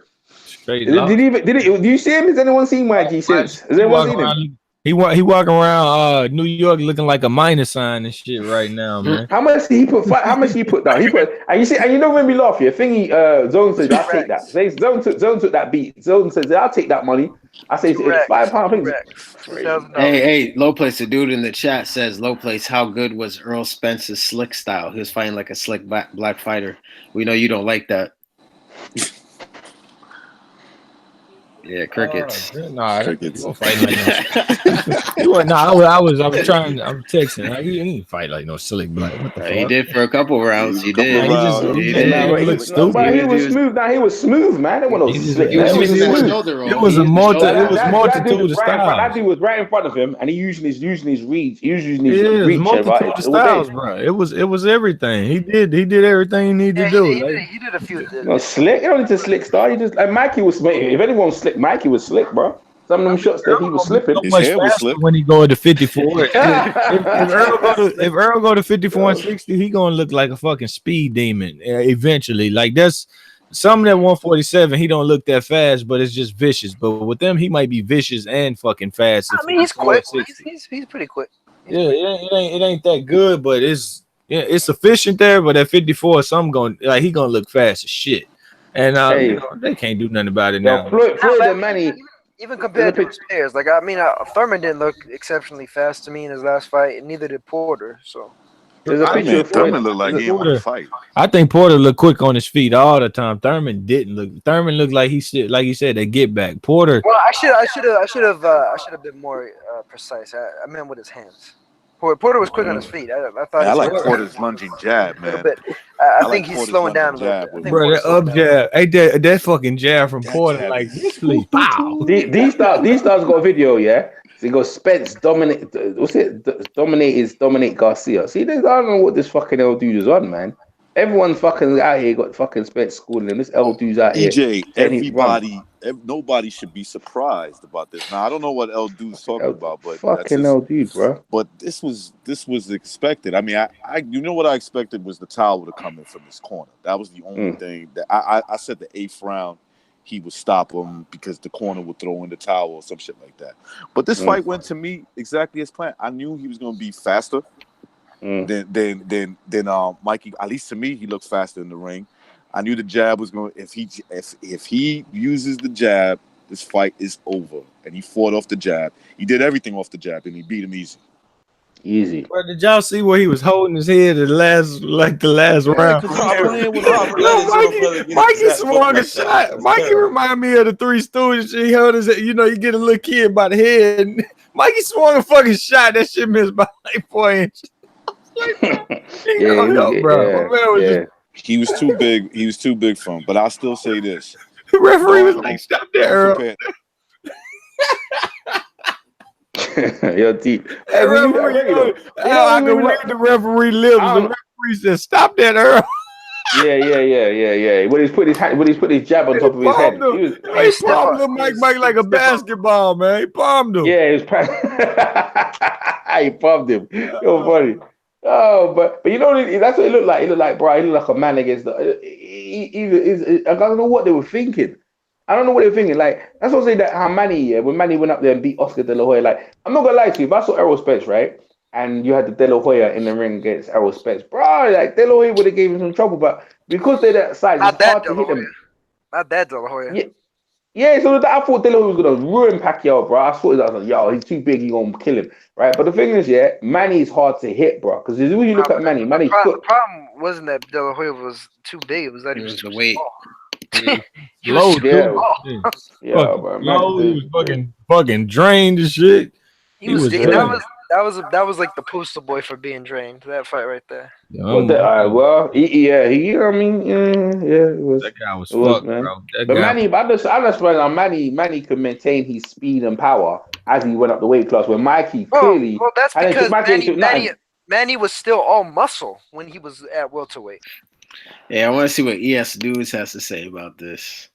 Did you see him? Has anyone seen YG since? Has anyone seen him? He walking around New York looking like a minus sign and shit right now, man. How much did he put? How much he put down? He put, and you see, and you know when we laugh here, thingy, Zone says, "I'll take that." Zone took that beat. Zone says, "I'll take that money." I say it's £5. I think Hey, Low Place, the dude in the chat says, Low Place, how good was Errol Spence's slick style? He was fighting like a slick black fighter. We know you don't like that. Yeah, crickets. Crickets. Don't fight like no. I was texting. Like, he didn't fight like no slick black. What the fuck? He did for a couple rounds. He did. He looked stupid. But he was smooth. Now he was smooth, man. It wasn't no slick. It was multitude of styles. That dude was right in front of him, and he using his reach. Multitude of styles, bro. It was everything. He did everything he needed to do. He did a few. No slick. You don't need to slick style. He just like Mikey was. If anyone was slick, Mikey was slick, bro. Some of them shots that he was slipping. His hair was slip when he go to 54. if Earl go to 54 and 60, he gonna look like a fucking speed demon eventually. Like that's some of that 147. He don't look that fast, but it's just vicious. But with them, he might be vicious and fucking fast. I mean, he's quick. He's pretty quick. It ain't that good, but it's sufficient there. But at 54, some he gonna look fast as shit. And they can't do nothing about it now. Floyd and Manny, even compared to his players, like I mean, Thurman didn't look exceptionally fast to me in his last fight, and neither did Porter. So there's a picture of Thurman looked like he didn't want to fight. I think Porter looked quick on his feet all the time. Thurman didn't look. Thurman looked like he said, they get back. Porter. Well, I should have been more precise. I meant with his hands. Porter was quick on his feet. I thought. I like Porter's lunging jab, man. But I think he's slowing down a little bit. Bro, that up jab, that fucking jab from Porter, like this, please. Pow. These stars got a video, yeah. So he goes, Spence dominate. What's it? Dominate Garcia. See, I don't know what this fucking L dude is on, man. Everyone's fucking out here got fucking Spence schooling, and this L dude's out here. EJ, nobody should be surprised about this. Now I don't know what L dude's talking about, but fucking L dude, bro. But this was expected. I mean, I you know what I expected was the towel to come in from this corner. That was the only thing that I said the 8th round he would stop him because the corner would throw in the towel or some shit like that. But this fight went to me exactly as planned. I knew he was going to be faster. Then Mikey, at least to me, he looked faster in the ring. I knew the jab was going. If he uses the jab, this fight is over. And he fought off the jab. He did everything off the jab, and he beat him easy. Bro, did y'all see where he was holding his head at the last round? Mikey swung a shot. Mikey reminded me of the Three Stooges. He held his head. You know, you get a little kid by the head. And Mikey swung a fucking shot. That shit missed by like 4 inches. He was too big. He was too big for him. But I'll still say this: the referee was like, "Stop there, Earl." Your teeth. I can read the referee lips. The referee said, "Stop that, Earl." Yeah. When he's put his jab on top of his head, he palmed him Mike like a basketball, man. He palmed him. Yeah, he palmed him. You're funny. Oh, but you know that's what it looked like. It looked like, bro. He looked like a man against the. I don't know what they were thinking. I don't know what they're thinking. Like, that's what I'm saying that how Manny, when Manny went up there and beat Oscar De La Hoya, like, I'm not gonna lie to you, if I saw Errol Spence, right? And you had the De La Hoya in the ring against Errol Spence, bro, like De La Hoya would have gave him some trouble, but because they're that size, Not it's that hard De to La hit Hoya. them. Not that De La Hoya. Yeah, yeah, so I thought De La Hoya was gonna ruin Pacquiao, bro. I thought I was like, yo, he's too big, he's gonna kill him, right? But the thing is, yeah, Manny's hard to hit, bro. Because when you look at Manny, Manny's The foot. problem wasn't that De La Hoya was too big; it was that he was the too weight. small. He Low, was dude. Yeah, yeah, Fucking bro. low. He was Man, fucking drained and shit. He was that was like the poster boy for being drained. That fight right there. Well, you know what I mean, yeah, it was. That guy was It was, fucked, man. bro. That But guy. Manny, I just realized now Manny could maintain his speed and power as he went up the weight class. Where Mikey clearly, Well, that's and because Mikey took nothing. Manny was still all muscle when he was at welterweight. Yeah, I want to see what ES Dudes has to say about this.